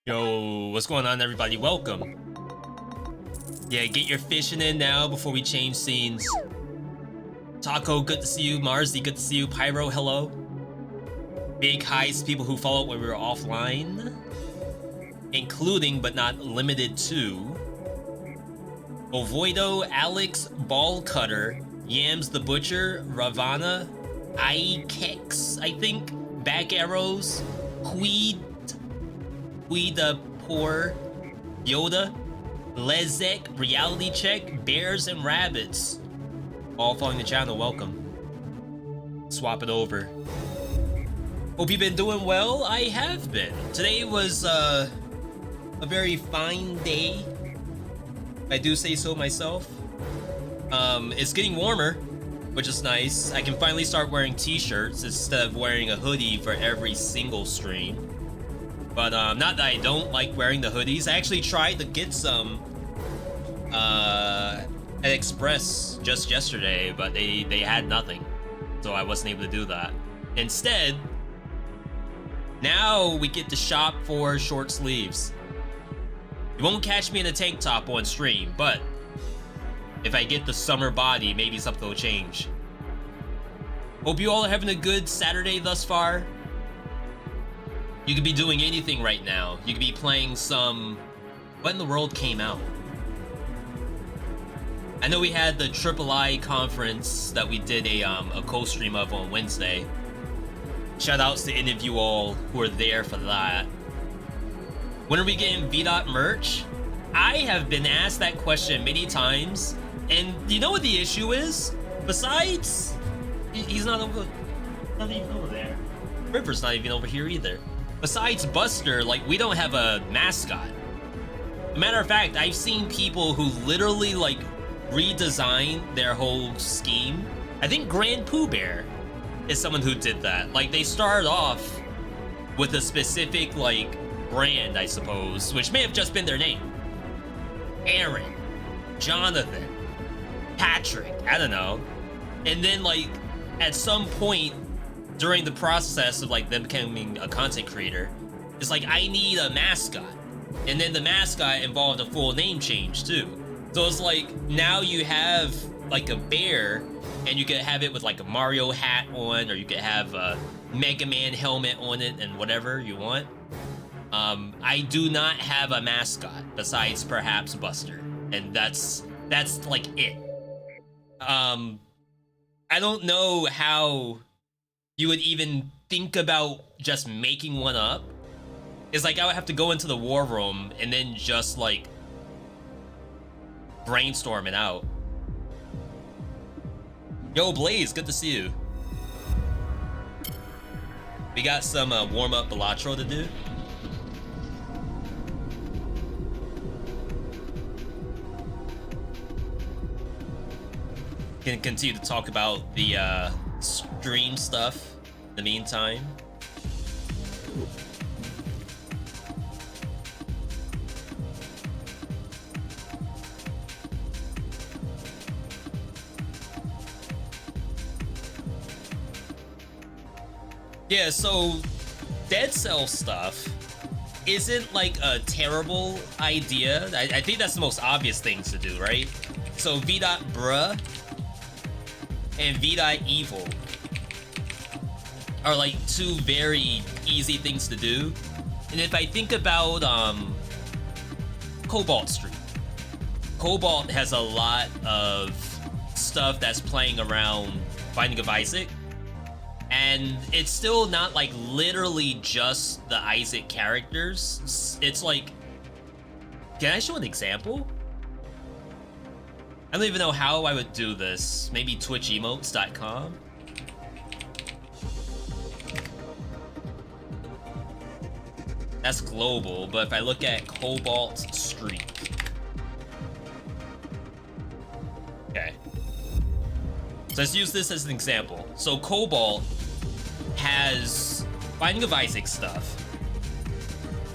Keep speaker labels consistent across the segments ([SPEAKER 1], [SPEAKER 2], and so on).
[SPEAKER 1] Yo, what's going on, everybody? Welcome. Yeah, get your fishing in now before we change scenes. Taco, good to see you. Marzi, good to see you. Pyro, hello. Big highs to people who followed when we were offline, including but not limited to Ovoido, Alex, Ball Cutter, Yams the Butcher, Ravana, Ikex, I think, Back Arrows, the Poor, Yoda, Lezek, Reality Check, Bears and Rabbits. All following the channel, welcome. Swap it over. Hope you've been doing well. I have been. Today was a very fine day. I do say so myself. It's getting warmer, which is nice. I can finally start wearing t-shirts instead of wearing a hoodie for every single stream. But not that I don't like wearing the hoodies. I actually tried to get some at Express just yesterday, but they had nothing, so I wasn't able to do that. Instead, now we get to shop for short sleeves. You won't catch me in a tank top on stream, but if I get the summer body, maybe something will change. Hope you all are having a good Saturday thus far. You could be doing anything right now. You could be playing some... What in the world came out? I know we had the SlimyYy conference that we did a co-stream of on Wednesday. Shoutouts to any of you all who are there for that. When are we getting VeeDot merch? I have been asked that question many times, and you know what the issue is? Besides, he's not even over there. River's not even over here either. Besides Buster, like, we don't have a mascot. Matter of fact, I've seen people who literally, like, redesign their whole scheme. I think Grand Pooh Bear is someone who did that. Like, they started off with a specific, like, brand, I suppose, which may have just been their name. Aaron, Jonathan, Patrick, I don't know. And then, like, at some point during the process of, like, them becoming a content creator, it's like, I need a mascot. And then the mascot involved a full name change too. So it's like, now you have like a bear, and you could have it with like a Mario hat on, or you could have a Mega Man helmet on it, and whatever you want. I do not have a mascot besides perhaps Buster, and that's like it. I don't know how you would even think about just making one up. It's like I would have to go into the war room and then just like brainstorm it out. Yo, Blaze, good to see you. We got some warm-up Balatro to do. Can continue to talk about the stream stuff in the meantime. Yeah, so Dead Cell stuff isn't like a terrible idea. I think that's the most obvious things to do, right? So VeeDotBruh and VeeDotEvil are like two very easy things to do. And if I think about Cobalt Street, Cobalt has a lot of stuff that's playing around Binding of Isaac, and it's still not like literally just the Isaac characters. It's like, can I show an example? I don't even know how I would do this. Maybe twitchemotes.com? That's global, but if I look at Cobalt Street. Okay. So let's use this as an example. So Cobalt has Binding of Isaac stuff,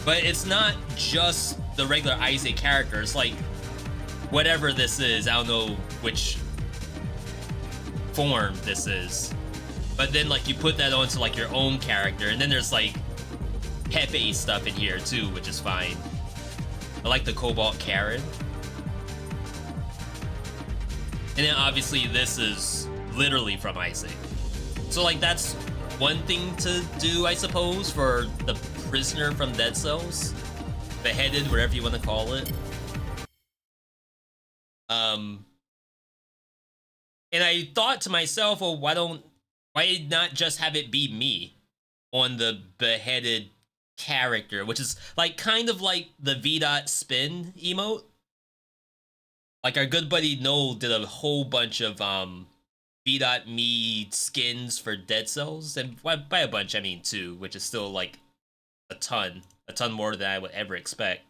[SPEAKER 1] but it's not just the regular Isaac character. It's like, whatever this is, I don't know which form this is, but then like you put that onto like your own character, and then there's like Pepe stuff in here too, which is fine. I like the Cobalt Karen. And then obviously this is literally from Isaac. So like that's one thing to do, I suppose, for the prisoner from Dead Cells. Beheaded, whatever you want to call it. And I thought to myself, well, why not just have it be me on the beheaded character, which is like kind of like the VeeDot spin emote. Like our good buddy Noel did a whole bunch of VeeDotMe skins for Dead Cells, and by a bunch I mean 2, which is still like a ton more than I would ever expect.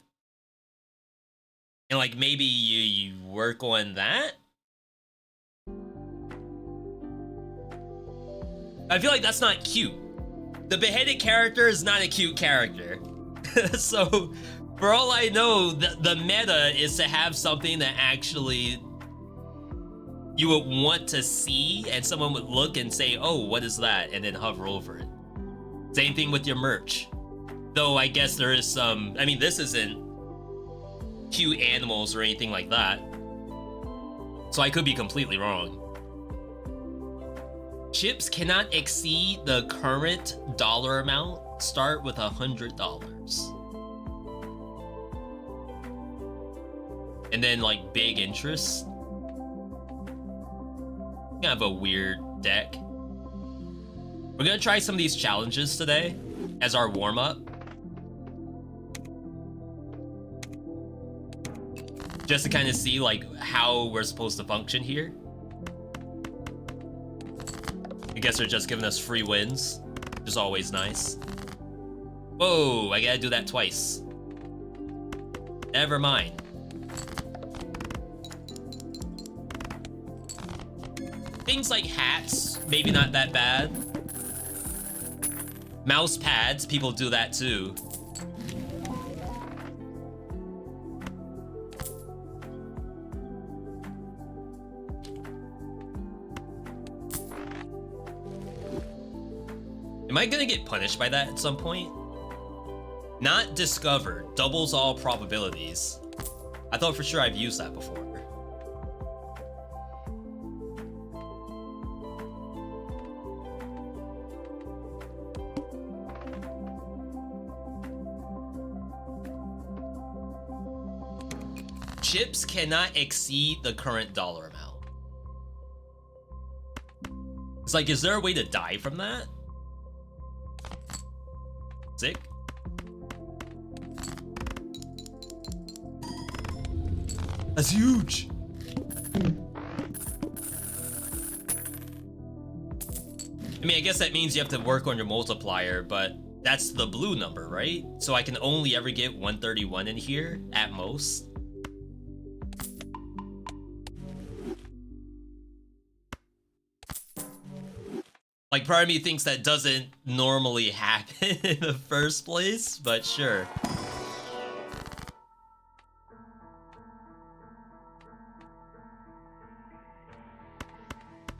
[SPEAKER 1] And like maybe you work on that. I feel like that's not cute. The beheaded character is not a cute character. So, for all I know, the meta is to have something that actually you would want to see, and someone would look and say, oh, what is that? And then hover over it. Same thing with your merch. Though I guess there is some, I mean, this isn't cute animals or anything like that. So I could be completely wrong. Chips cannot exceed the current dollar amount. Start with $100. And then like big interest. Kind of a weird deck. We're gonna try some of these challenges today as our warm-up. Just to kind of see like how we're supposed to function here. I guess they're just giving us free wins, which is always nice. Whoa, I gotta do that twice. Never mind. Things like hats, maybe not that bad. Mouse pads, people do that too. Am I gonna get punished by that at some point? Not discovered. Doubles all probabilities. I thought for sure I've used that before. Chips cannot exceed the current dollar amount. It's like, is there a way to die from that? Sick. That's huge. I mean, I guess that means you have to work on your multiplier, but that's the blue number, right? So I can only ever get 131 in here at most. Like, part of me thinks that doesn't normally happen in the first place, but sure.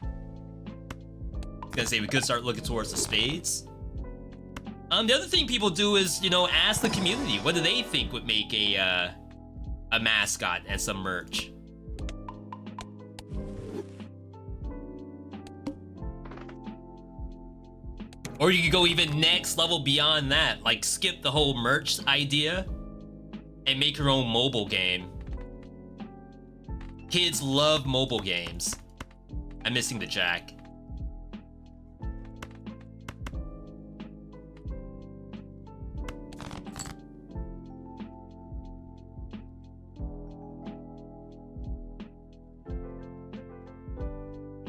[SPEAKER 1] I was gonna say, we could start looking towards the spades. The other thing people do is, you know, ask the community, what do they think would make a mascot and some merch? Or you could go even next level beyond that, like skip the whole merch idea and make your own mobile game. Kids love mobile games. I'm missing the jack.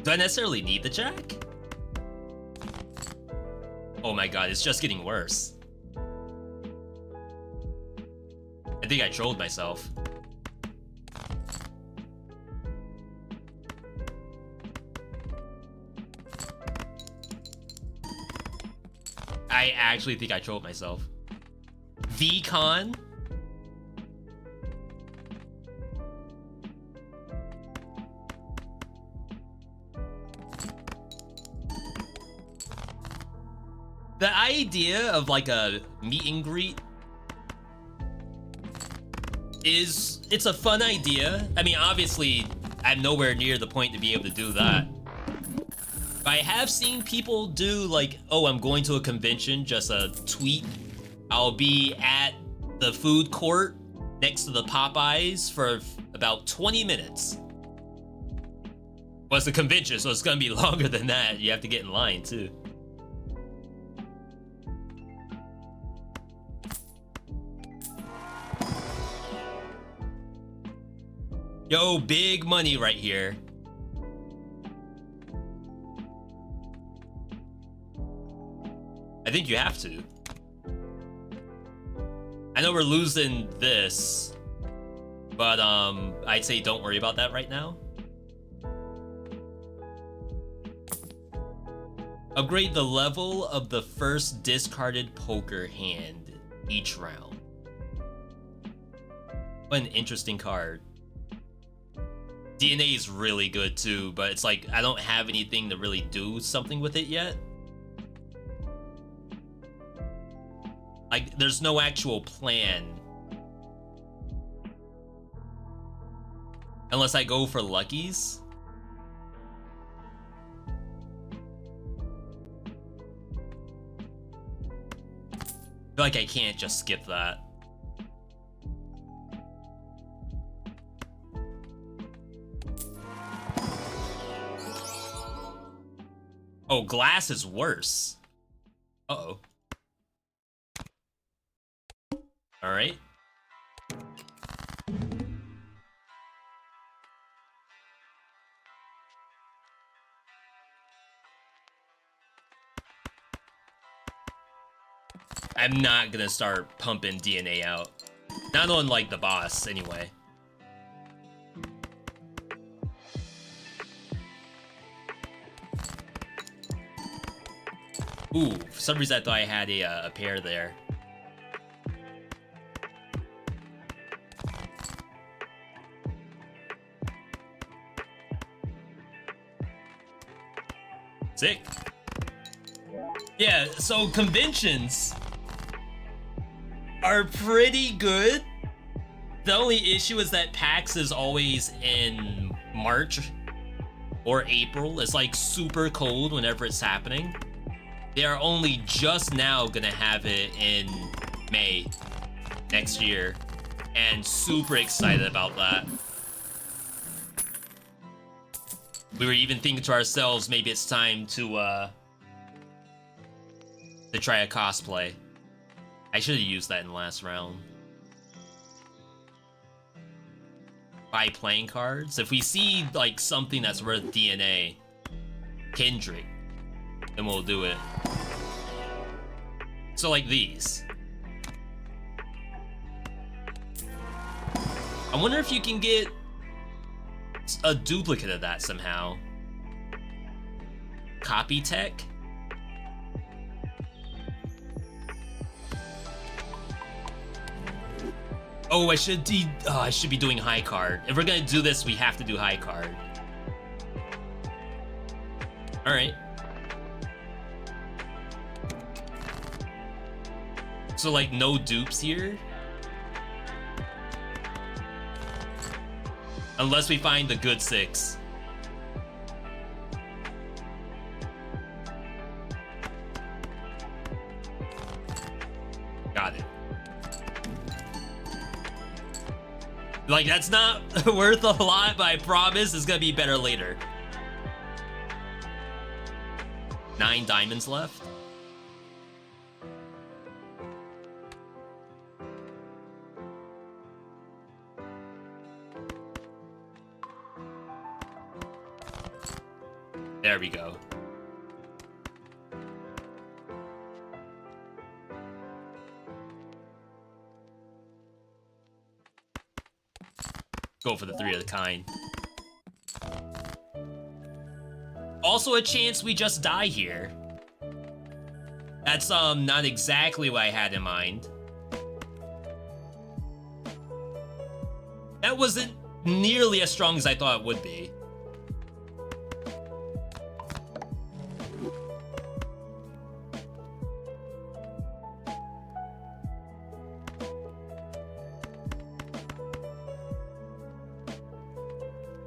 [SPEAKER 1] Do I necessarily need the jack? Oh my god, it's just getting worse. I think I trolled myself. I actually think I trolled myself. VCon? The idea of like a meet and greet it's a fun idea. I mean, obviously, I'm nowhere near the point to be able to do that. But I have seen people do like, oh, I'm going to a convention, just a tweet. I'll be at the food court next to the Popeyes for about 20 minutes. Well, it's a convention, so it's gonna be longer than that. You have to get in line too. Yo, big money right here. I think you have to. I know we're losing this, but I'd say don't worry about that right now. Upgrade the level of the first discarded poker hand each round. What an interesting card. DNA is really good too, but it's like I don't have anything to really do something with it yet. Like, there's no actual plan. Unless I go for luckies. I feel like I can't just skip that. Oh, glass is worse. Uh-oh. All right. I'm not gonna start pumping DNA out. Not on, like, the boss, anyway. Ooh, for some reason I thought I had a pair there. Sick. Yeah, so conventions are pretty good. The only issue is that PAX is always in March or April. It's like super cold whenever it's happening. They are only just now gonna have it in May next year, and super excited about that. We were even thinking to ourselves, maybe it's time to try a cosplay. I should have used that in the last round. Buy playing cards. If we see like something that's worth DNA, Kendrick, then we'll do it. So like these. I wonder if you can get a duplicate of that somehow. Copy tech? Oh, I should be doing high card. If we're gonna do this, we have to do high card. All right. So like no dupes here? Unless we find the good 6. Got it. Like, that's not worth a lot, but I promise it's gonna be better later. 9 diamonds left. There we go. Go for the 3 of the kind. Also a chance we just die here. That's not exactly what I had in mind. That wasn't nearly as strong as I thought it would be.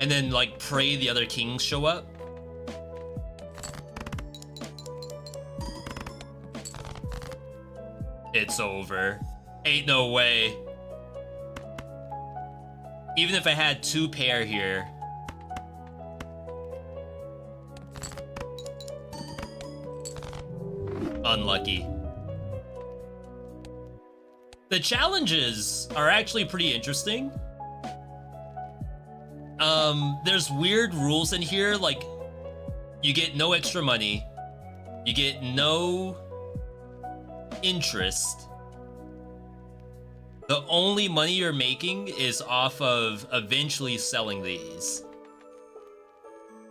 [SPEAKER 1] and then like pray the other kings show up. It's over. Ain't no way. Even if I had 2 pair here. Unlucky. The challenges are actually pretty interesting. There's weird rules in here, like you get no extra money, you get no interest. The only money you're making is off of eventually selling these.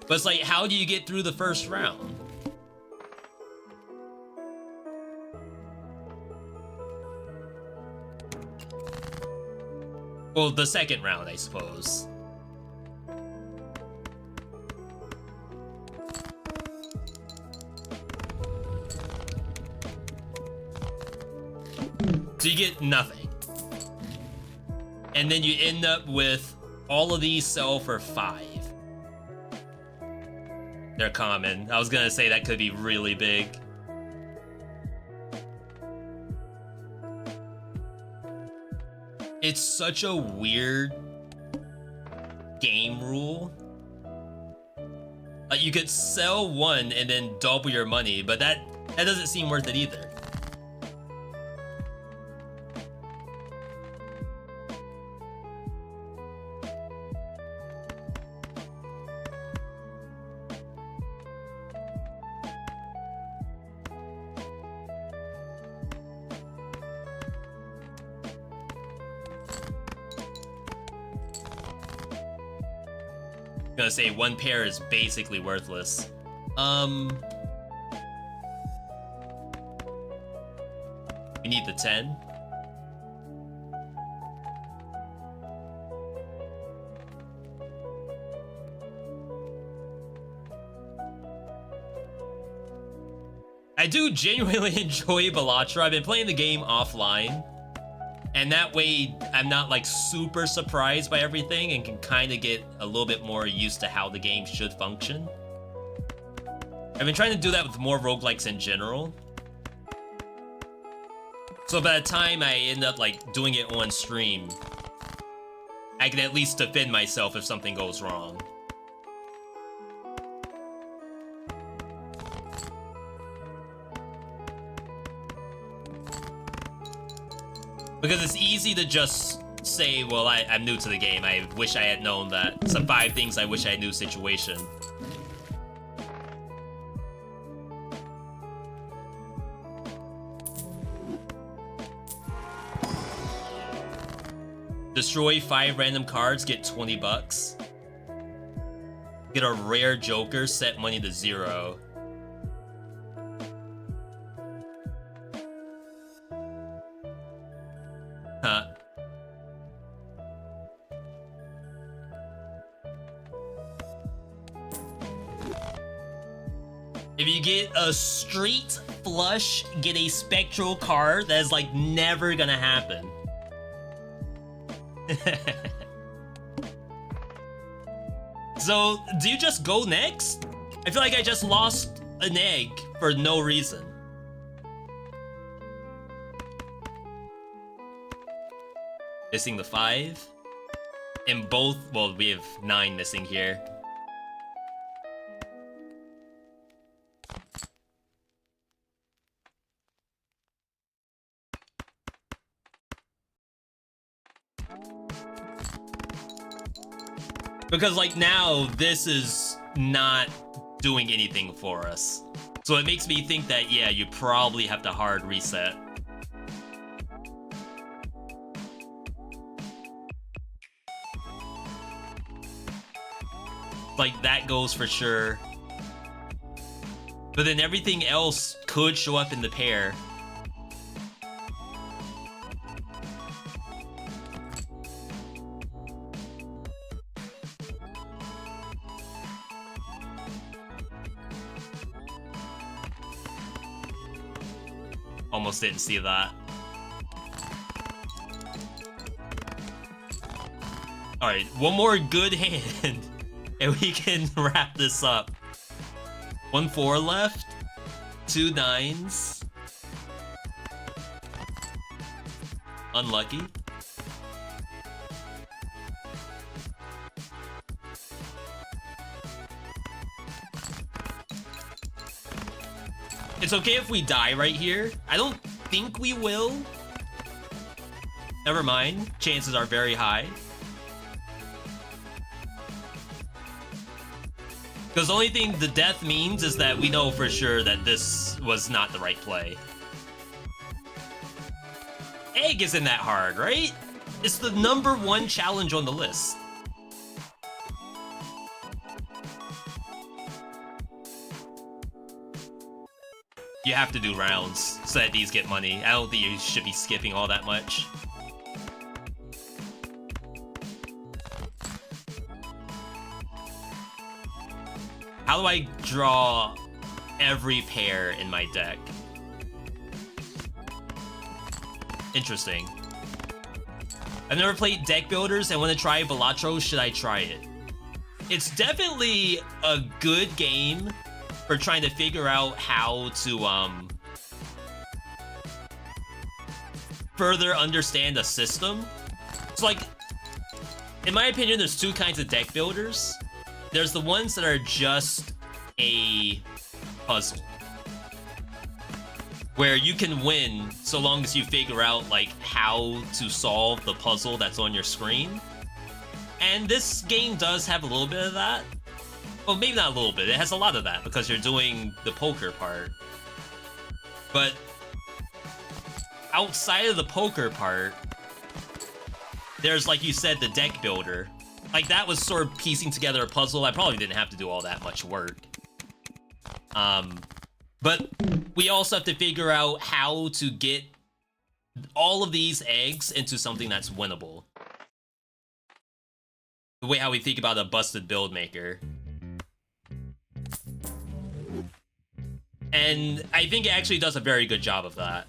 [SPEAKER 1] But it's like, how do you get through the first round? Well, the second round, I suppose. So you get nothing. And then you end up with all of these sell for 5. They're common. I was gonna say that could be really big. It's such a weird game rule. Like you could sell 1 and then double your money, but that doesn't seem worth it either. Gonna say 1 pair is basically worthless. We need the 10. I do genuinely enjoy Balatro. I've been playing the game offline, and that way I'm not like super surprised by everything and can kind of get a little bit more used to how the game should function. I've been trying to do that with more roguelikes in general. So by the time I end up like doing it on stream, I can at least defend myself if something goes wrong. Because it's easy to just say, well, I'm new to the game. I wish I had known that. It's a 5 things I wish I knew situation. Destroy 5 random cards, get 20 bucks. Get a rare joker, set money to 0. Huh. If you get a street flush, get a spectral card, that is like never gonna happen. So, do you just go next? I feel like I just lost an egg for no reason. Missing the 5. And both, well, we have 9 missing here. Because like now, this is not doing anything for us. So it makes me think that, yeah, you probably have to hard reset. Like that goes for sure. But then everything else could show up in the pair. Almost didn't see that. Alright, one more good hand. and we can wrap this up. 1 4 left, 2 9s. Unlucky. It's okay if we die right here. I don't think we will. Never mind. Chances are very high. Because the only thing the death means is that we know for sure that this was not the right play. Egg isn't that hard, right? It's the #1 challenge on the list. You have to do rounds so that these get money. I don't think you should be skipping all that much. How do I draw every pair in my deck? Interesting. I've never played deck builders and want to try Balatro. Should I try it? It's definitely a good game for trying to figure out how to further understand a system. So like, in my opinion, there's 2 kinds of deck builders. There's the ones that are just a puzzle, where you can win so long as you figure out like how to solve the puzzle that's on your screen. And this game does have a little bit of that. Well, maybe not a little bit. It has a lot of that because you're doing the poker part. But outside of the poker part, there's, like you said, the deck builder. Like, that was sort of piecing together a puzzle. I probably didn't have to do all that much work. But we also have to figure out how to get all of these eggs into something that's winnable. The way how we think about a busted build maker. And I think it actually does a very good job of that.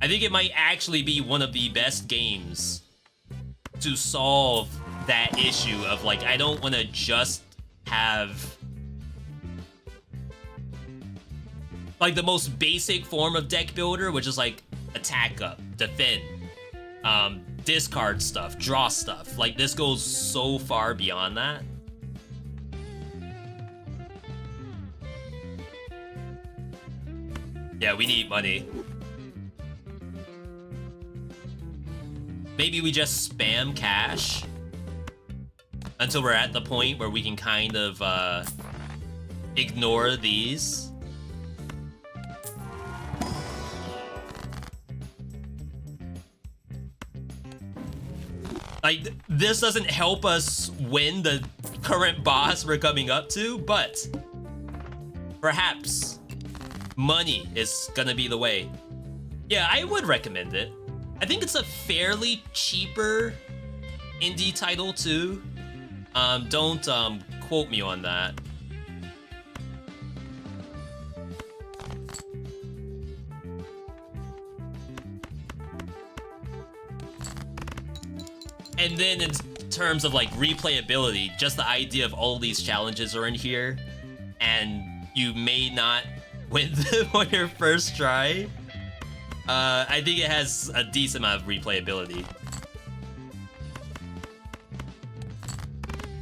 [SPEAKER 1] I think it might actually be one of the best games to solve that issue of like, I don't want to just have like the most basic form of deck builder, which is like attack up, defend, discard stuff, draw stuff. Like, this goes so far beyond that. Yeah, we need money. Maybe we just spam cash until we're at the point where we can kind of ignore these. Like, this doesn't help us win the current boss we're coming up to, but perhaps money is gonna be the way. Yeah, I would recommend it. I think it's a fairly cheaper indie title too. Don't quote me on that. And then in terms of like replayability, just the idea of all these challenges are in here, and you may not win them on your first try. I think it has a decent amount of replayability.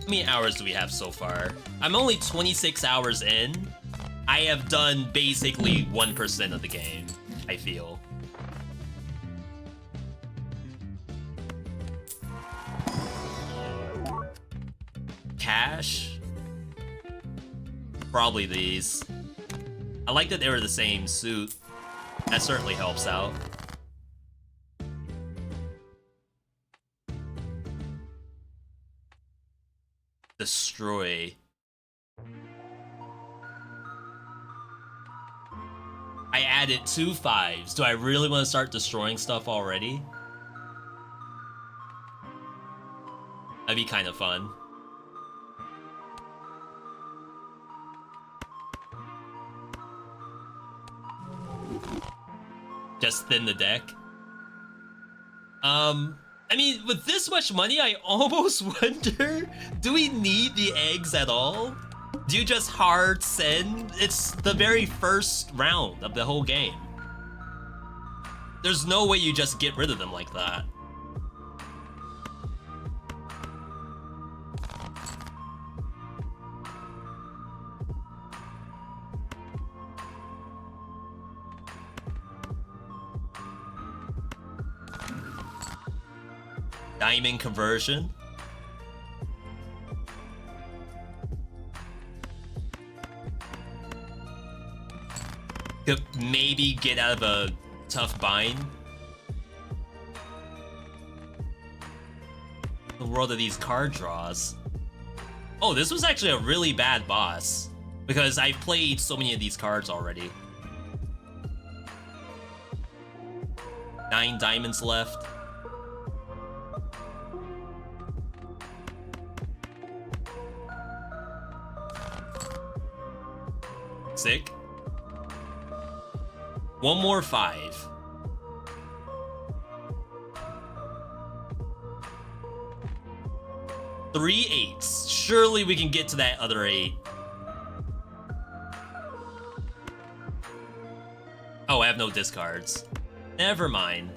[SPEAKER 1] How many hours do we have so far? I'm only 26 hours in. I have done basically 1% of the game, I feel. Cash? Probably these. I like that they were the same suit. That certainly helps out. Destroy. I added 2 5s. Do I really want to start destroying stuff already? That'd be kind of fun. Just thin the deck. I mean, with this much money, I almost wonder, do we need the eggs at all? Do you just hard send? It's the very first round of the whole game. There's no way you just get rid of them like that. Diamond conversion. Could maybe get out of a tough bind. The world of these card draws. Oh, this was actually a really bad boss because I played so many of these cards already. 9 diamonds left. Sick. One more 5. Three 8s. Surely we can get to that other 8. Oh, I have no discards. Never mind.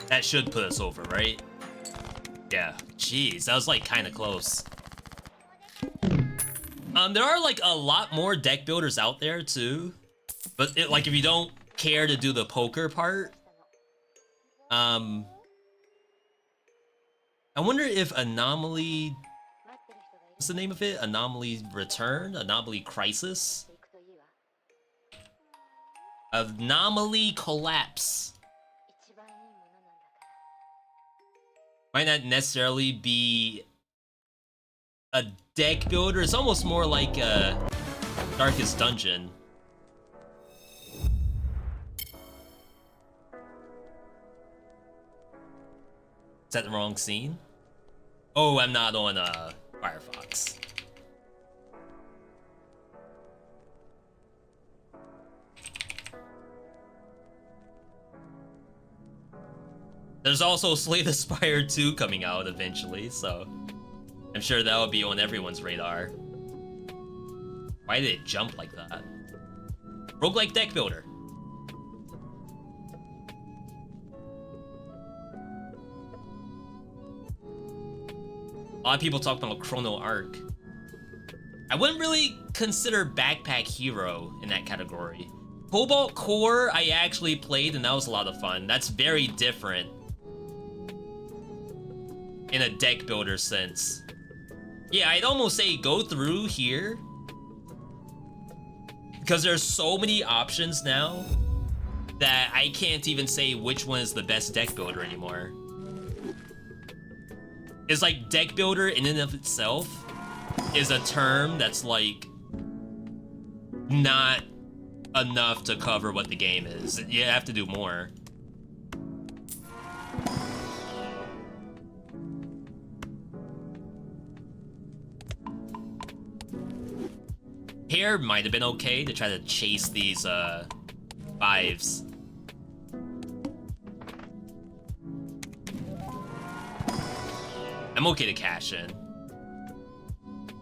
[SPEAKER 1] That should put us over, right? Yeah. Jeez, that was like kind of close. There are like a lot more deck builders out there too, but like if you don't care to do the poker part, I wonder if Anomaly, what's the name of it? Anomaly Return? Anomaly Crisis? Anomaly Collapse. Might not necessarily be a deck builder. It's almost more like a Darkest Dungeon. Is that the wrong scene? Oh, I'm not on Firefox. There's also Slay the Spire 2 coming out eventually, so I'm sure that'll be on everyone's radar. Why did it jump like that? Roguelike deck builder. A lot of people talk about Chrono Arc. I wouldn't really consider Backpack Hero in that category. Cobalt Core I actually played and that was a lot of fun. That's very different in a deck builder sense. Yeah, I'd almost say go through here because there's so many options now that I can't even say which one is the best deck builder anymore. It's like deck builder in and of itself is a term that's like not enough to cover what the game is. You have to do more. Hair might have been okay to try to chase these 5s. I'm okay to cash in.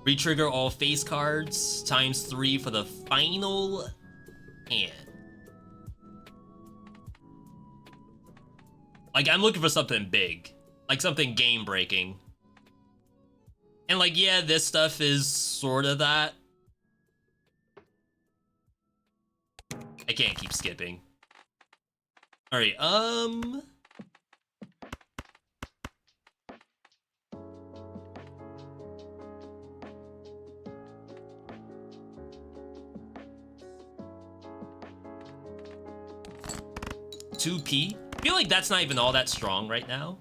[SPEAKER 1] Retrigger all face cards, ×3 for the final hand. Like, I'm looking for something big. Like, something game-breaking. And, like, yeah, this stuff is sort of that. I can't keep skipping. Alright, 2P? I feel like that's not even all that strong right now.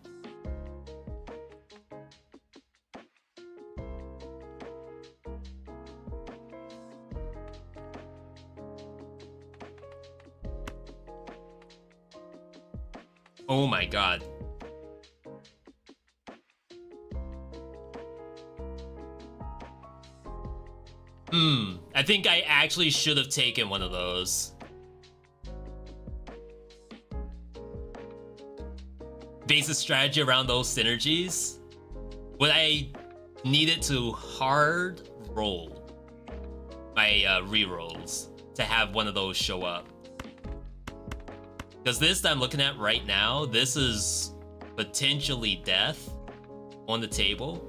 [SPEAKER 1] Oh my god. I think I actually should have taken one of those. Base a strategy around those synergies. Would I need it to hard roll my rerolls to have one of those show up? Because this that I'm looking at right now, this is potentially death on the table.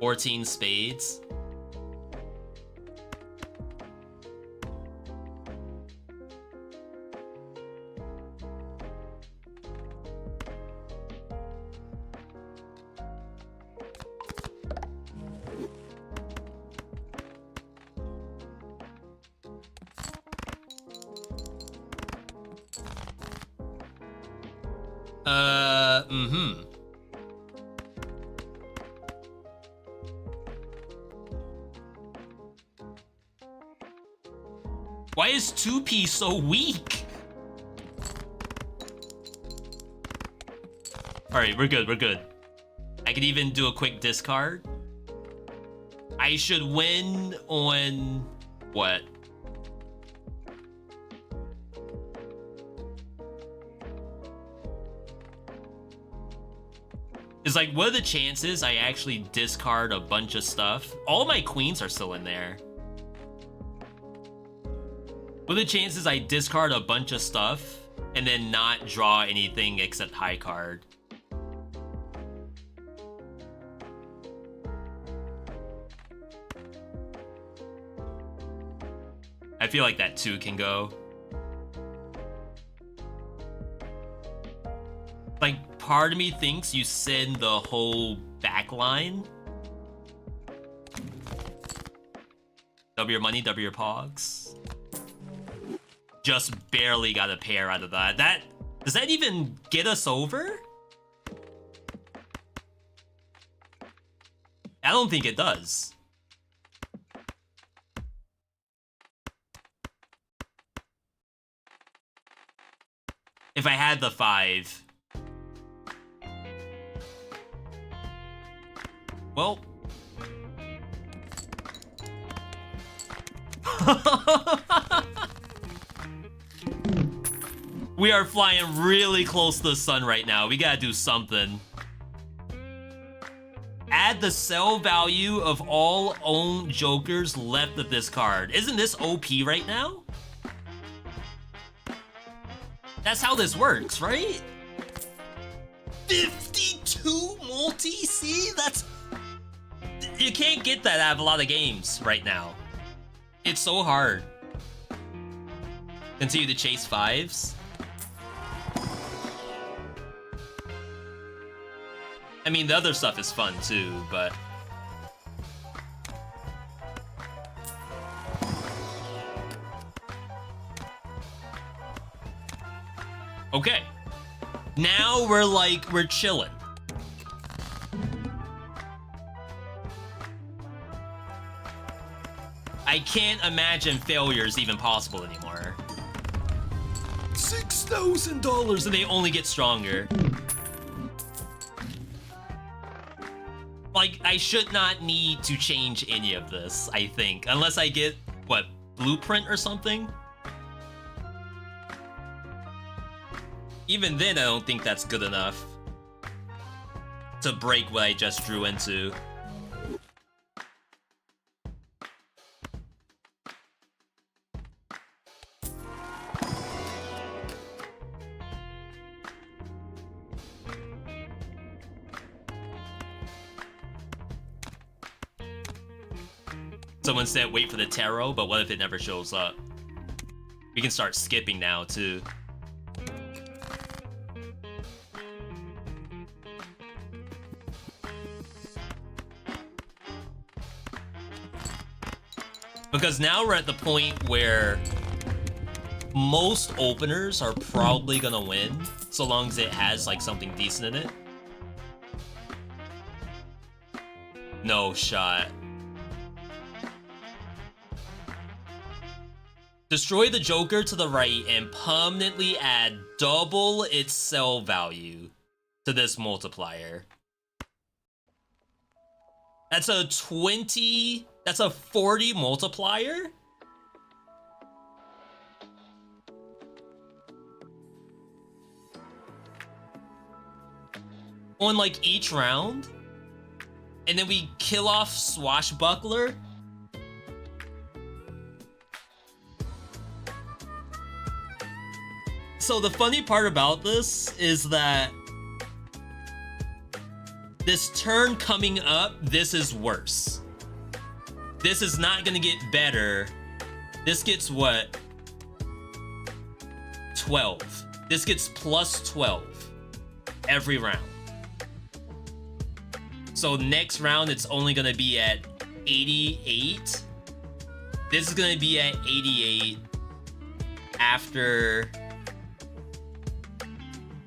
[SPEAKER 1] $14 spades. Why is 2P so weak? Alright, we're good, we're good. I could even do a quick discard. I should win on... what? It's like, what are the chances I actually discard a bunch of stuff? All my queens are still in there. What are the chances I discard a bunch of stuff and then not draw anything except high card? I feel like that too can go. Like, part of me thinks you send the whole back line. Double your money, double your pogs. Just barely got a pair out of that. Does that even get us over? I don't think it does. If I had the 5. Well. We are flying really close to the sun right now. We gotta do something. Add the sell value of all owned jokers left of this card. Isn't this OP right now? That's how this works, right? 52 multi? See, that's... You can't get that out of a lot of games right now. It's so hard. Continue to chase 5s. I mean, the other stuff is fun too, but... Okay. Now we're chilling. I can't imagine failure is even possible anymore. $6,000 and they only get stronger. Like, I should not need to change any of this, I think. Unless I get, what, blueprint or something? Even then, I don't think that's good enough to break what I just drew into. Someone said wait for the tarot, but what if it never shows up? We can start skipping now, too. Because now we're at the point where most openers are probably gonna win, so long as it has, like, something decent in it. No shot. Destroy the Joker to the right and permanently add double its sell value to this multiplier. That's a 20, that's a 40 multiplier? On like each round? And then we kill off Swashbuckler? So the funny part about this is that this turn coming up, this is worse. This is not gonna get better. This gets what? 12. This gets plus 12 every round. So next round, it's only gonna be at 88. This is gonna be at 88 after...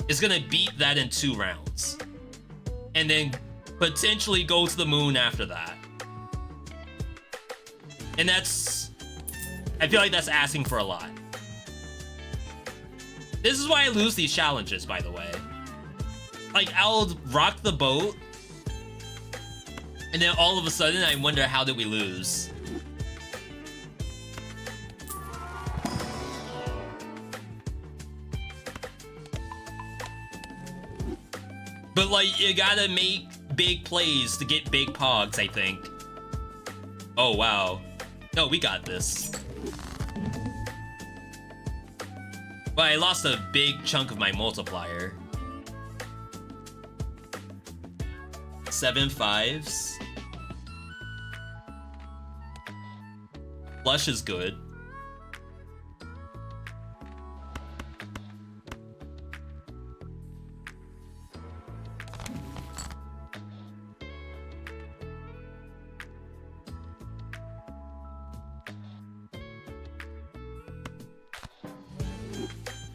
[SPEAKER 1] It's gonna beat that in 2 rounds. And then potentially go to the moon after that. And that's... I feel like that's asking for a lot. This is why I lose these challenges, by the way. Like, I'll rock the boat, and then all of a sudden I wonder, how did we lose? But like, you gotta make big plays to get big pogs, I think. Oh wow. No, we got this. But I lost a big chunk of my multiplier. 7 5s. Flush is good.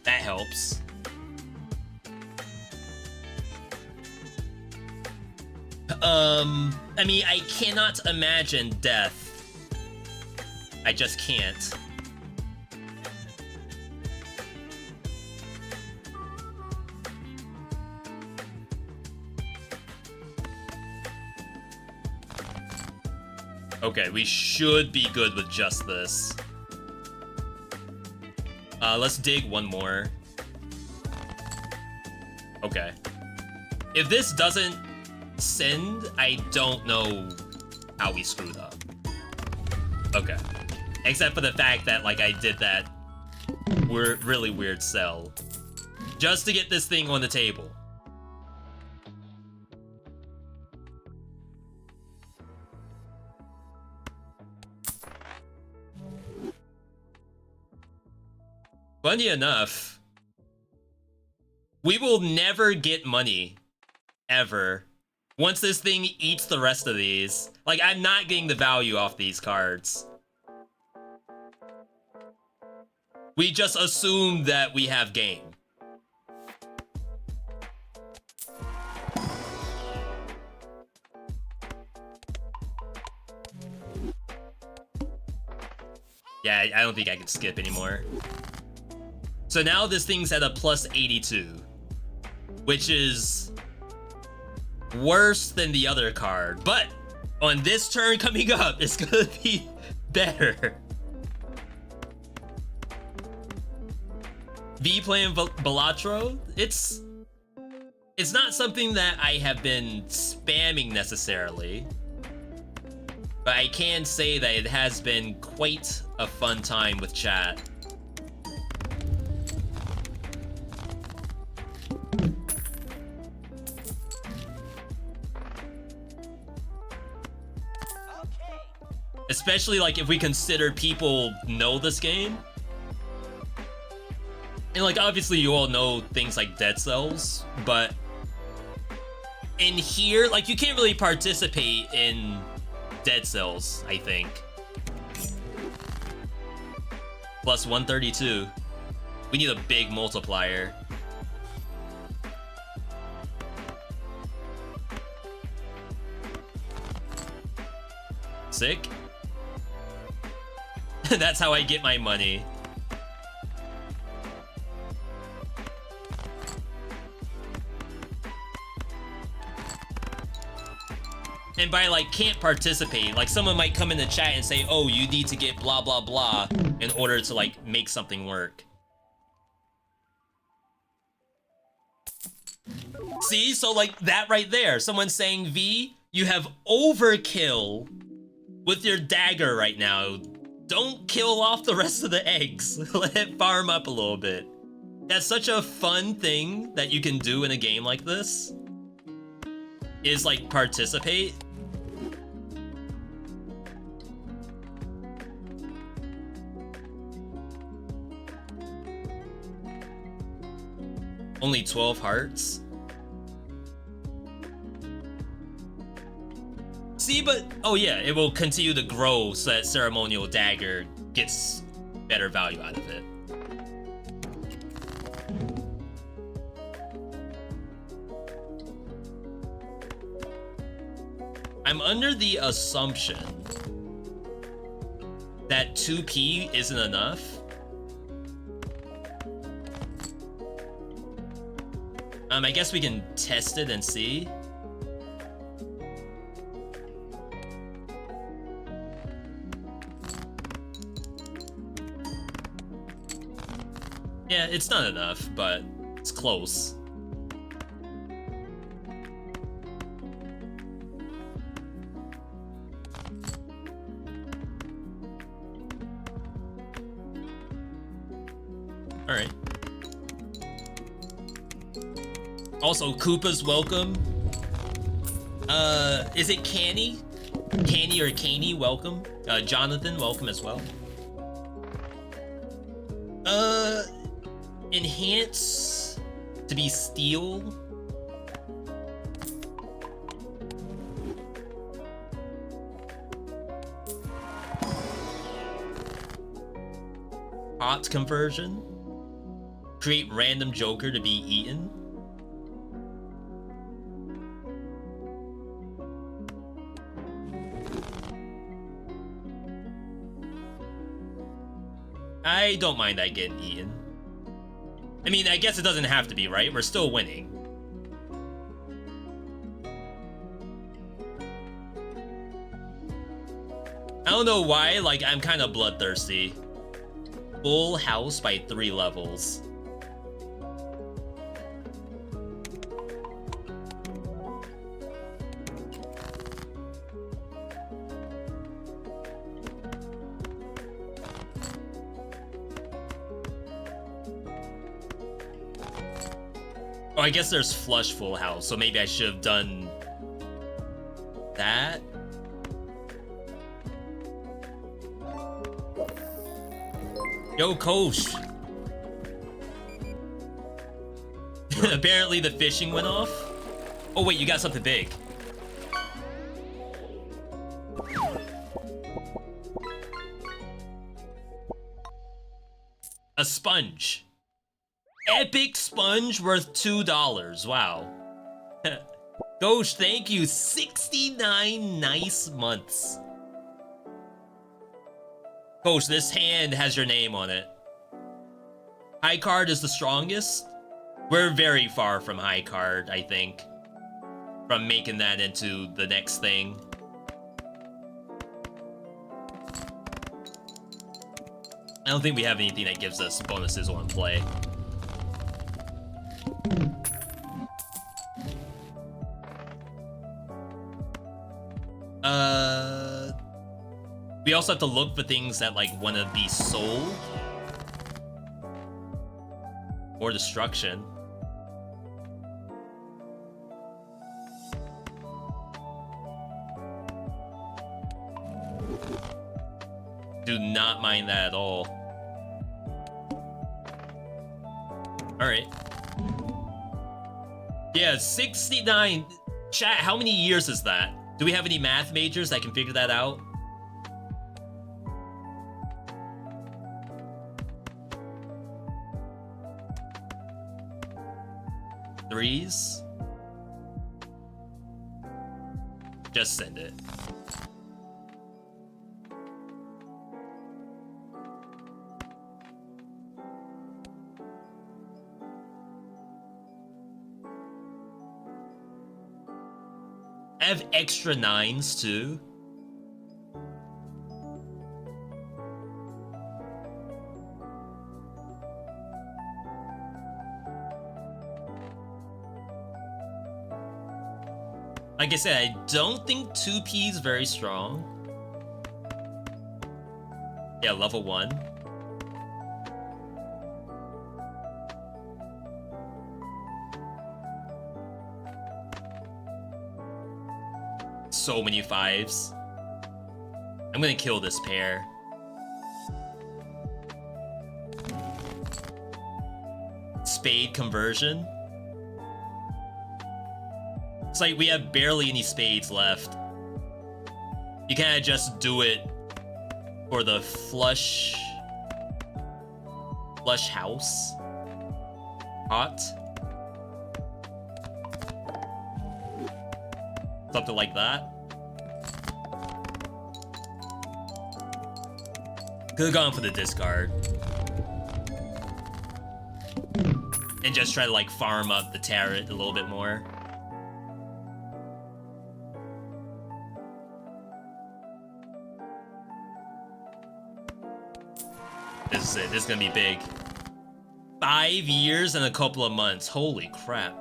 [SPEAKER 1] That helps. I mean, I cannot imagine death. I just can't. Okay, we should be good with just this. Let's dig one more. Okay. If this doesn't send, I don't know how we screwed up. Okay. Except for the fact that, like, I did that really weird sell. Just to get this thing on the table. Funny enough, we will never get money, ever, once this thing eats the rest of these. Like, I'm not getting the value off these cards. We just assume that we have game. Yeah, I don't think I can skip anymore. So now this thing's at a plus 82, which is worse than the other card. But on this turn coming up, it's gonna be better. V playing Balatro, it's not something that I have been spamming necessarily, but I can say that it has been quite a fun time with chat. Especially like if we consider people know this game. And like obviously you all know things like Dead Cells, but in here, like you can't really participate in Dead Cells, I think. Plus 132. We need a big multiplier. Sick. That's how I get my money. And by like can't participate, like someone might come in the chat and say, oh, you need to get blah blah blah in order to like make something work. See, so like that right there, someone's saying, V, you have overkill with your dagger right now. Don't kill off the rest of the eggs. Let it farm up a little bit. That's such a fun thing that you can do in a game like this, is like participate. Only 12 hearts. See, but oh yeah, it will continue to grow so that ceremonial dagger gets better value out of it. I'm under the assumption that 2p isn't enough. I guess we can test it and see. Yeah, it's not enough, but it's close. All right. Also, Koopa's welcome. Is it Canny? Canny or Caney, welcome. Jonathan, welcome as well. Enhance to be steel. Hot conversion. Create random joker to be eaten. I don't mind that getting eaten. I mean, I guess it doesn't have to be, right? We're still winning. I don't know why, like, I'm kind of bloodthirsty. Full house by 3 levels. Oh, I guess there's flush full house, so maybe I should have done that. Yo, Kosh. Apparently the fishing went off. Oh wait, you got something big. A sponge. Epic sponge worth $2. Wow. Ghost, thank you. 69 nice months. Ghost, this hand has your name on it. High card is the strongest. We're very far from high card, I think. From making that into the next thing. I don't think we have anything that gives us bonuses on play. We also have to look for things that like want to be sold or destruction. Do not mind that at all. All right. Yeah, 69. Chat, how many years is that? Do we have any math majors that can figure that out? Threes? Just send it. have extra 9s too. Like I said, I don't think 2P is very strong. Yeah, level 1. So many 5s. I'm gonna kill this pair. Spade conversion. It's like we have barely any spades left. You kinda just do it for the flush house. Hot. Something like that. Could've gone for the discard. And just try to like farm up the tarot a little bit more. This is it. This is gonna be big. 5 years and a couple of months. Holy crap.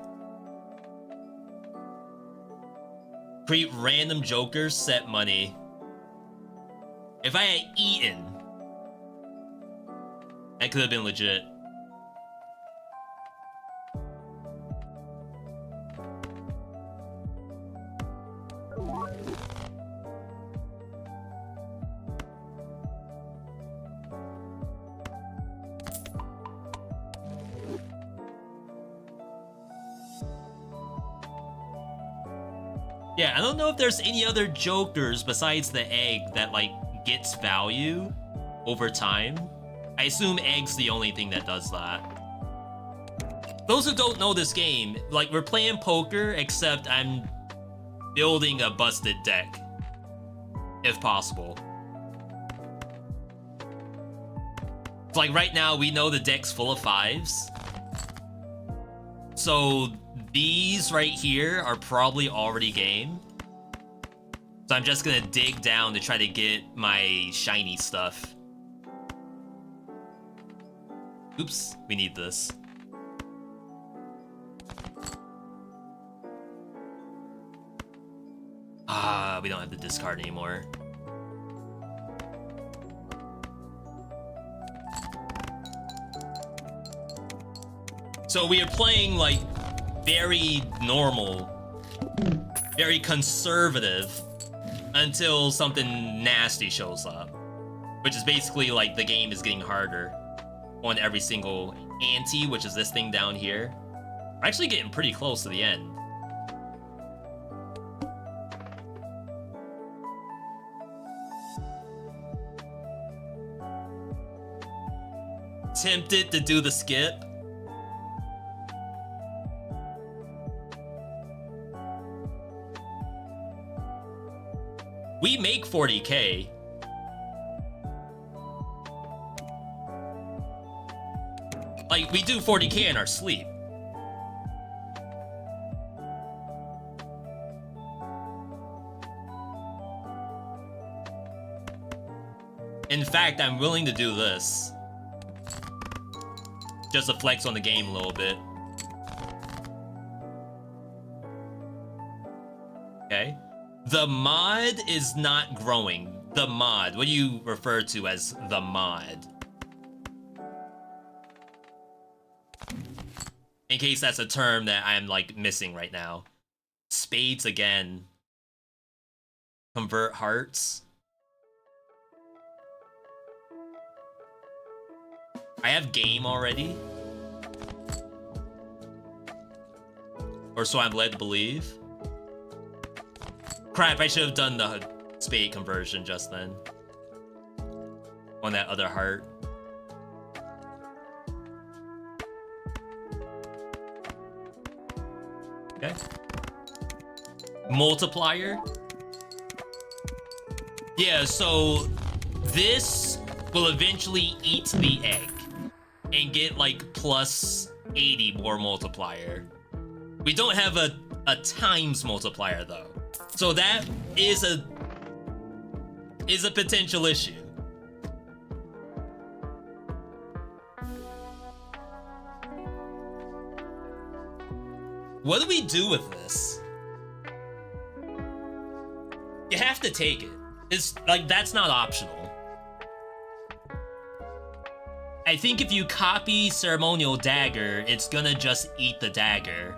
[SPEAKER 1] Create random jokers, set money. If I had eaten, that could have been legit. Yeah, I don't know if there's any other jokers besides the egg that like gets value over time. I assume egg's the only thing that does that. Those who don't know this game, like we're playing poker, except I'm building a busted deck, if possible. Like right now, we know the deck's full of 5s. So these right here are probably already game. So I'm just gonna dig down to try to get my shiny stuff. Oops, we need this. Ah, we don't have the discard anymore. So we are playing like very normal, very conservative until something nasty shows up, which is basically like the game is getting harder on every single ante, which is this thing down here. We're actually getting pretty close to the end. Tempted to do the skip. We make 40K. Like, we do 40K in our sleep. In fact, I'm willing to do this. Just to flex on the game a little bit. Okay. The mod is not growing. The mod. What do you refer to as the mod? In case that's a term that I'm like missing right now. Spades again. Convert hearts. I have game already. Or so I'm led to believe. Crap, I should have done the spade conversion just then. On that other heart. Okay. Multiplier. Yeah, so this will eventually eat the egg and get like plus 80 more multiplier. We don't have a times multiplier though. So that is a potential issue. What do we do with this? You have to take it. It's like, that's not optional. I think if you copy Ceremonial Dagger, it's gonna just eat the dagger.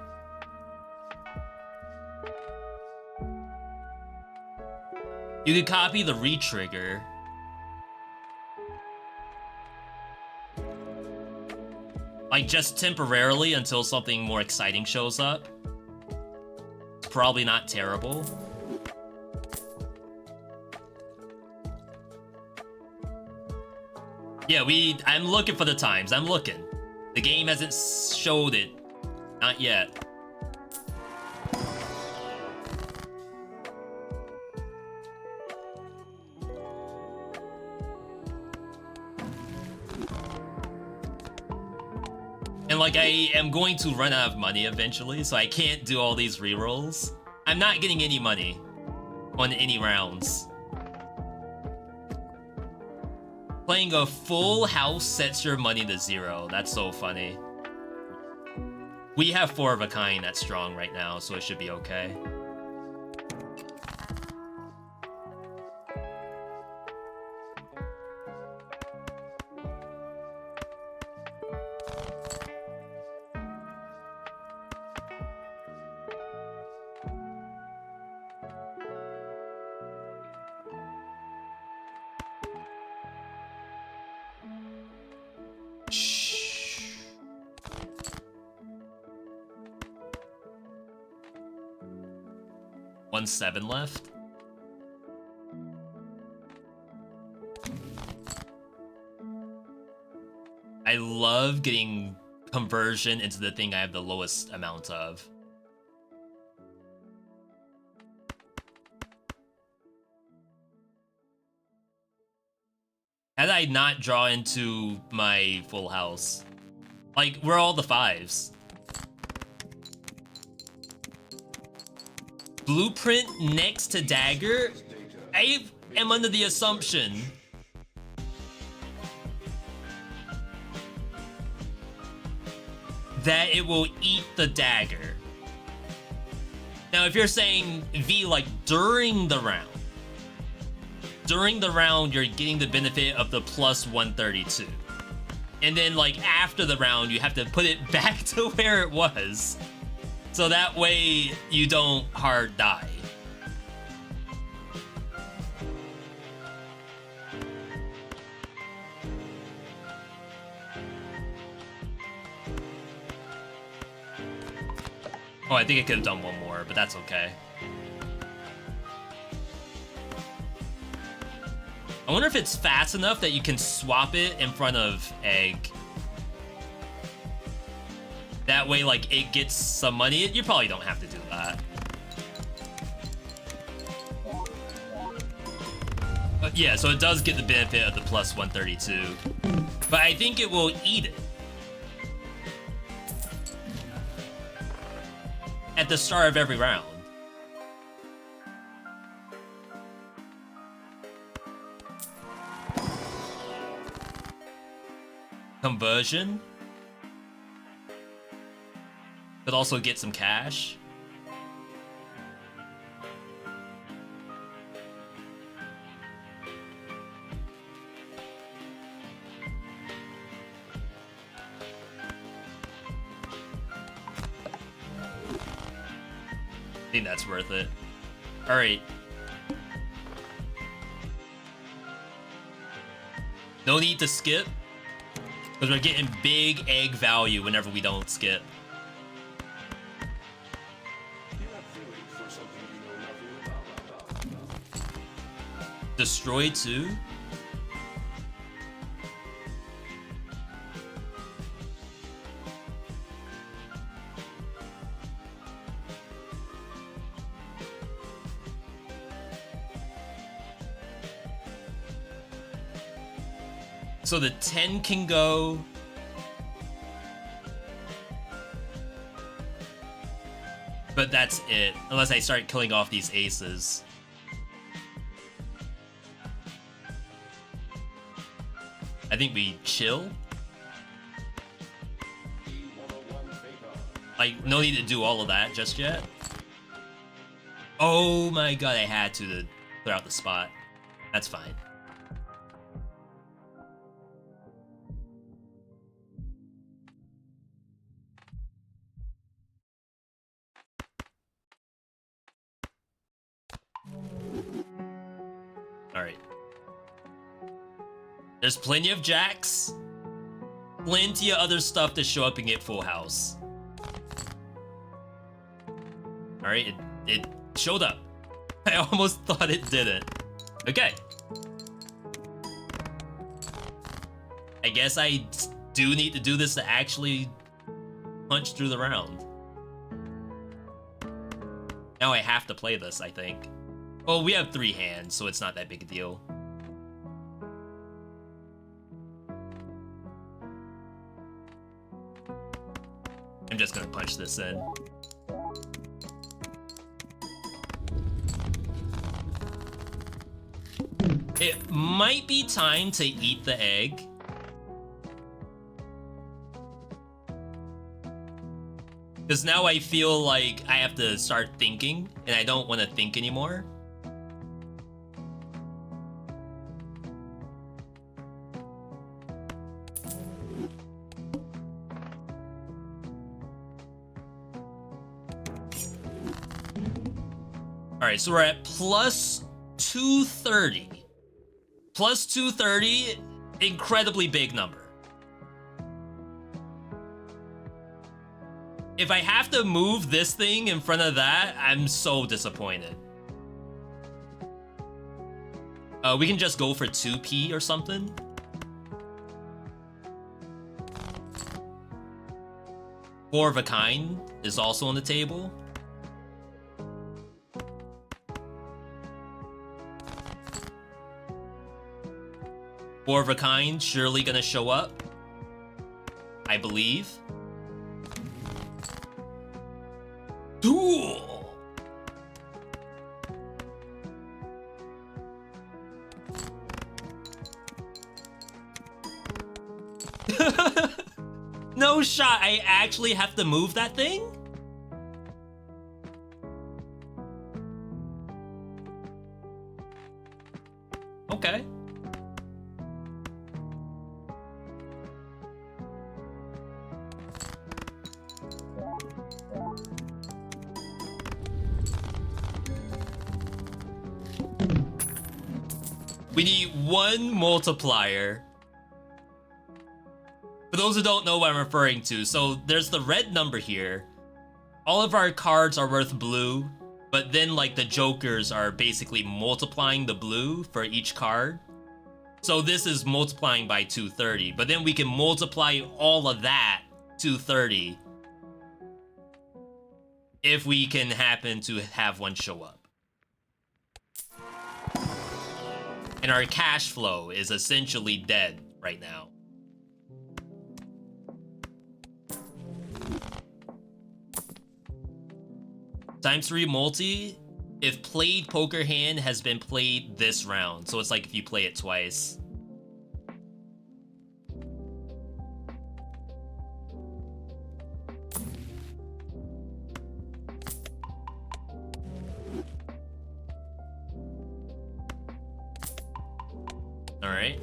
[SPEAKER 1] You could copy the retrigger. Like, just temporarily until something more exciting shows up. It's probably not terrible. Yeah, I'm looking for the times. I'm looking. The game hasn't showed it. Not yet. And like, I am going to run out of money eventually, so I can't do all these rerolls. I'm not getting any money on any rounds. Playing a full house sets your money to 0. That's so funny. We have 4 of a kind that's strong right now, so it should be okay. One 7 left. I love getting conversion into the thing I have the lowest amount of. Had I not draw into my full house, like, where are all the 5s? Blueprint next to dagger? I am under the assumption that it will eat the dagger. Now, if you're saying V, like, during the round, you're getting the benefit of the plus 132. And then, like, after the round, you have to put it back to where it was. So that way, you don't hard die. Oh, I think I could have done one more, but that's okay. I wonder if it's fast enough that you can swap it in front of egg. That way, like, it gets some money. You probably don't have to do that. But yeah, so it does get the benefit of the plus 132. But I think it will eat it at the start of every round. Conversion. Could also get some cash. I think that's worth it. All right. No need to skip, because we're getting big egg value whenever we don't skip. Destroy 2? So the 10 can go. But that's it, unless I start killing off these aces. I think we chill. Like, no need to do all of that just yet. Oh my god, I had to clear out the spot. That's fine. Alright. There's plenty of jacks. Plenty of other stuff to show up and get full house. Alright, it showed up. I almost thought it didn't. Okay. I guess I do need to do this to actually punch through the round. Now I have to play this, I think. Well, we have 3 hands, so it's not that big a deal. I'm just gonna punch this in. It might be time to eat the egg. Because now I feel like I have to start thinking, and I don't want to think anymore. Alright, so we're at plus 230. Plus 230, incredibly big number. If I have to move this thing in front of that, I'm so disappointed. We can just go for 2p or something. Four of a kind is also on the table. Four of a kind, surely gonna show up. I believe. Duel! No shot, I actually have to move that thing? Okay. We need one multiplier. For those who don't know what I'm referring to, so there's the red number here. All of our cards are worth blue, but then like the jokers are basically multiplying the blue for each card. So this is multiplying by 230, but then we can multiply all of that 230 if we can happen to have one show up. And our cash flow is essentially dead right now. ×3 multi, if played poker hand has been played this round. So it's like if you play it twice. Alright.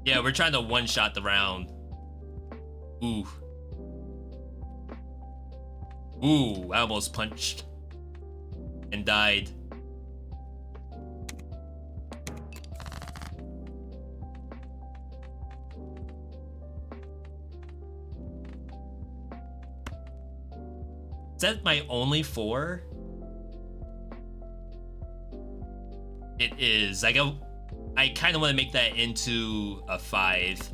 [SPEAKER 1] Yeah, we're trying to one-shot the round. Ooh. Ooh, I almost punched and died. Is that my only 4? It is. I kind of want to make that into a 5.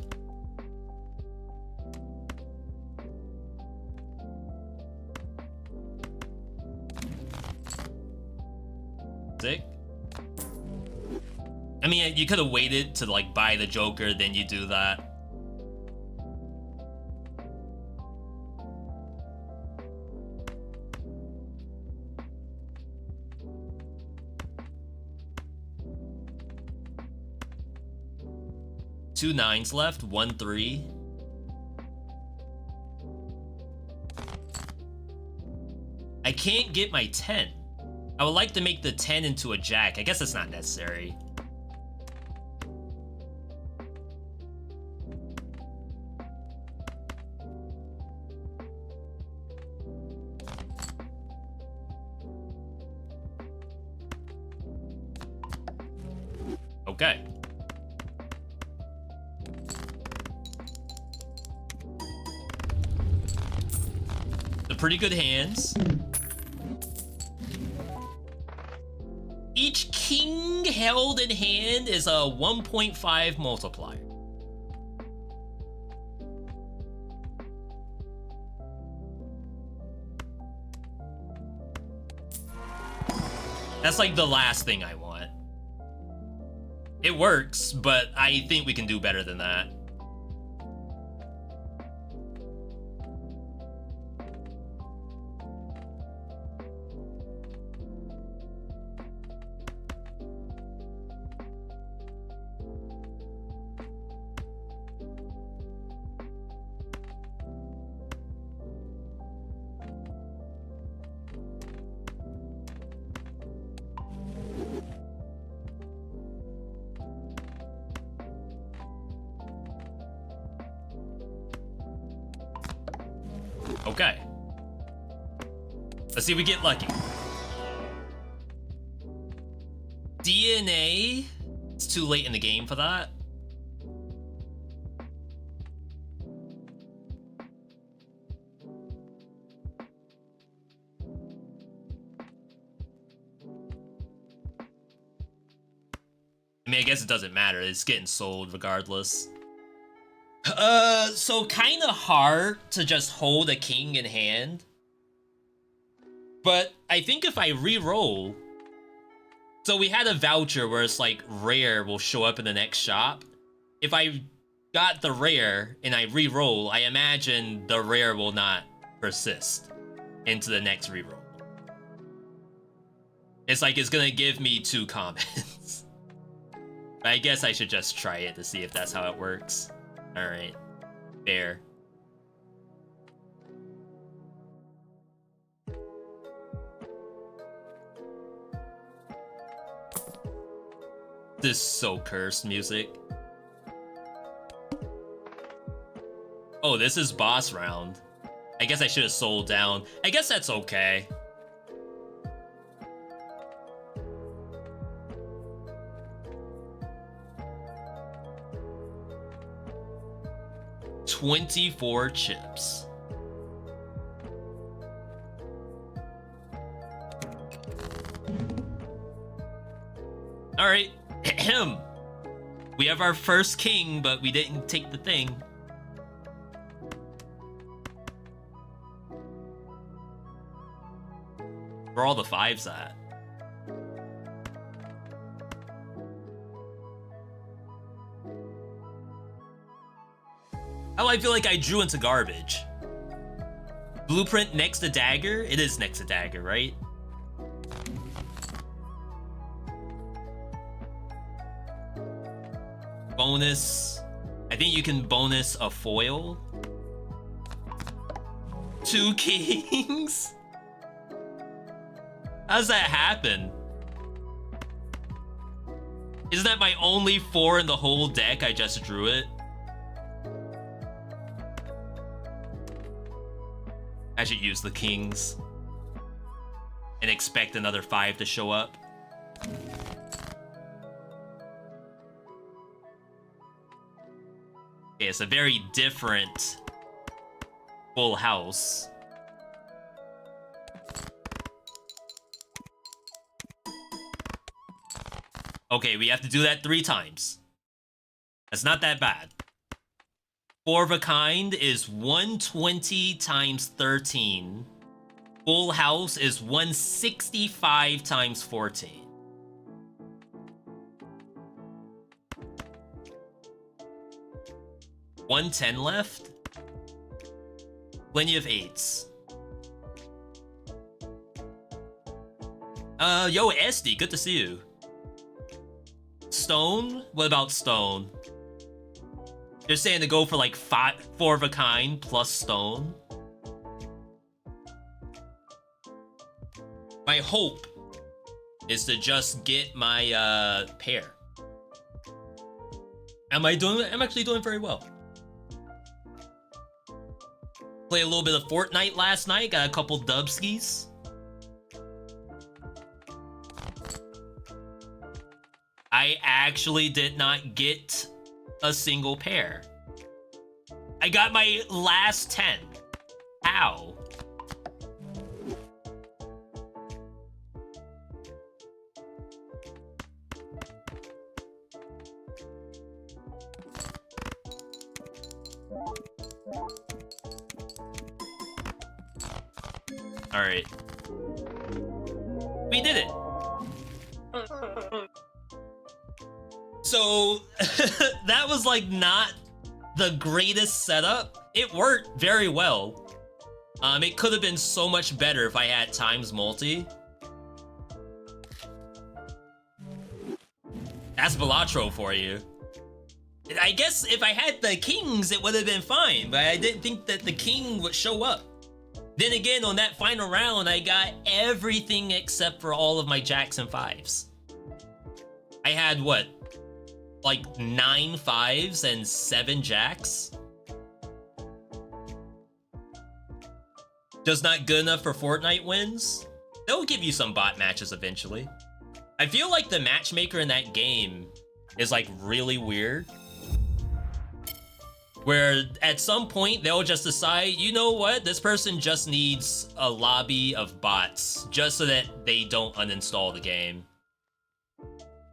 [SPEAKER 1] Sick. I mean, you could have waited to like buy the Joker, then you do that. 2 9s left, 1 3. I can't get my 10. I would like to make the 10 into a jack. I guess it's not necessary. Okay. They're pretty good hands. Each king held in hand is a 1.5 multiplier. That's like the last thing I want. It works, but I think we can do better than that. Okay. Let's see if we get lucky. DNA? It's too late in the game for that. I mean, I guess it doesn't matter. It's getting sold regardless. So kind of hard to just hold a king in hand. But I think if I re-roll... So we had a voucher where it's like rare will show up in the next shop. If I got the rare and I re-roll, I imagine the rare will not persist into the next re-roll. It's like it's gonna give me 2 commons. I guess I should just try it to see if that's how it works. Alright. Fair. This is so cursed music. Oh, this is boss round. I guess I should have sold down. I guess that's okay. $24 chips. All right. We have our first king, but we didn't take the thing. Where are all the 5s at? Oh, I feel like I drew into garbage. Blueprint next to dagger? It is next to dagger, right? Bonus. I think you can bonus a foil. 2 kings? How does that happen? Isn't that my only 4 in the whole deck? I just drew it. I should use the kings and expect another 5 to show up. Okay, it's a very different full house. Okay, we have to do that 3 times. That's not that bad. 4 of a kind is 120 times 13. Full house is 165 times 14. $110 left. Plenty of 8s. Yo, SD, good to see you. Stone? What about stone? They're saying to go for like 4 of a kind plus stone. My hope is to just get my pair. I'm actually doing very well. Played a little bit of Fortnite last night, got a couple dubskis. I actually did not get a single pair. I got my last 10. How? All right. We did it. So that was like not the greatest setup. It worked very well. It could have been so much better if I had times multi. That's Balatro for you. I guess if I had the kings, it would have been fine, but I didn't think that the king would show up. Then again, on that final round, I got everything except for all of my jacks and 5s. I had, what, like 9 5s and 7 jacks? Just not good enough for Fortnite wins? They'll give you some bot matches eventually. I feel like the matchmaker in that game is like really weird. Where at some point they'll just decide, you know what, this person just needs a lobby of bots just so that they don't uninstall the game.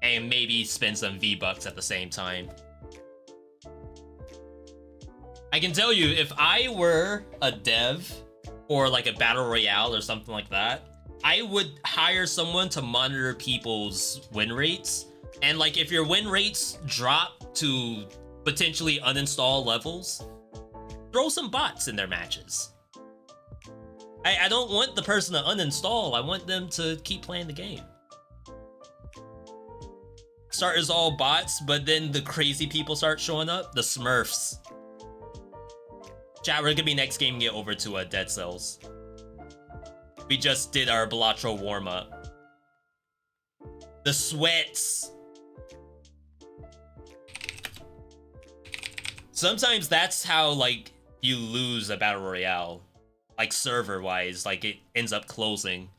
[SPEAKER 1] And maybe spend some V-Bucks at the same time. I can tell you, if I were a dev or like a battle royale or something like that, I would hire someone to monitor people's win rates. And like if your win rates drop to potentially uninstall levels, throw some bots in their matches. I don't want the person to uninstall, I want them to keep playing the game. Start as all bots, but then the crazy people start showing up, the Smurfs. Chat, we're gonna be next game get over to Dead Cells. We just did our Balatro warm-up. The sweats. Sometimes that's how, like, you lose a battle royale, like server-wise, like it ends up closing,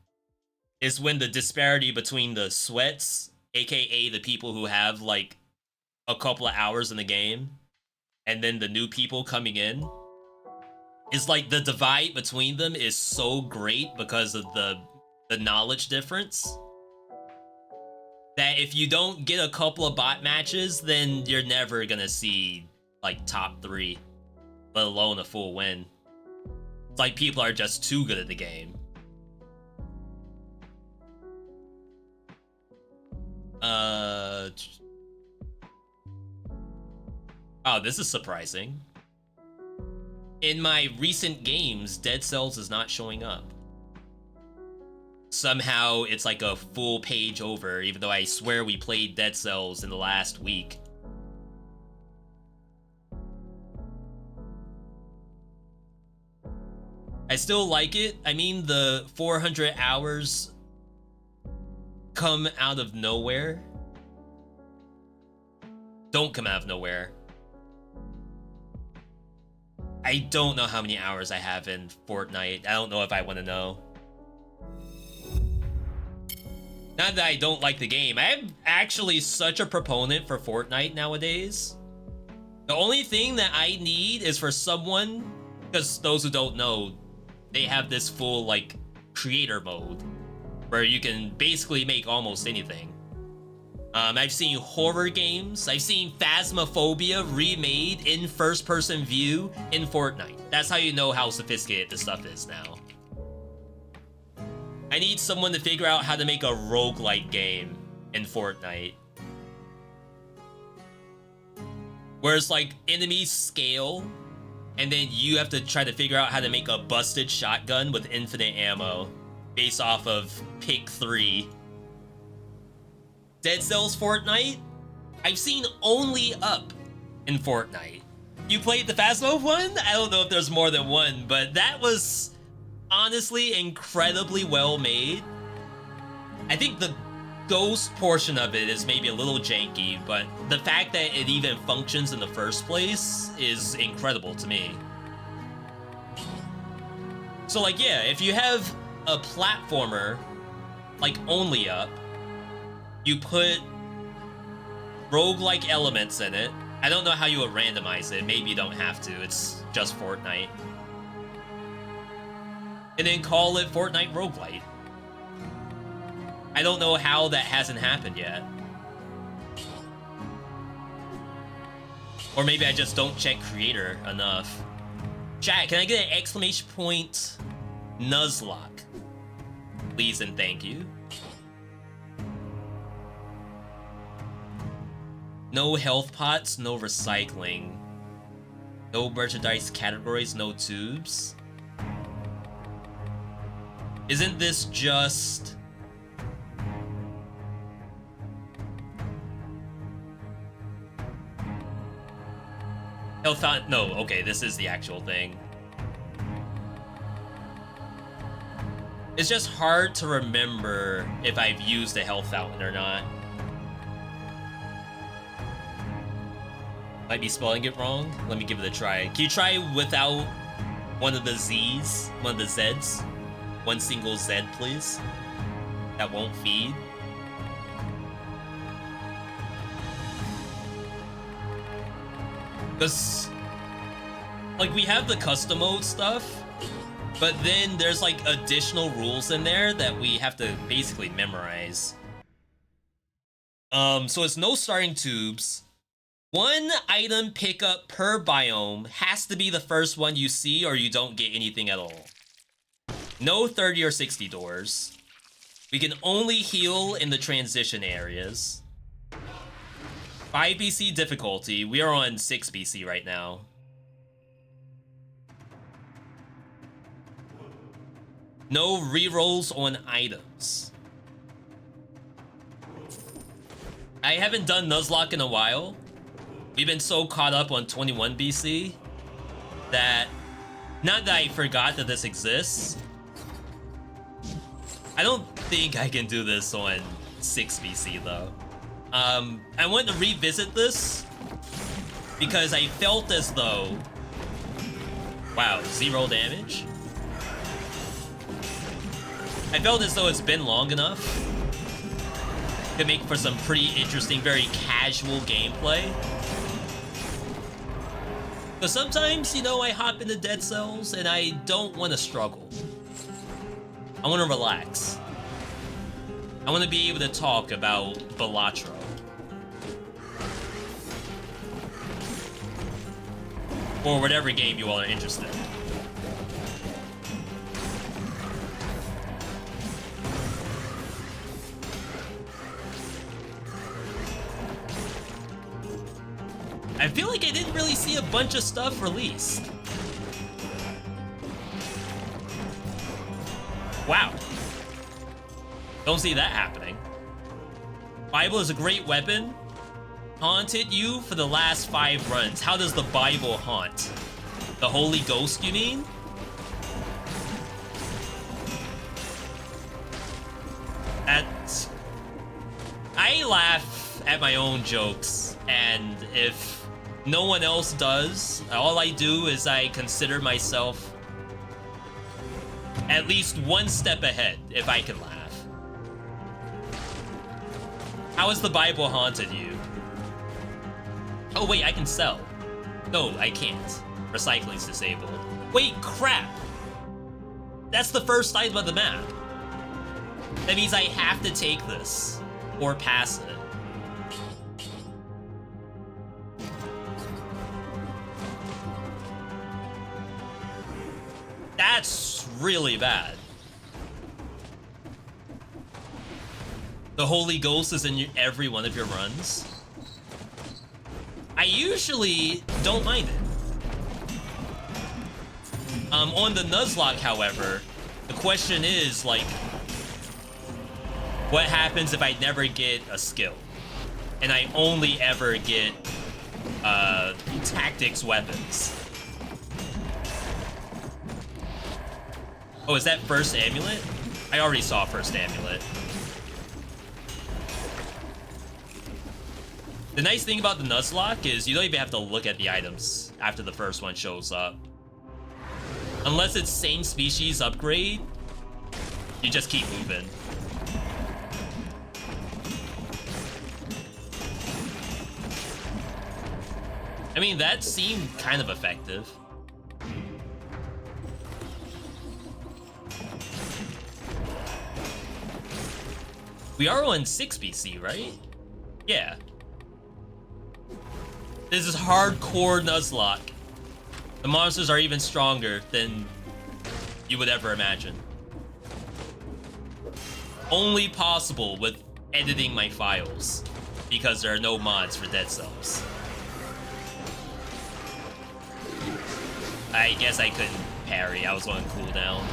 [SPEAKER 1] is when the disparity between the sweats, aka the people who have like a couple of hours in the game, and then the new people coming in, is like the divide between them is so great because of the knowledge difference, that if you don't get a couple of bot matches, then you're never gonna see like top 3, let alone a full win. It's like people are just too good at the game. Oh, this is surprising. In my recent games, Dead Cells is not showing up. Somehow it's like a full page over, even though I swear we played Dead Cells in the last week. I still like it. I mean, the 400 hours come out of nowhere. Don't come out of nowhere. I don't know how many hours I have in Fortnite. I don't know if I want to know. Not that I don't like the game. I'm actually such a proponent for Fortnite nowadays. The only thing that I need is for someone, because those who don't know, they have this full, like, creator mode where you can basically make almost anything. I've seen horror games. I've seen Phasmophobia remade in first-person view in Fortnite. That's how you know how sophisticated this stuff is now. I need someone to figure out how to make a roguelike game in Fortnite. Where it's like enemies scale, and then you have to try to figure out how to make a busted shotgun with infinite ammo based off of pick 3. Dead Cells Fortnite? I've seen only up in Fortnite. You played the fast mode one? I don't know if there's more than one, but that was honestly incredibly well made. I think the ghost portion of it is maybe a little janky, but the fact that it even functions in the first place is incredible to me. So like, yeah, if you have a platformer like only up, you put roguelike elements in it. I don't know how you would randomize it. Maybe you don't have to. It's just Fortnite. And then call it Fortnite Roguelite. I don't know how that hasn't happened yet. Or maybe I just don't check creator enough. Chat, can I get an exclamation point Nuzlocke? Please and thank you. No health pots, no recycling. No merchandise categories, no tubes. Isn't this just... health fountain? No, okay, this is the actual thing. It's just hard to remember if I've used a health fountain or not. Might be spelling it wrong. Let me give it a try. Can you try without one of the Z's? One of the Z's? One single Z, please. That won't feed. Because, like, we have the custom mode stuff, but then there's, like, additional rules in there that we have to basically memorize. So it's no starting tubes. One item pickup per biome has to be the first one you see or you don't get anything at all. No 30 or 60 doors. We can only heal in the transition areas. 5 BC difficulty. We are on 6 BC right now. No rerolls on items. I haven't done Nuzlocke in a while. We've been so caught up on 21 BC that, not that I forgot that this exists. I don't think I can do this on 6 BC though. I wanted to revisit this because I felt as though, wow, 0 damage. I felt as though it's been long enough to make for some pretty interesting, very casual gameplay. But sometimes, you know, I hop into Dead Cells and I don't want to struggle. I want to relax. I want to be able to talk about Balatro. Or whatever game you all are interested in. I feel like I didn't really see a bunch of stuff released. Wow. Don't see that happening. Bible is a great weapon. Haunted you for the last 5 runs. How does the Bible haunt? The Holy Ghost, you mean? I laugh at my own jokes, and if no one else does, all I do is I consider myself at least 1 step ahead if I can laugh. How has the Bible haunted you? Oh wait, I can sell. No, I can't. Recycling's disabled. Wait, crap! That's the first item of the map. That means I have to take this or pass it. That's really bad. The Holy Ghost is in every one of your runs. I usually don't mind it. On the Nuzlocke, however, the question is, like, what happens if I never get a skill? And I only ever get tactics weapons. Oh, is that first amulet? I already saw first amulet. The nice thing about the Nuzlocke is you don't even have to look at the items after the first one shows up. Unless it's same species upgrade, you just keep moving. I mean, that seemed kind of effective. We are on 6 BC, right? Yeah. This is hardcore Nuzlocke. The monsters are even stronger than you would ever imagine. Only possible with editing my files, because there are no mods for Dead Cells. I guess I couldn't parry, I was on cooldown.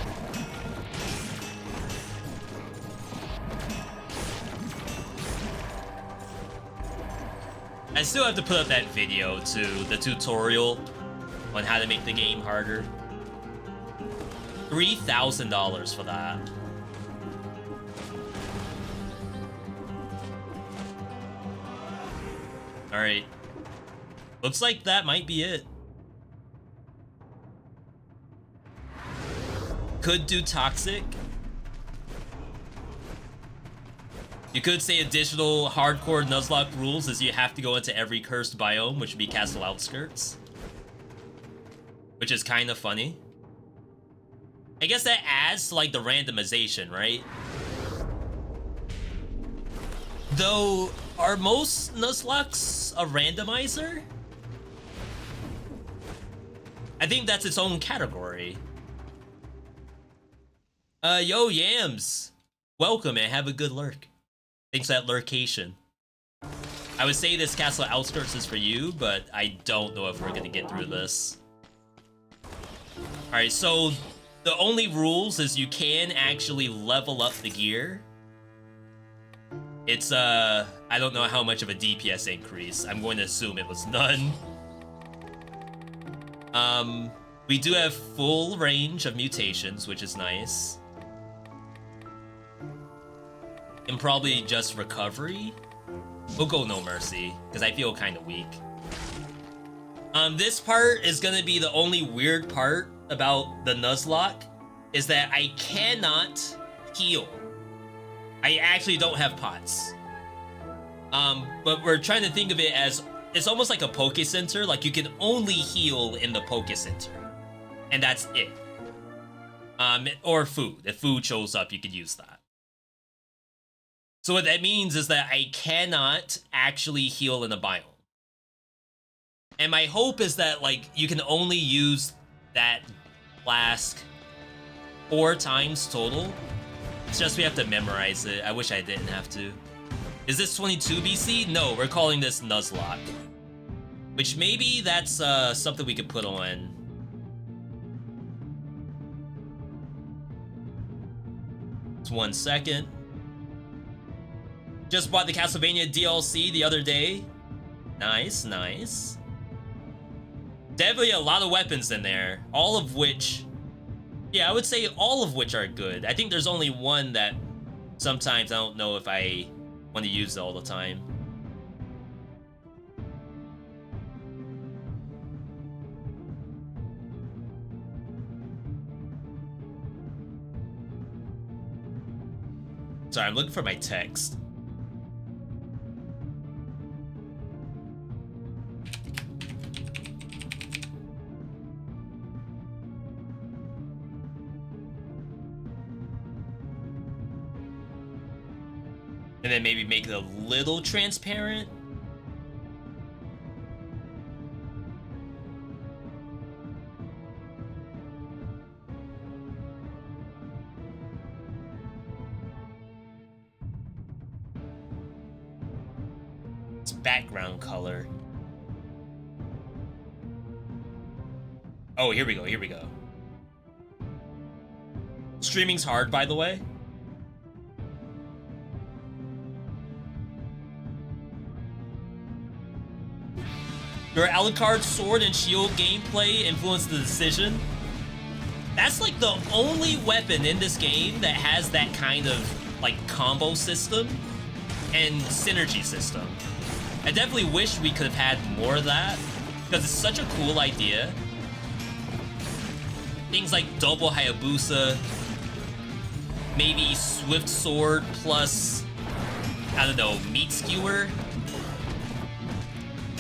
[SPEAKER 1] I still have to put up that video to the tutorial on how to make the game harder. $3,000 for that. Alright. Looks like that might be it. Could do Toxic. You could say additional hardcore Nuzlocke rules is you have to go into every cursed biome, which would be Castle Outskirts. Which is kind of funny. I guess that adds to, like, the randomization, right? Though, are most Nuzlocks a randomizer? I think that's its own category. Yo, Yams. Welcome and have a good lurk. Thanks for that lurkation. I would say this Castle Outskirts is for you, but I don't know if we're gonna get through this. Alright, so the only rules is you can actually level up the gear. It's, I don't know how much of a DPS increase. I'm going to assume it was none. We do have full range of mutations, which is nice. And probably just recovery. We'll go No Mercy, because I feel kind of weak. This part is gonna be the only weird part about the Nuzlocke, is that I cannot heal. I actually don't have pots. But we're trying to think of it as, it's almost like a Poke Center, like you can only heal in the Poke Center. And that's it. Or food. If food shows up, you could use that. So what that means is that I cannot actually heal in a biome. And my hope is that, like, you can only use that flask 4 times total. It's just we have to memorize it. I wish I didn't have to. Is this 22 BC? No, we're calling this Nuzlocke. Which maybe that's something we could put on. It's 1 second. Just bought the Castlevania DLC the other day. Nice, nice. Definitely a lot of weapons in there. All of which... Yeah, I would say all of which are good. I think there's only one that sometimes I don't know if I want to use it all the time. Sorry, I'm looking for my text. And then maybe make it a little transparent. It's background color. Oh, here we go, here we go. Streaming's hard, by the way. Your Alucard sword and shield gameplay influenced the decision. That's like the only weapon in this game that has that kind of like combo system and synergy system. I definitely wish we could have had more of that because it's such a cool idea. Things like double Hayabusa, maybe Swift Sword plus, I don't know, Meat Skewer.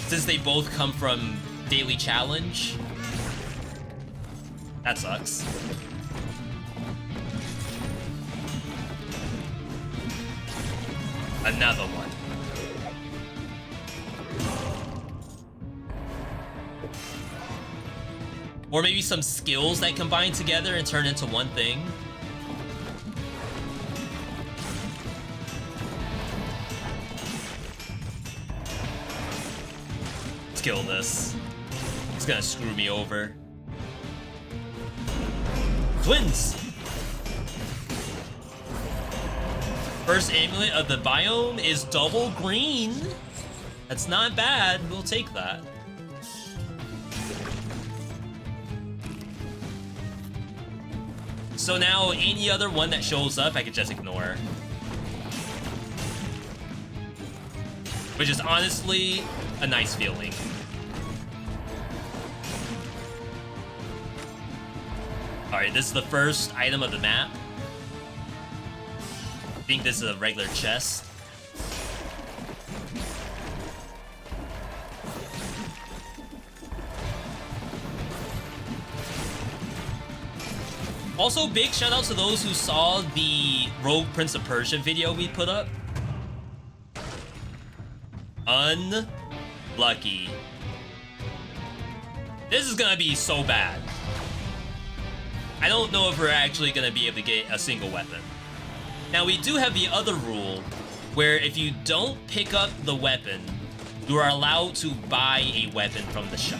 [SPEAKER 1] Since they both come from Daily Challenge. That sucks. Another one. Or maybe some skills that combine together and turn into one thing. Let's kill this. It's gonna screw me over. Twins! First amulet of the biome is double green. That's not bad. We'll take that. So now any other one that shows up, I could just ignore. Which is honestly a nice feeling. Alright, this is the first item of the map. I think this is a regular chest. Also, big shout out to those who saw the Rogue Prince of Persia video we put up. Unlucky. This is gonna be so bad. I don't know if we're actually gonna be able to get a single weapon. Now, we do have the other rule, where if you don't pick up the weapon, you are allowed to buy a weapon from the shop.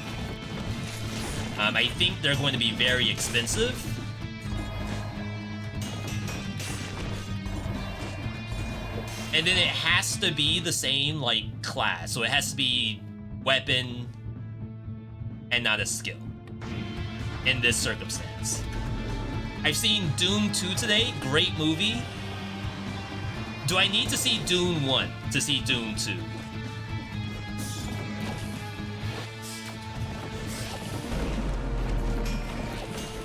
[SPEAKER 1] I think they're going to be very expensive. And then it has to be the same, like, class. So it has to be weapon and not a skill in this circumstance. I've seen Doom 2 today. Great movie. Do I need to see Doom 1 to see Doom 2?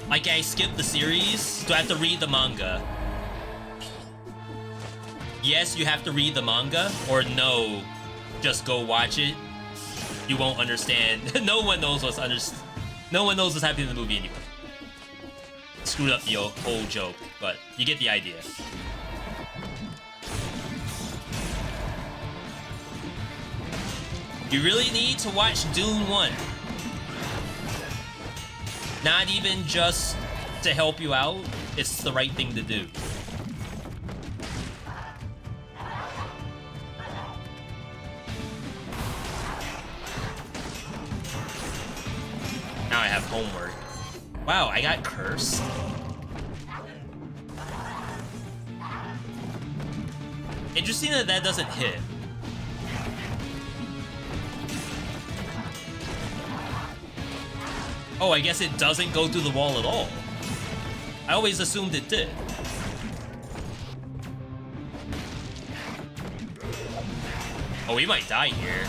[SPEAKER 1] Like, I skipped the series? Do I have to read the manga? Yes, you have to read the manga, or no, just go watch it. You won't understand. No one knows what's happening in the movie anyway. Screwed up the whole joke, but you get the idea. You really need to watch Dune 1. Not even just to help you out, it's the right thing to do. Now I have homework. Wow, I got cursed. Interesting that that doesn't hit. Oh, I guess it doesn't go through the wall at all. I always assumed it did. Oh, we might die here.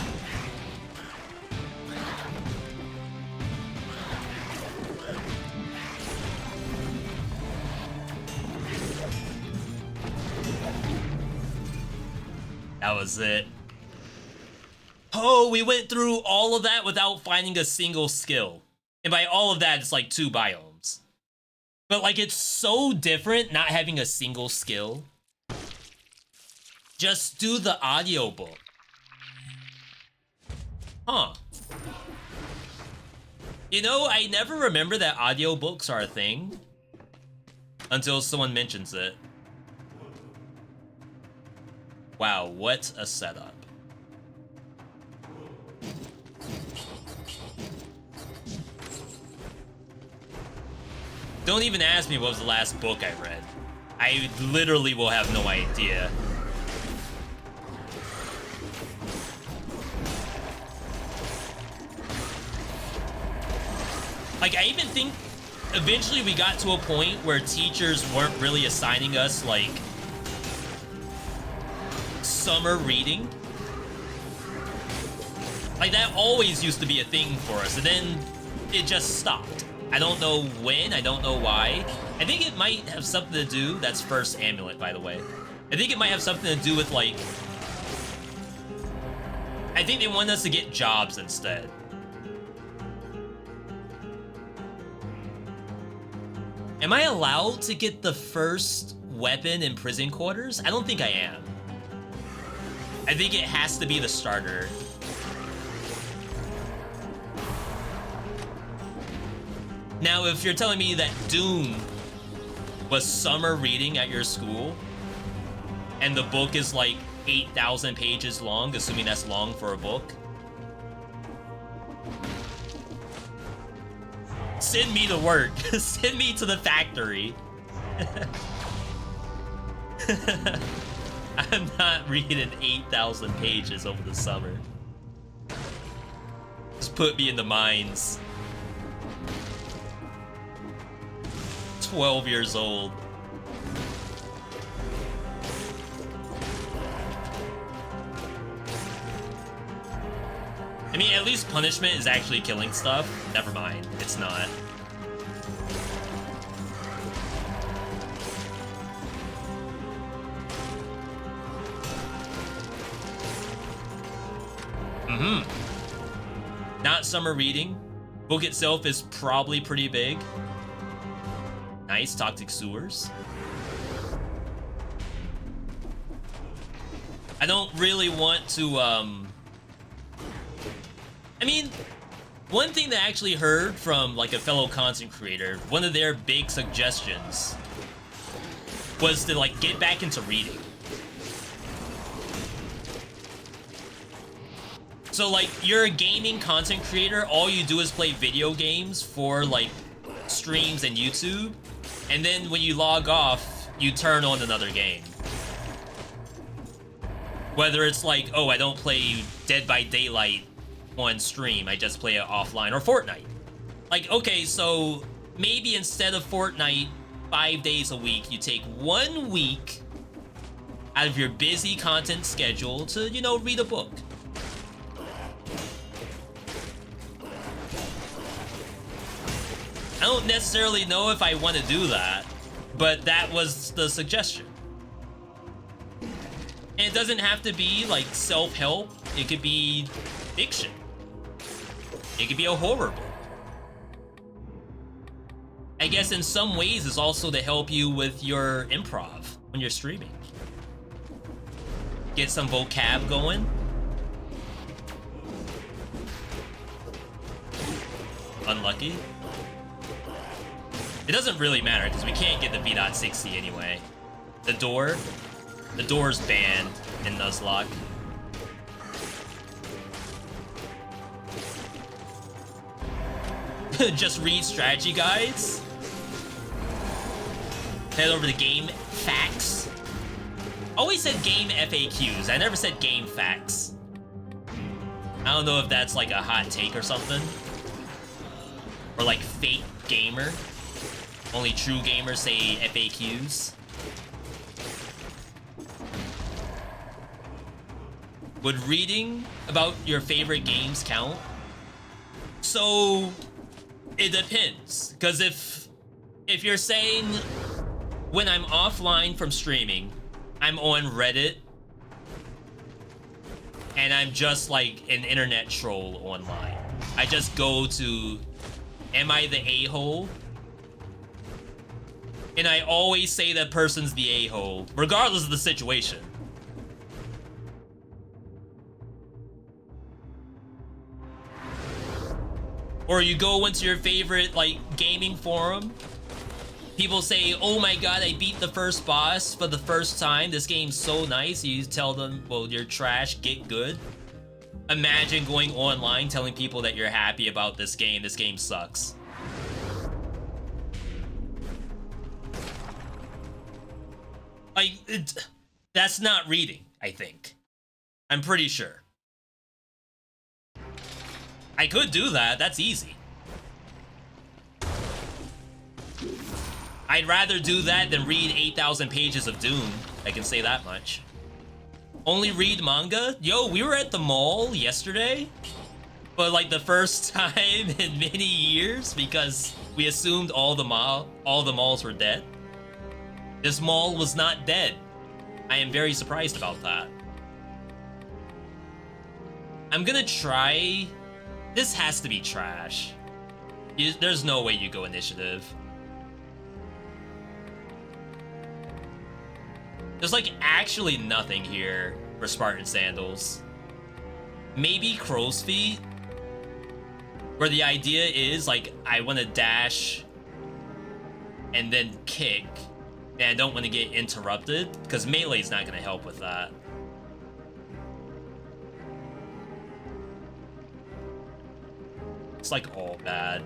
[SPEAKER 1] That was it. Oh, we went through all of that without finding a single skill. And by all of that, it's like 2 biomes. But like, it's so different not having a single skill. Just do the audiobook. Huh. You know, I never remember that audiobooks are a thing until someone mentions it. Wow, what a setup. Don't even ask me what was the last book I read. I literally will have no idea. Like, I even think eventually we got to a point where teachers weren't really assigning us, like, summer reading. Like, that always used to be a thing for us, and then it just stopped. I don't know when, I don't know why. I think it might have something to do, that's first amulet, by the way. I think it might have something to do with, like, I think they want us to get jobs instead. Am I allowed to get the first weapon in prison quarters? I don't think I am. I think it has to be the starter. Now, if you're telling me that Doom was summer reading at your school, and the book is like 8,000 pages long, assuming that's long for a book, send me to work. Send me to the factory. I'm not reading 8,000 pages over the summer. Just put me in the mines. 12 years old. I mean, at least punishment is actually killing stuff. Never mind, it's not. Not summer reading. Book itself is probably pretty big. Nice, toxic sewers. I don't really want to, I mean, one thing that I actually heard from, like, a fellow content creator, one of their big suggestions was to, like, get back into reading. So, like, you're a gaming content creator, all you do is play video games for, like, streams and YouTube, and then when you log off, you turn on another game. Whether it's like, oh, I don't play Dead by Daylight on stream, I just play it offline, or Fortnite. Like, okay, so maybe instead of Fortnite 5 days a week, you take 1 week out of your busy content schedule to, you know, read a book. I don't necessarily know if I want to do that, but that was the suggestion. And it doesn't have to be, like, self-help. It could be fiction. It could be a horror book. I guess in some ways it's also to help you with your improv when you're streaming. Get some vocab going. Unlucky. It doesn't really matter because we can't get the V.60 anyway. The door's banned in Nuzlocke. Just read strategy guides. Head over to game facts. Always said game FAQs. I never said game facts. I don't know if that's like a hot take or something. Or like fake gamer. Only true gamers say FAQs. Would reading about your favorite games count? So it depends, because if you're saying when I'm offline from streaming, I'm on Reddit and I'm just like an internet troll online. I just go to, am I the a-hole? And I always say that person's the a-hole, regardless of the situation. Or you go into your favorite, like, gaming forum. People say, oh my god, I beat the first boss for the first time. This game's so nice. You tell them, well, you're trash, get good. Imagine going online telling people that you're happy about this game. This game sucks. Like, that's not reading, I think. I'm pretty sure. I could do that, that's easy. I'd rather do that than read 8,000 pages of Doom. I can say that much. Only read manga? Yo, we were at the mall yesterday, but like the first time in many years because we assumed all the malls were dead. This mall was not dead. I am very surprised about that. I'm gonna try. This has to be trash. There's no way you go initiative. There's like actually nothing here for Spartan Sandals. Maybe Crow's Feet, where the idea is like I want to dash and then kick, and I don't want to get interrupted because melee's not going to help with that. It's like all bad.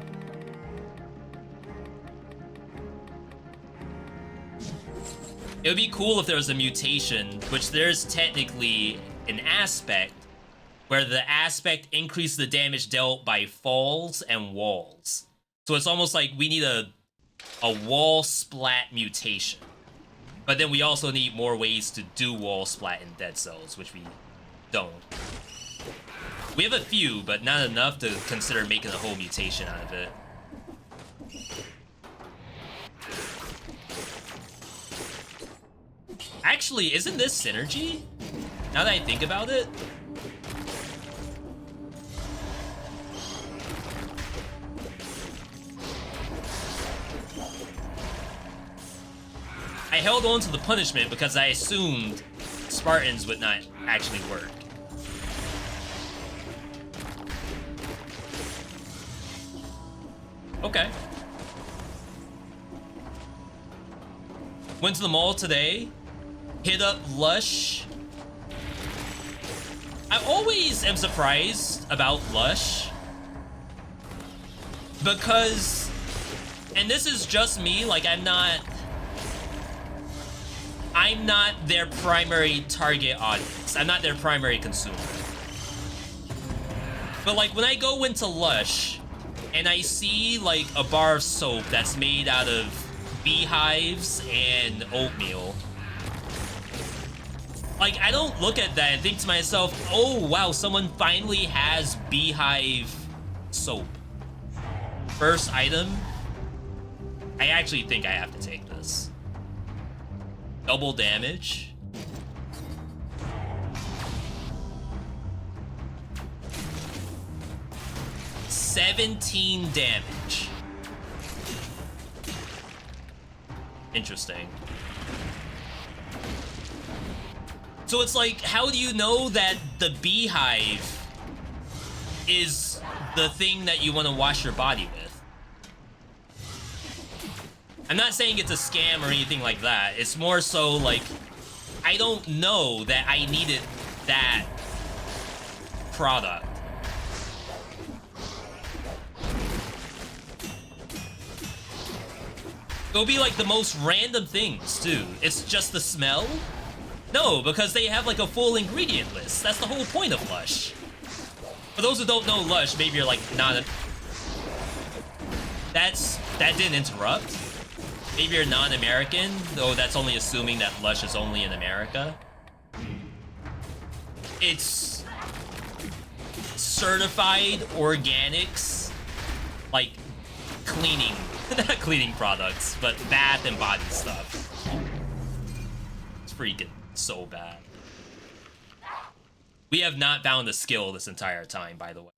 [SPEAKER 1] It would be cool if there was a mutation, which there's technically an aspect where the aspect increases the damage dealt by falls and walls. So it's almost like we need a wall splat mutation. But then we also need more ways to do wall splat in Dead Cells, which we don't. We have a few, but not enough to consider making a whole mutation out of it. Actually, isn't this synergy? Now that I think about it. I held on to the punishment because I assumed Spartans would not actually work. Okay. Went to the mall today. Hit up Lush. I always am surprised about Lush because, and this is just me, like I'm not their primary target audience. I'm not their primary consumer. But like when I go into Lush and I see like a bar of soap that's made out of beehives and oatmeal, like, I don't look at that and think to myself, oh, wow, someone finally has beehive soap. First item, I actually think I have to take this. Double damage. $17 damage. Interesting. So it's like, how do you know that the beehive is the thing that you want to wash your body with? I'm not saying it's a scam or anything like that. It's more so like, I don't know that I needed that product. It'll be like the most random things too. It's just the smell? No, because they have like a full ingredient list. That's the whole point of Lush. For those who don't know Lush, maybe you're like, not a... That didn't interrupt. Maybe you're non-American, though that's only assuming that Lush is only in America. It's certified organics, like cleaning, not cleaning products, but bath and body stuff. It's freaking so bad. We have not found a skill this entire time, by the way.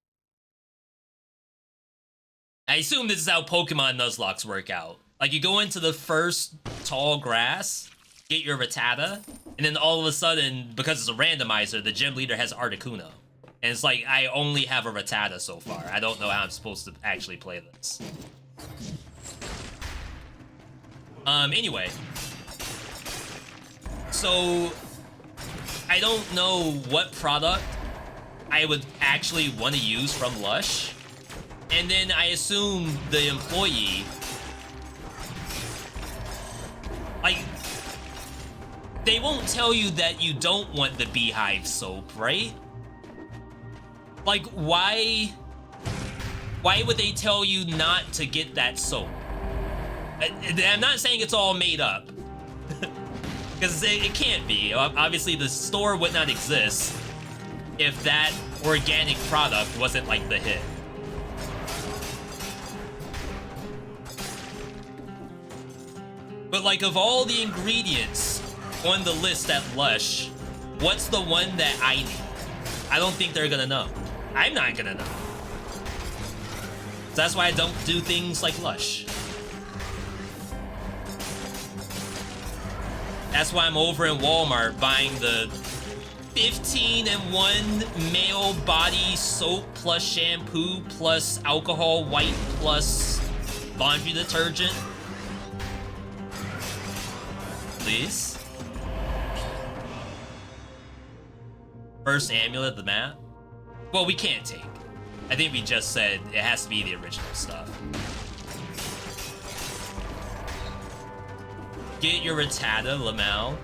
[SPEAKER 1] I assume this is how Pokemon Nuzlocke work out. Like, you go into the first tall grass, get your Rattata, and then all of a sudden, because it's a randomizer, the gym leader has Articuno. And it's like, I only have a Rattata so far. I don't know how I'm supposed to actually play this. Anyway. So, I don't know what product I would actually want to use from Lush. And then I assume the employee... Like, they won't tell you that you don't want the beehive soap, right? Like, why would they tell you not to get that soap? I'm not saying it's all made up. Because it can't be. Obviously, the store would not exist if that organic product wasn't like the hit. But like, of all the ingredients on the list at Lush, what's the one that I need? I don't think they're gonna know. I'm not gonna know. So that's why I don't do things like Lush. That's why I'm over in Walmart buying the 15-in-1 male body soap plus shampoo plus alcohol white plus laundry detergent. Please. First amulet of the map? Well, we can't take. I think we just said it has to be the original stuff. Get your Rattata, Lamau.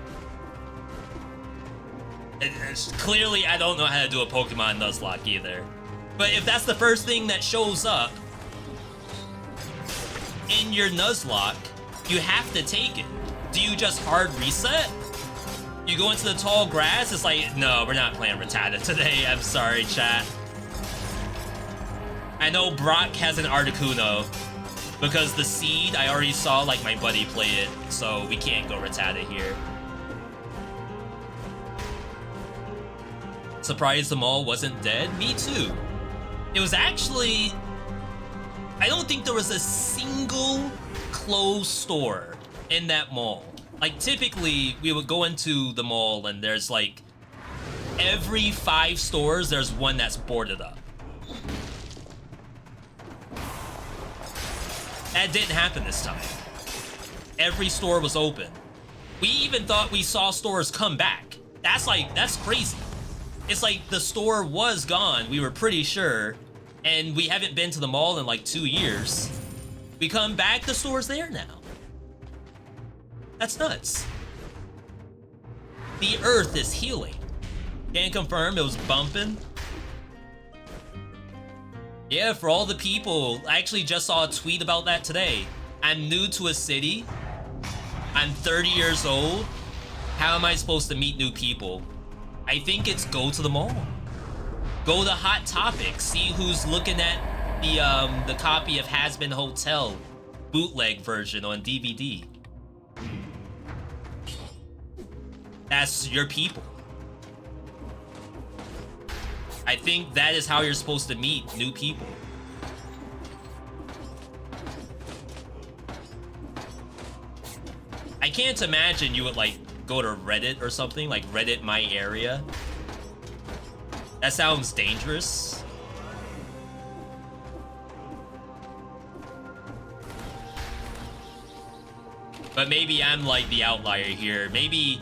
[SPEAKER 1] Clearly, I don't know how to do a Pokemon Nuzlocke either. But if that's the first thing that shows up in your Nuzlocke, you have to take it. Do you just hard reset? You go into the tall grass, it's like, no, we're not playing Rattata today. I'm sorry, chat. I know Brock has an Articuno, because the seed, I already saw like my buddy play it, so we can't go Rattata here. Surprised the mall wasn't dead? Me too. It was actually... I don't think there was a single closed store in that mall. Like, typically, we would go into the mall and there's like... every 5 stores, there's one that's boarded up. That didn't happen this time. Every store was open. We even thought we saw stores come back. That's crazy. It's like the store was gone, we were pretty sure, and we haven't been to the mall in like 2 years. We come back, the store's there now. That's nuts. The earth is healing. Can confirm it was bumping. Yeah, for all the people, I actually just saw a tweet about that today. I'm new to a city. I'm 30 years old. How am I supposed to meet new people? I think it's go to the mall. Go to Hot Topics, see who's looking at the copy of Has Been Hotel bootleg version on DVD. That's your people. I think that is how you're supposed to meet new people. I can't imagine you would like go to Reddit or something, like Reddit My Area. That sounds dangerous. But maybe I'm like the outlier here. Maybe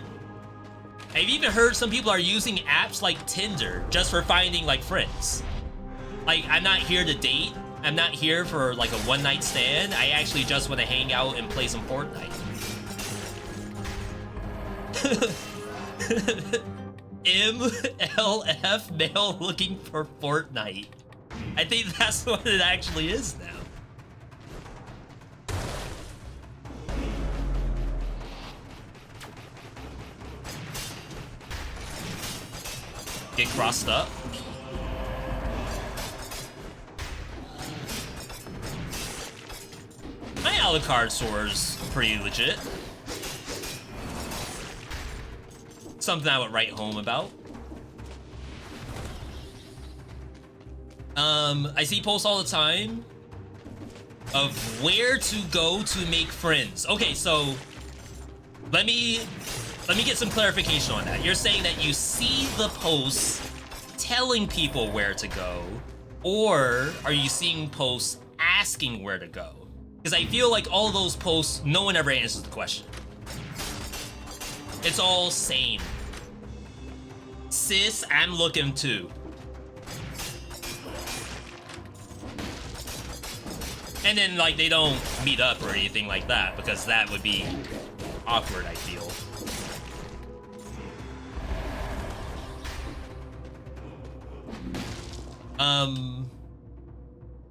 [SPEAKER 1] I've even heard some people are using apps like Tinder just for finding like friends. Like, I'm not here to date. I'm not here for like a one-night stand. I actually just want to hang out and play some Fortnite. MLF male looking for Fortnite. I think that's what it actually is now. Get crossed up. My Alucard sore's pretty legit. Something I would write home about. I see posts all the time of where to go to make friends. Okay, so let me get some clarification on that. You're saying that you see the posts telling people where to go, or are you seeing posts asking where to go? Because I feel like all of those posts, no one ever answers the question. It's all same. Sis, I'm looking too. And then like they don't meet up or anything like that, because that would be awkward, I feel.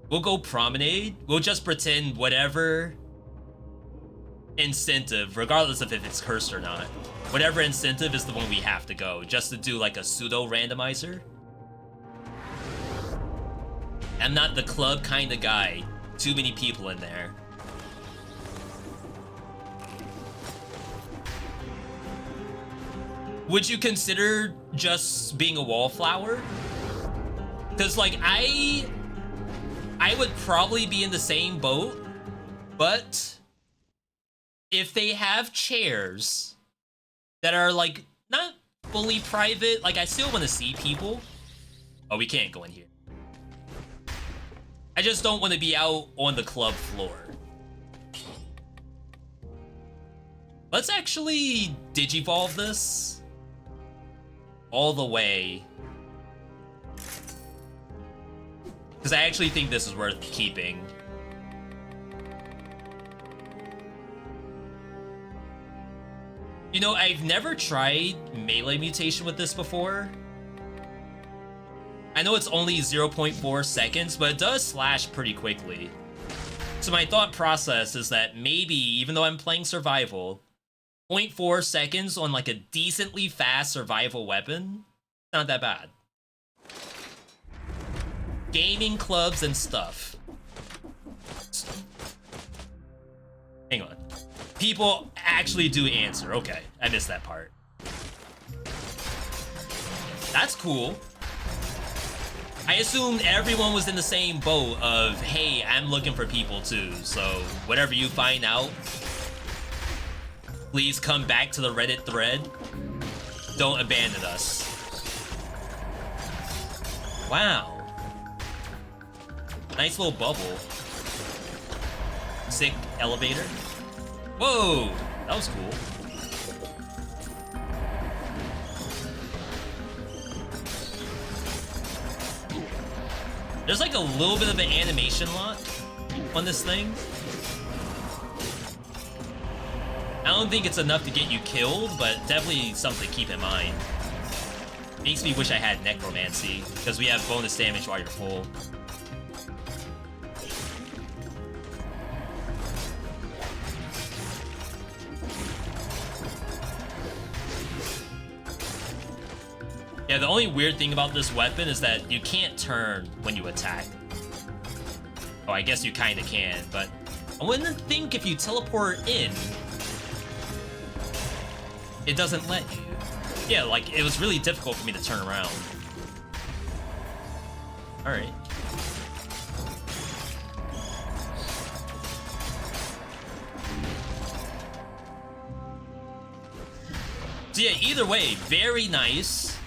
[SPEAKER 1] We'll go promenade. We'll just pretend whatever incentive, regardless of if it's cursed or not. Whatever incentive is the one we have to go, just to do like a pseudo randomizer. I'm not the club kind of guy. Too many people in there. Would you consider just being a wallflower? Because like I would probably be in the same boat, but if they have chairs that are like not fully private, like I still want to see people. Oh, we can't go in here. I just don't want to be out on the club floor. Let's actually digivolve this all the way, because I actually think this is worth keeping. You know, I've never tried melee mutation with this before. I know it's only 0.4 seconds, but it does slash pretty quickly. So my thought process is that maybe, even though I'm playing survival, 0.4 seconds on like a decently fast survival weapon, not that bad. Gaming clubs and stuff. Hang on. People actually do answer. Okay, I missed that part. That's cool. I assumed everyone was in the same boat of, hey, I'm looking for people too, so whatever you find out, please come back to the Reddit thread. Don't abandon us. Wow. Nice little bubble. Sick elevator. Whoa, that was cool. There's like a little bit of an animation lock on this thing. I don't think it's enough to get you killed, but definitely something to keep in mind. Makes me wish I had necromancy, because we have bonus damage while you're full. Yeah, the only weird thing about this weapon is that you can't turn when you attack. Oh, I guess you kinda can, but I wouldn't think if you teleport in, it doesn't let you. Yeah, like, it was really difficult for me to turn around. Alright. So yeah, either way, very nice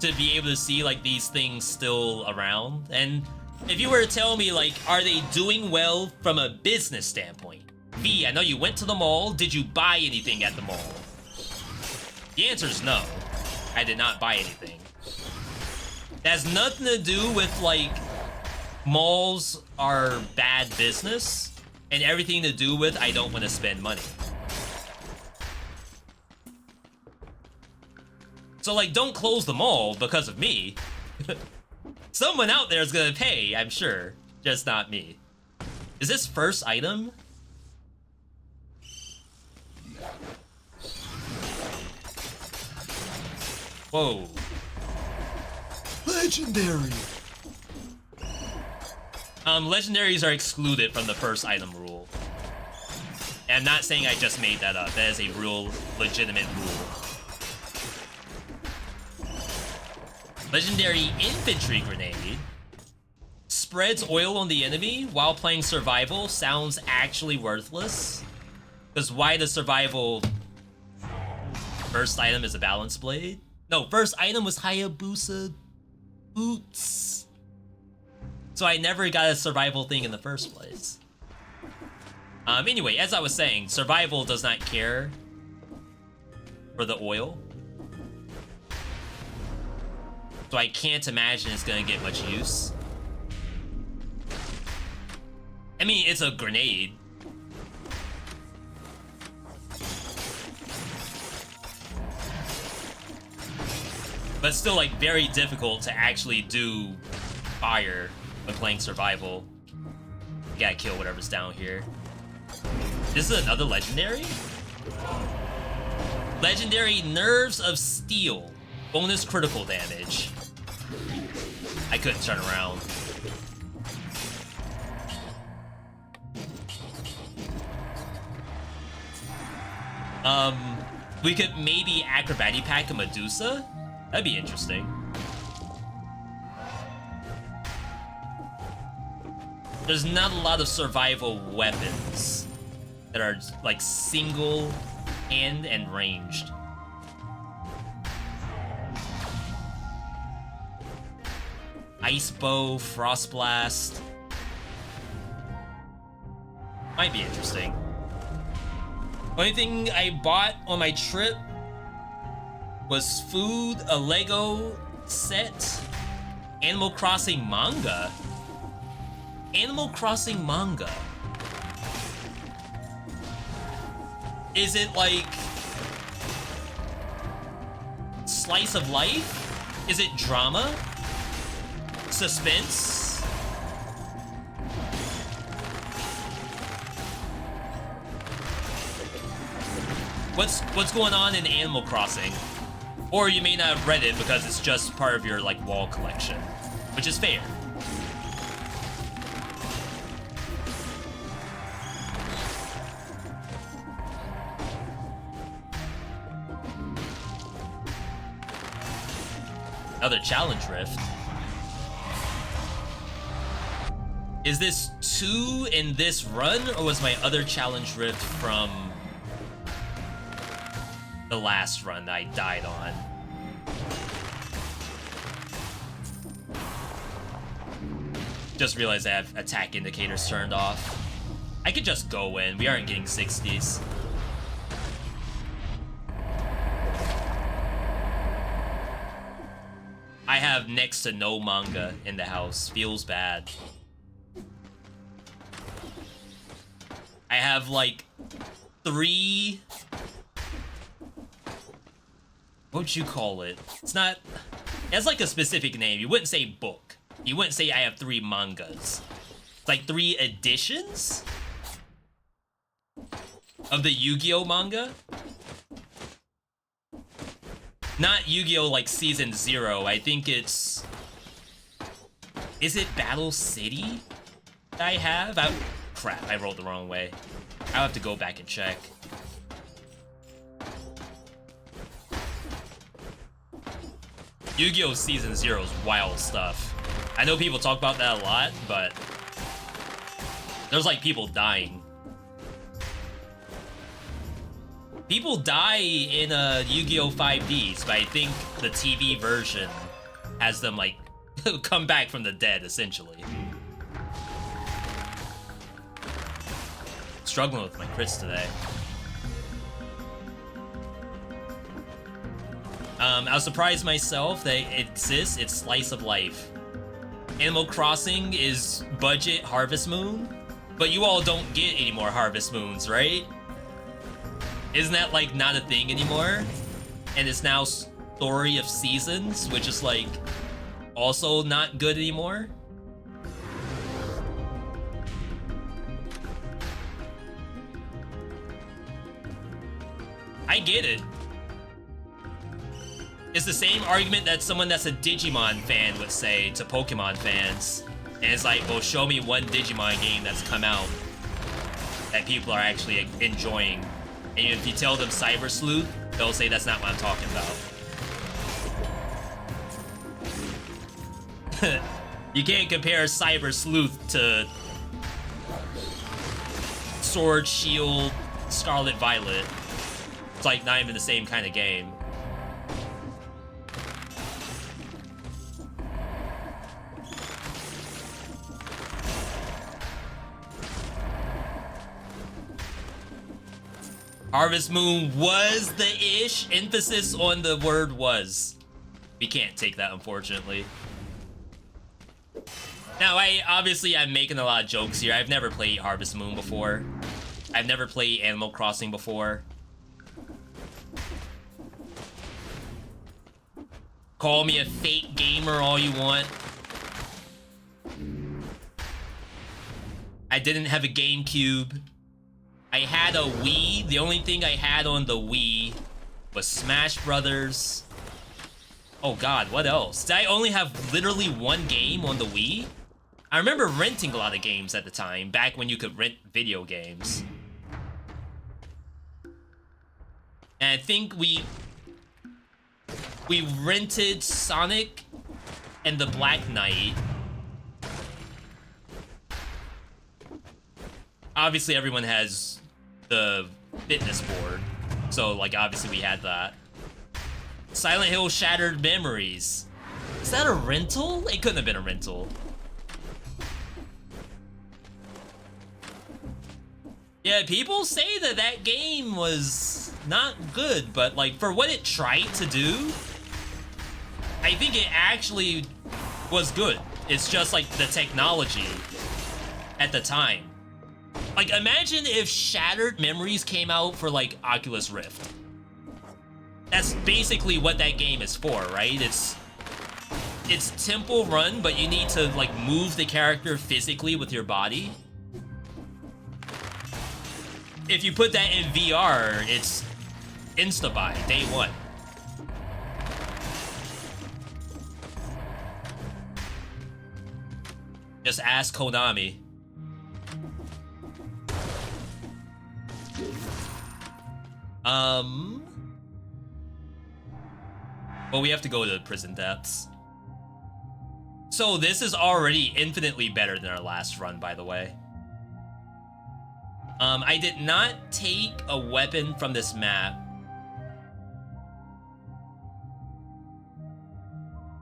[SPEAKER 1] to be able to see like these things still around. And if you were to tell me like, are they doing well from a business standpoint? V, I know you went to the mall. Did you buy anything at the mall? The answer is no. I did not buy anything. It has nothing to do with like malls are bad business and everything to do with I don't want to spend money. So, like, don't close the mall because of me. Someone out there is gonna pay, I'm sure. Just not me. Is this first item? Whoa.
[SPEAKER 2] Legendary!
[SPEAKER 1] Legendaries are excluded from the first item rule. And I'm not saying I just made that up. That is a real, legitimate rule. Legendary Infantry Grenade spreads oil on the enemy while playing survival. Sounds actually worthless. Because why does survival... First item is a balance blade? No, first item was Hayabusa boots. So I never got a survival thing in the first place. Anyway, as I was saying, survival does not care for the oil. So I can't imagine it's gonna get much use. I mean, it's a grenade. But still, like, very difficult to actually do fire when playing survival. You gotta kill whatever's down here. This is another legendary? Legendary Nerves of Steel. Bonus critical damage. I couldn't turn around. We could maybe Acrobatic Pack a Medusa? That'd be interesting. There's not a lot of survival weapons that are like single hand and ranged. Ice Bow, Frost Blast. Might be interesting. Only thing I bought on my trip was food, a Lego set, Animal Crossing manga. Animal Crossing manga. Is it like slice of life? Is it drama? Suspense? What's going on in Animal Crossing? Or you may not have read it because it's just part of your like wall collection, which is fair. Another challenge rift. Is this 2 in this run, or was my other challenge rift from the last run that I died on? Just realized I have attack indicators turned off. I could just go in. We aren't getting 60s. I have next to no manga in the house. Feels bad. I have like 3... What would you call it? It's not... It has like a specific name. You wouldn't say book. You wouldn't say I have 3 mangas. It's like 3 editions of the Yu-Gi-Oh manga. Not Yu-Gi-Oh like Season 0. I think it's... Is it Battle City that I have? Crap, I rolled the wrong way. I'll have to go back and check. Yu-Gi-Oh! Season 0 is wild stuff. I know people talk about that a lot, but there's like people dying. People die in Yu-Gi-Oh! 5Ds, but I think the TV version has them like come back from the dead, essentially. Struggling with my crits today. I was surprised myself that it exists. It's Slice of Life. Animal Crossing is budget Harvest Moon, but you all don't get any more Harvest Moons, right? Isn't that like not a thing anymore? And it's now Story of Seasons, which is like also not good anymore. I get it. It's the same argument that someone that's a Digimon fan would say to Pokemon fans. And it's like, well, show me one Digimon game that's come out that people are actually enjoying. And if you tell them Cyber Sleuth, they'll say that's not what I'm talking about. You can't compare Cyber Sleuth to Sword, Shield, Scarlet Violet. It's like not even the same kind of game. Harvest Moon was the ish. Emphasis on the word was. We can't take that, unfortunately. Now, I'm making a lot of jokes here. I've never played Harvest Moon before. I've never played Animal Crossing before. Call me a fake gamer all you want. I didn't have a GameCube. I had a Wii. The only thing I had on the Wii was Smash Brothers. Oh god, what else? Did I only have literally one game on the Wii? I remember renting a lot of games at the time, back when you could rent video games. And I think we rented Sonic and the Black Knight. Obviously, everyone has the fitness board, so like obviously we had that. Silent Hill Shattered Memories. Is that a rental? It couldn't have been a rental. Yeah, people say that that game was not good, but like for what it tried to do, I think it actually was good. It's just like the technology at the time. Like imagine if Shattered Memories came out for like Oculus Rift. That's basically what that game is for, right? It's temple run, but you need to like move the character physically with your body. If you put that in VR, it's insta-buy, day one. Just ask Konami. Well, we have to go to prison depths. So this is already infinitely better than our last run, by the way. I did not take a weapon from this map.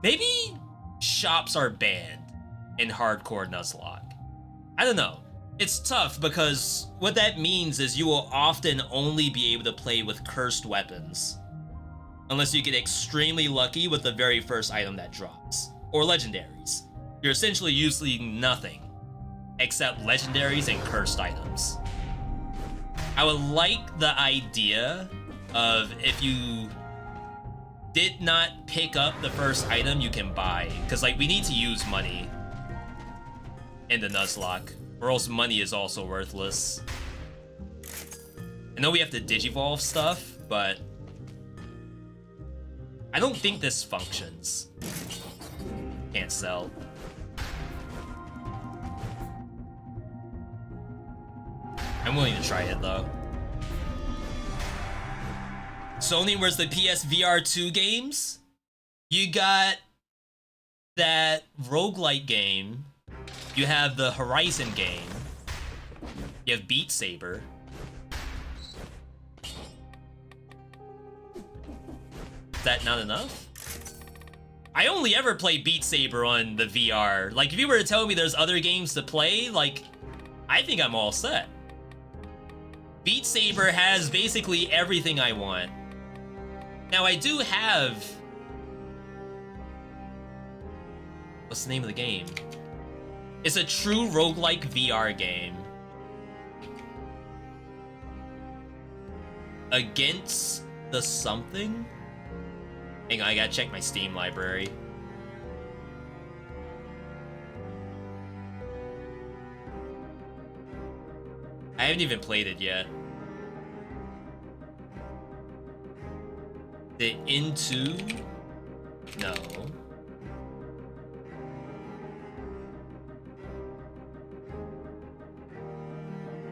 [SPEAKER 1] Maybe shops are banned in hardcore Nuzlocke. I don't know. It's tough because what that means is you will often only be able to play with cursed weapons. Unless you get extremely lucky with the very first item that drops. Or legendaries. You're essentially using nothing except legendaries and cursed items. I would like the idea of if you did not pick up the first item you can buy. Because like we need to use money in the Nuzlocke, or else money is also worthless. I know we have to digivolve stuff, but I don't think this functions. Can't sell. I'm willing to try it though. Sony, where's the PSVR 2 games? You got that roguelike game. You have the Horizon game. You have Beat Saber. Is that not enough? I only ever play Beat Saber on the VR. Like, if you were to tell me there's other games to play, like, I think I'm all set. Beat Saber has basically everything I want. Now, I do have... What's the name of the game? It's a true roguelike VR game. Against the something? Hang on, I gotta check my Steam library. I haven't even played it yet. The Into? No.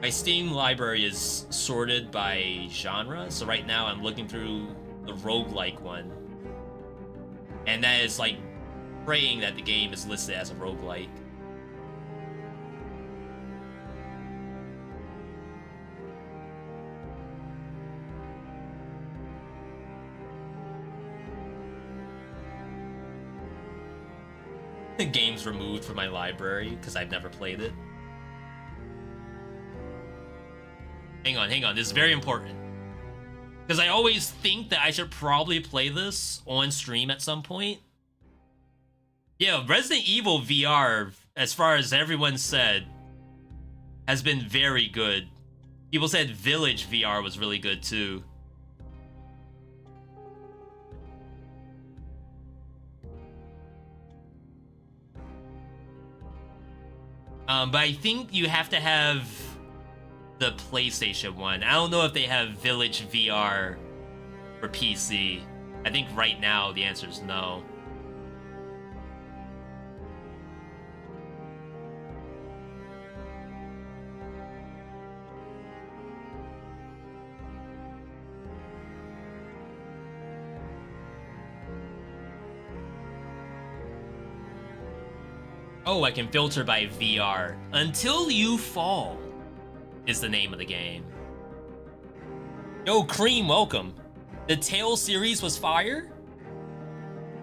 [SPEAKER 1] My Steam library is sorted by genre, so right now I'm looking through the roguelike one. And that is like praying that the game is listed as a roguelike. The game's removed from my library because I've never played it. Hang on, this is very important. Because I always think that I should probably play this on stream at some point. Yeah, Resident Evil VR, as far as everyone said, has been very good. People said Village VR was really good too. But I think you have to have the PlayStation one. I don't know if they have Village VR for PC. I think right now the answer is no. Oh, I can filter by VR. Until You Fall is the name of the game. Yo, Cream, welcome. The Tales series was fire?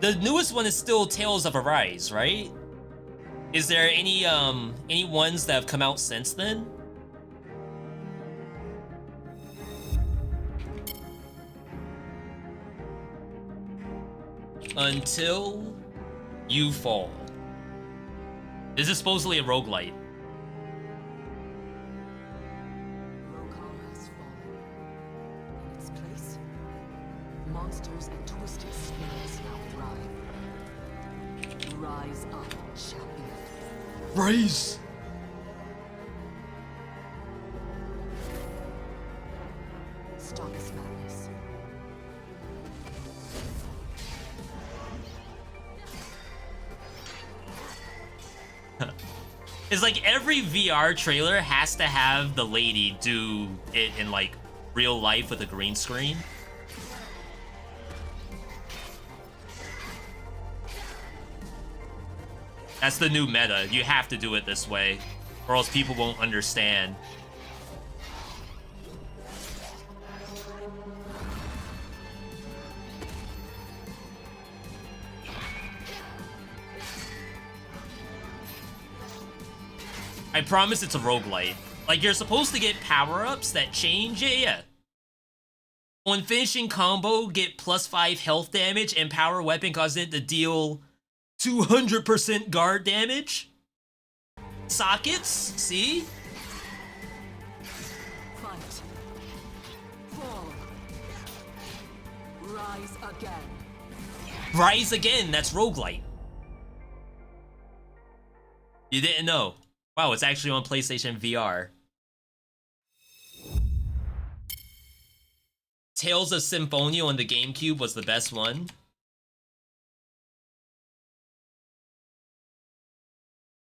[SPEAKER 1] The newest one is still Tales of Arise, right? Is there any ones that have come out since then? Until You Fall. This is supposedly a roguelite.
[SPEAKER 2] In its place, monsters and twisted spirits now thrive. Rise up, champion.
[SPEAKER 1] Rise!
[SPEAKER 2] Stop this madness.
[SPEAKER 1] It's like every VR trailer has to have the lady do it in like real life with a green screen. That's the new meta. You have to do it this way, or else people won't understand. I promise it's a roguelite. Like, you're supposed to get power-ups that change. Yeah. On finishing combo, get +5 health damage, and power weapon causes it to deal 200% guard damage. Sockets, see?
[SPEAKER 2] Fight. Fall. Rise again.
[SPEAKER 1] Rise again, that's roguelite. You didn't know. Wow, it's actually on PlayStation VR. Tales of Symphonia on the GameCube was the best one.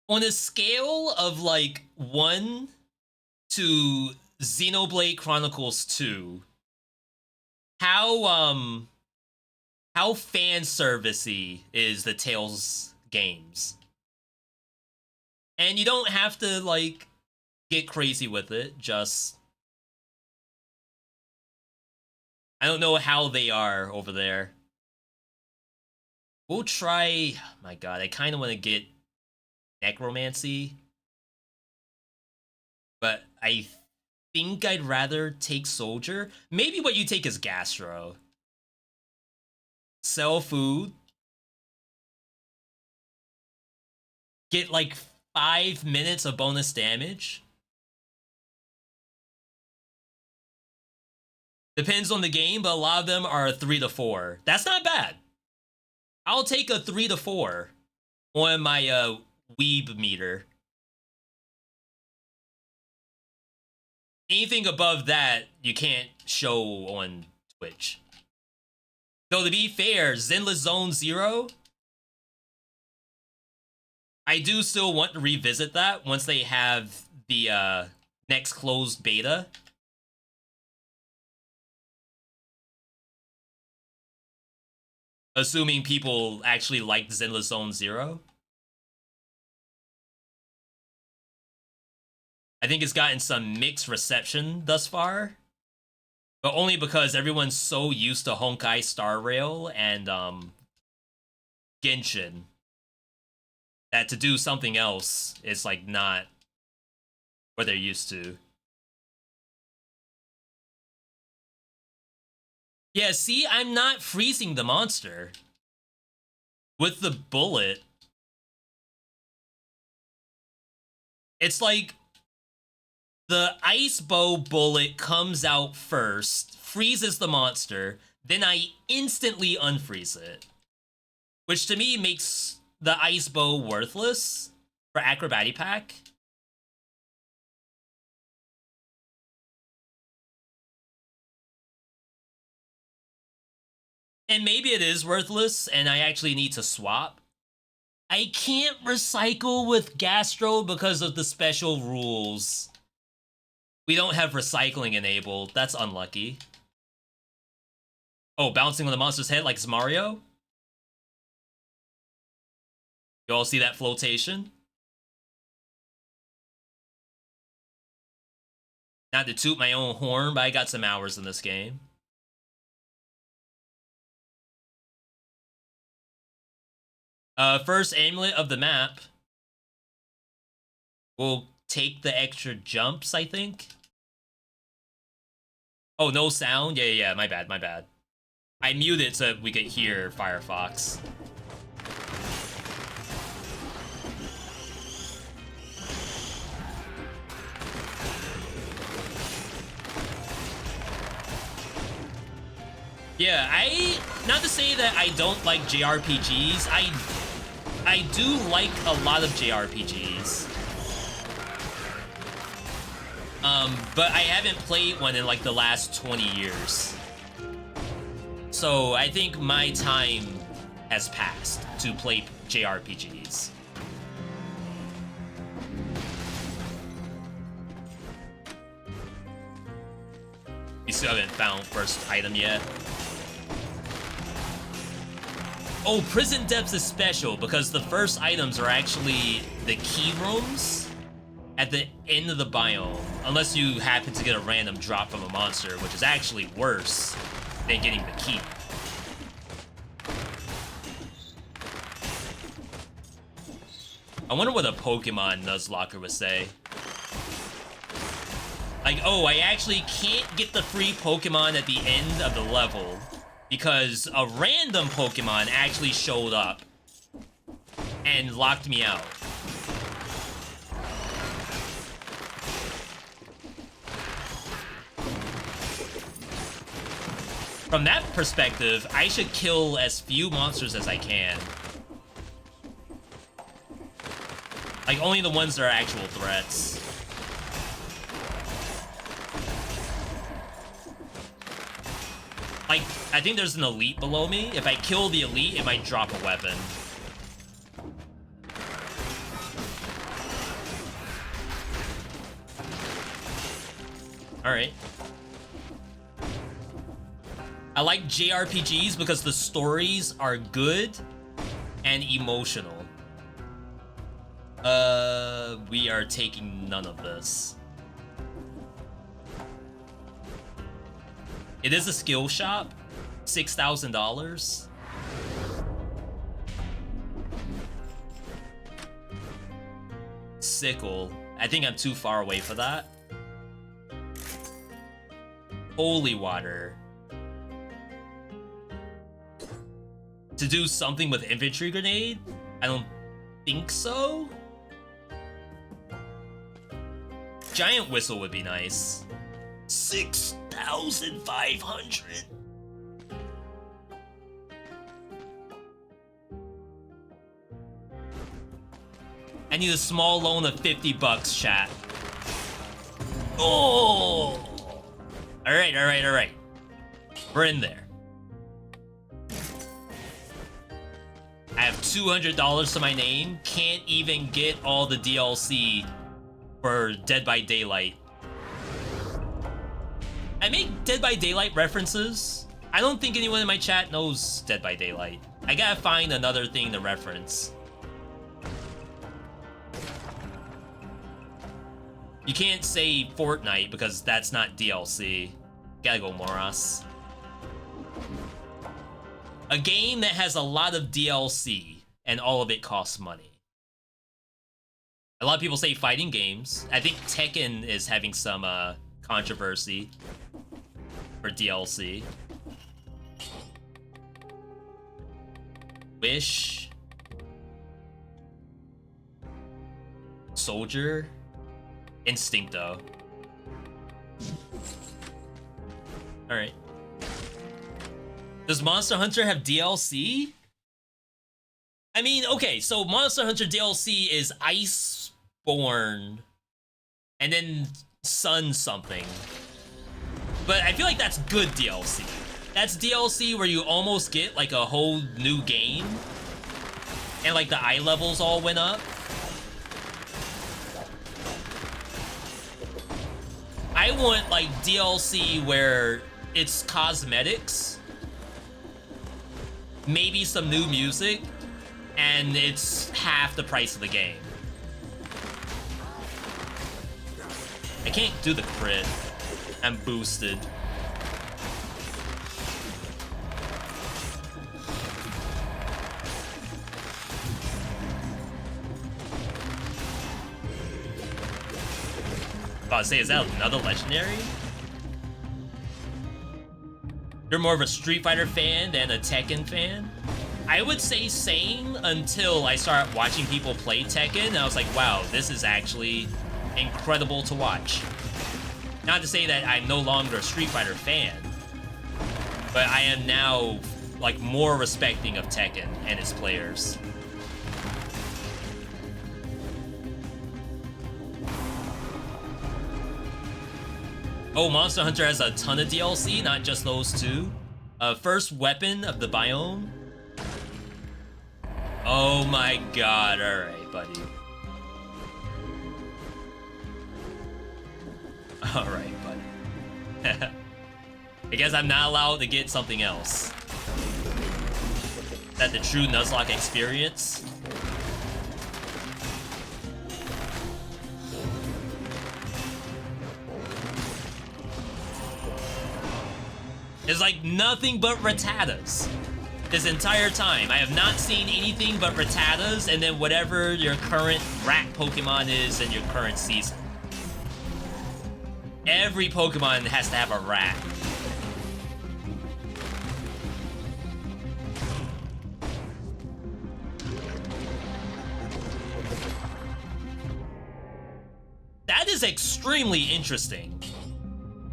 [SPEAKER 1] On a scale of like 1 to Xenoblade Chronicles 2, how fan servicey is the Tales games? And you don't have to like get crazy with it, just I don't know how they are over there. We'll try, oh my god, I kind of want to get Necromancy, but I think I'd rather take Soldier. Maybe what you take is Gastro. Sell food. Get like 5 minutes of bonus damage. Depends on the game, but a lot of them are 3 to 4. That's not bad. I'll take a 3 to 4 on my weeb meter. Anything above that, you can't show on Twitch. Though to be fair, Zenless Zone 0, I do still want to revisit that once they have the next closed beta. Assuming people actually liked Zenless Zone 0. I think it's gotten some mixed reception thus far, but only because everyone's so used to Honkai Star Rail and Genshin that to do something else is like not what they're used to. Yeah, see, I'm not freezing the monster with the bullet. It's like the ice bow bullet comes out first, freezes the monster, then I instantly unfreeze it. Which to me makes the ice bow worthless for Acrobatic Pack. And maybe it is worthless and I actually need to swap. I can't recycle with Gastro because of the special rules. We don't have recycling enabled. That's unlucky. Oh, bouncing on the monster's head like it's Mario? You all see that flotation? Not to toot my own horn, but I got some hours in this game. First amulet of the map. We'll take the extra jumps, I think. Oh, no sound? Yeah, my bad. I muted so we could hear Firefox. Yeah, not to say that I don't like JRPGs, I do like a lot of JRPGs. But I haven't played one in like the last 20 years. So I think my time has passed to play JRPGs. We still haven't found first item yet. Oh, Prison Depths is special because the first items are actually the key rooms at the end of the biome, unless you happen to get a random drop from a monster, which is actually worse than getting the key. I wonder what a Pokemon Nuzlocke would say. Like, oh, I actually can't get the free Pokemon at the end of the level because a random Pokemon actually showed up and locked me out. From that perspective, I should kill as few monsters as I can. Like, only the ones that are actual threats. Like, I think there's an elite below me. If I kill the elite, it might drop a weapon. Alright. I like JRPGs because the stories are good and emotional. We are taking none of this. It is a skill shop. $6,000. Sickle. I think I'm too far away for that. Holy water. To do something with infantry grenade? I don't think so. Giant whistle would be nice. 6,500. I need a small loan of $50, chat. Oh! Alright. We're in there. I have $200 to my name. Can't even get all the DLC for Dead by Daylight. I make Dead by Daylight references. I don't think anyone in my chat knows Dead by Daylight. I gotta find another thing to reference. You can't say Fortnite because that's not DLC. Gotta go Moras. A game that has a lot of DLC and all of it costs money. A lot of people say fighting games. I think Tekken is having some controversy for DLC. Wish. Soldier. Instincto. Alright. Does Monster Hunter have DLC? I mean, okay, so Monster Hunter DLC is Iceborne and then Sun something. But I feel like that's good DLC. That's DLC where you almost get like a whole new game. And like the eye levels all went up. I want like DLC where it's cosmetics, maybe some new music, and it's half the price of the game. I can't do the crit. I'm boosted. About to say, is that another legendary? You're more of a Street Fighter fan than a Tekken fan? I would say same until I start watching people play Tekken, and I was like, wow, this is actually incredible to watch. Not to say that I'm no longer a Street Fighter fan, but I am now like more respecting of Tekken and its players. Oh, Monster Hunter has a ton of DLC, not just those two. First weapon of the biome. Oh my god, alright, buddy. Alright, buddy. I guess I'm not allowed to get something else. Is that the true Nuzlocke experience? There's like nothing but Rattatas this entire time. I have not seen anything but Rattatas and then whatever your current rat Pokemon is in your current season. Every Pokemon has to have a rat. That is extremely interesting.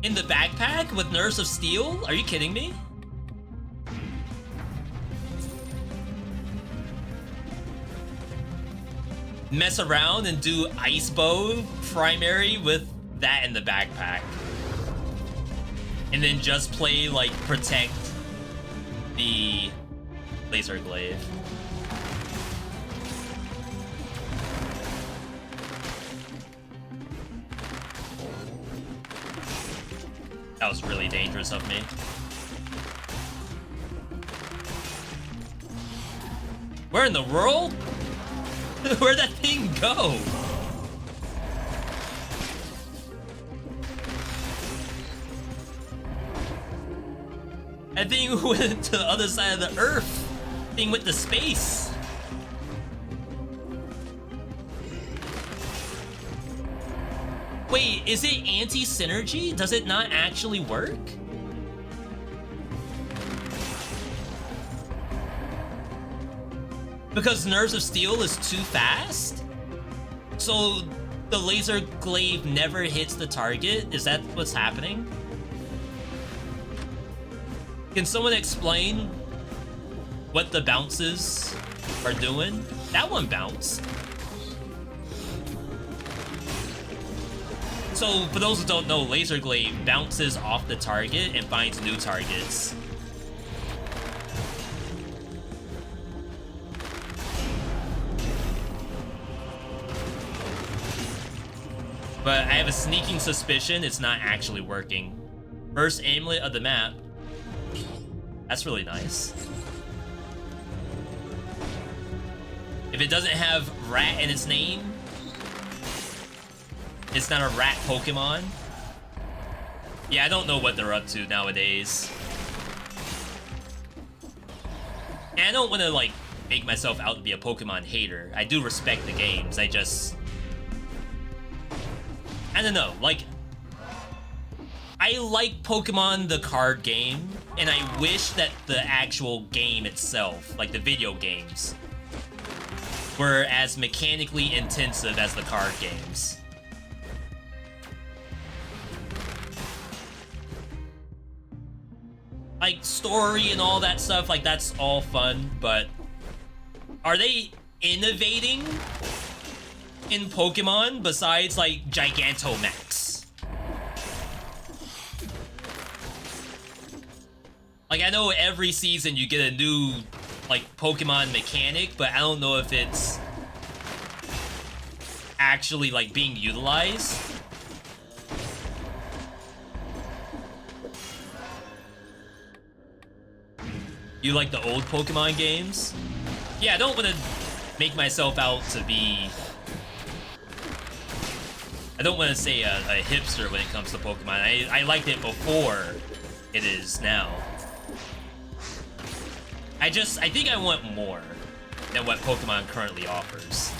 [SPEAKER 1] In the backpack with Nerves of Steel? Are you kidding me? Mess around and do Ice Bow primary with that in the backpack. And then just play, like, protect the Laser Glaive. That was really dangerous of me. Where in the world? Where'd that thing go? That thing went to the other side of the earth. Thing went to space. Wait, is it anti-synergy? Does it not actually work? Because Nerves of Steel is too fast? So the Laser Glaive never hits the target? Is that what's happening? Can someone explain what the bounces are doing? That one bounced. So, for those who don't know, Laser Glaive bounces off the target and finds new targets. But I have a sneaking suspicion it's not actually working. First amulet of the map. That's really nice. If it doesn't have rat in its name, it's not a rat Pokemon. Yeah, I don't know what they're up to nowadays. And I don't want to, like, make myself out to be a Pokemon hater. I do respect the games. I don't know, like, I like Pokemon the card game, and I wish that the actual game itself, like the video games, were as mechanically intensive as the card games. Like, story and all that stuff, like, that's all fun, but are they innovating in Pokemon besides, like, Gigantamax? Like, Like, I know every season you get a new, like, Pokemon mechanic, but I don't know if it's actually, like, being utilized. You like the old Pokemon games? Yeah, I don't want to make myself out to be... I don't want to say a hipster when it comes to Pokemon. I liked it before it is now. I think I want more than what Pokemon currently offers.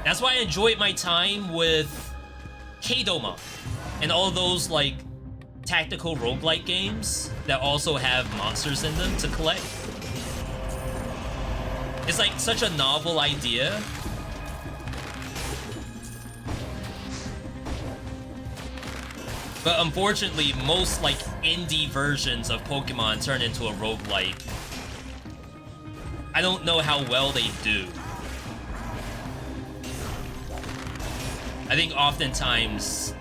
[SPEAKER 1] That's why I enjoyed my time with K-Doma and all those, like, tactical roguelike games that also have monsters in them to collect. It's like such a novel idea. But unfortunately, most, like, indie versions of Pokemon turn into a roguelike. I don't know how well they do. I think oftentimes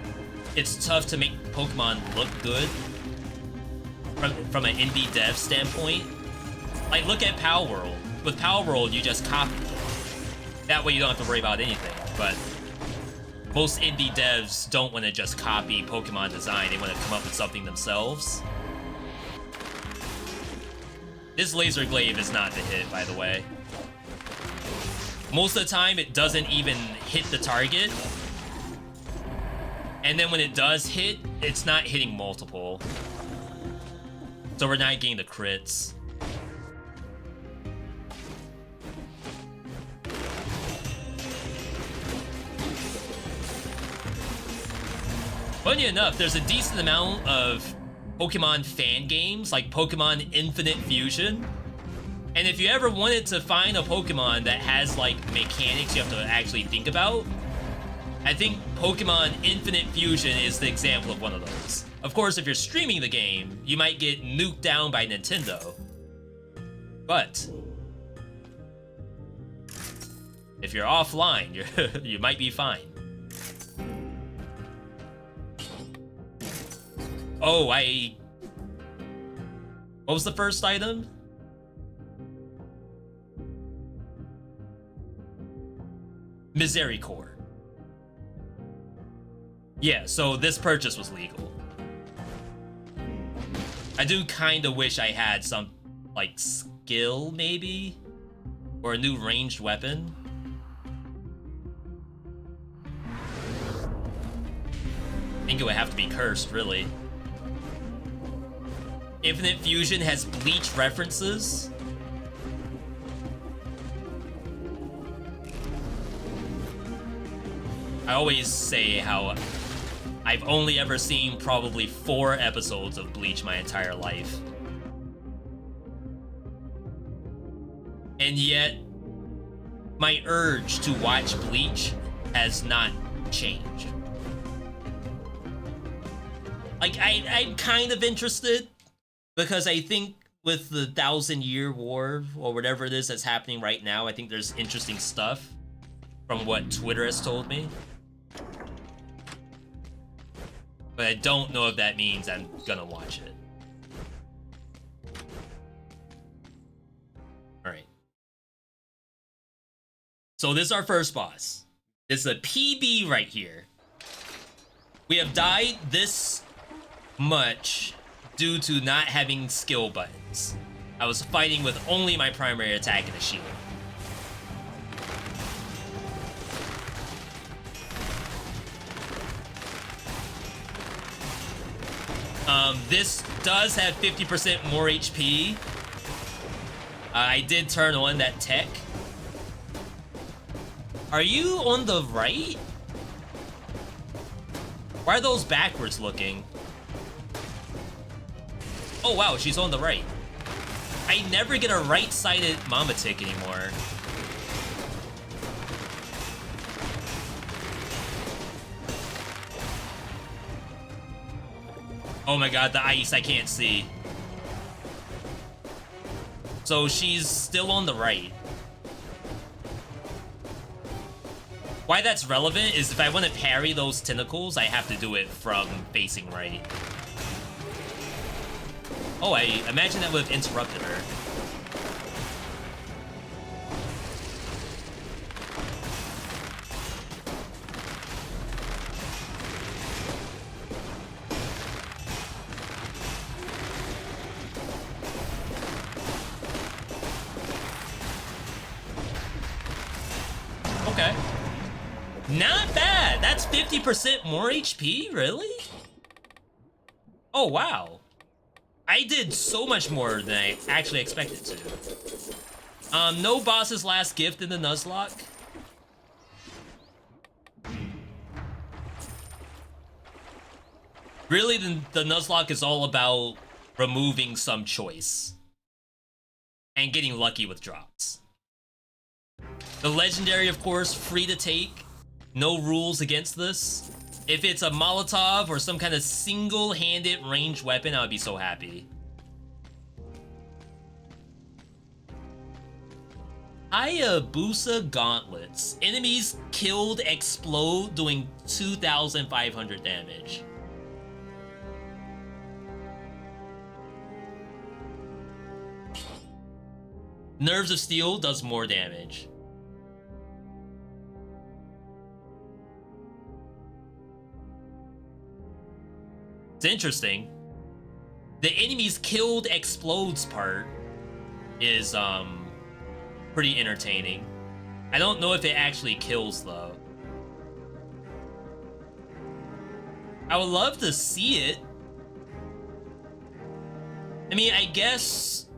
[SPEAKER 1] it's tough to make Pokemon look good from an indie dev standpoint. Like, look at Power World. With Power World, you just copy it. That way you don't have to worry about anything. But most indie devs don't want to just copy Pokemon design. They want to come up with something themselves. This Laser Glaive is not the hit, by the way. Most of the time, it doesn't even hit the target. And then when it does hit, it's not hitting multiple. So we're not getting the crits. Funny enough, there's a decent amount of Pokemon fan games, like Pokemon Infinite Fusion. And if you ever wanted to find a Pokemon that has, like, mechanics you have to actually think about, I think Pokemon Infinite Fusion is the example of one of those. Of course, if you're streaming the game, you might get nuked down by Nintendo. But if you're offline, you might be fine. Oh, what was the first item? Misericord. Yeah, so this purchase was legal. I do kind of wish I had some, like, skill, maybe? Or a new ranged weapon. I think it would have to be cursed, really. Infinite Fusion has Bleach references. I always say how I've only ever seen probably 4 episodes of Bleach my entire life. And yet, my urge to watch Bleach has not changed. Like, I'm kind of interested, because I think with the 1,000-Year War, or whatever it is that's happening right now, I think there's interesting stuff from what Twitter has told me. But I don't know if that means I'm gonna watch it. Alright. So this is our first boss. This is a PB right here. We have died this much due to not having skill buttons. I was fighting with only my primary attack and a shield. This does have 50% more HP. I did turn on that tech. Are you on the right? Why are those backwards looking? Oh wow, she's on the right. I never get a right-sided Mama Tick anymore. Oh my god, the ice I can't see. So she's still on the right. Why that's relevant is if I want to parry those tentacles, I have to do it from facing right. Oh, I imagine that would have interrupted her. Okay. Not bad. That's 50% more HP, really? Oh, wow. I did so much more than I actually expected to. No boss's last gift in the Nuzlocke. Really, the Nuzlocke is all about removing some choice and getting lucky with drops. The legendary, of course, free to take. No rules against this. If it's a Molotov or some kind of single-handed ranged weapon, I would be so happy. Hayabusa Gauntlets. Enemies killed explode, doing 2,500 damage. Nerves of Steel does more damage. It's interesting. The enemies killed explodes part is pretty entertaining. I don't know if it actually kills though. I would love to see it. I mean, I guess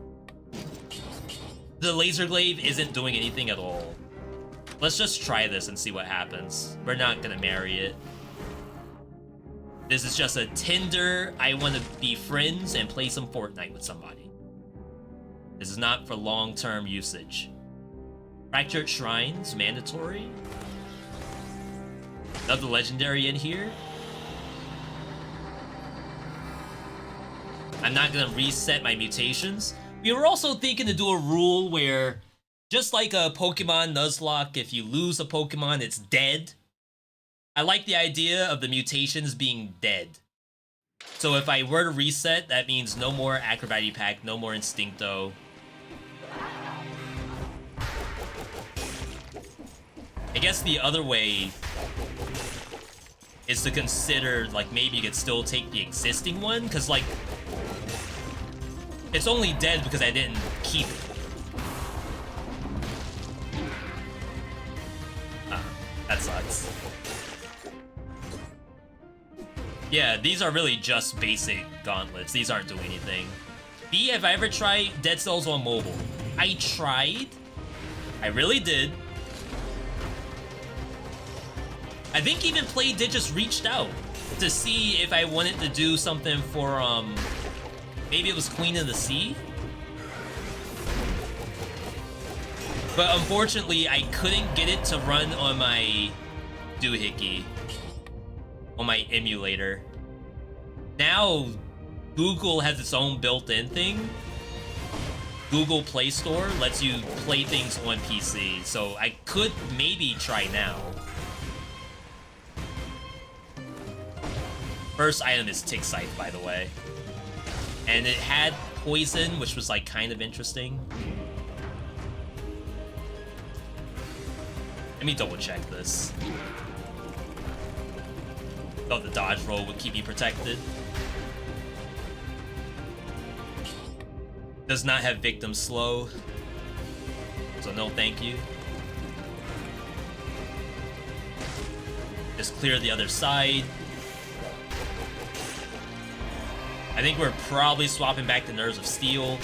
[SPEAKER 1] the laser glaive isn't doing anything at all. Let's just try this and see what happens. We're not gonna marry it. This is just a Tinder, I want to be friends and play some Fortnite with somebody. This is not for long-term usage. Fractured Shrines, mandatory. Another legendary in here. I'm not gonna reset my mutations. We were also thinking to do a rule where, just like a Pokemon Nuzlocke, if you lose a Pokemon, it's dead. I like the idea of the mutations being dead. So if I were to reset, that means no more Acrobatic Pack, no more Instincto. I guess the other way is to consider, like, maybe you could still take the existing one, because, like, it's only dead because I didn't keep it. That sucks. Yeah, these are really just basic gauntlets. These aren't doing anything. B, have I ever tried Dead Cells on mobile? I tried. I really did. I think even Play did just reached out to see if I wanted to do something for, maybe it was Queen of the Sea? But unfortunately, I couldn't get it to run on my doohickey. On my emulator. Now, Google has its own built-in thing. Google Play Store lets you play things on PC, so I could maybe try now. First item is Tick Scythe, by the way. And it had poison, which was like kind of interesting. Let me double check this. Thought the dodge roll would keep you protected. Does not have victim slow. So no thank you. Just clear the other side. I think we're probably swapping back the Nerves of Steel.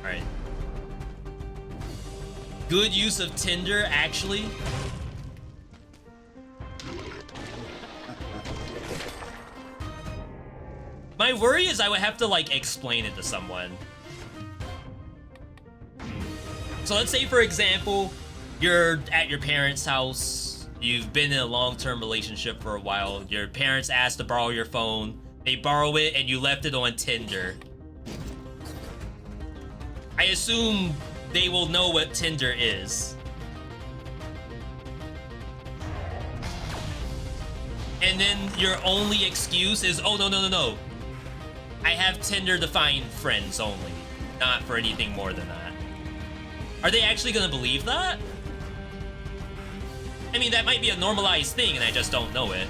[SPEAKER 1] Alright. Good use of Tinder, actually. My worry is I would have to, like, explain it to someone. So let's say, for example, you're at your parents' house, you've been in a long-term relationship for a while, your parents asked to borrow your phone, they borrow it, and you left it on Tinder. I assume they will know what Tinder is. And then your only excuse is, oh, no. I have Tinder to find friends only, not for anything more than that. Are they actually gonna believe that? I mean, that might be a normalized thing and I just don't know it.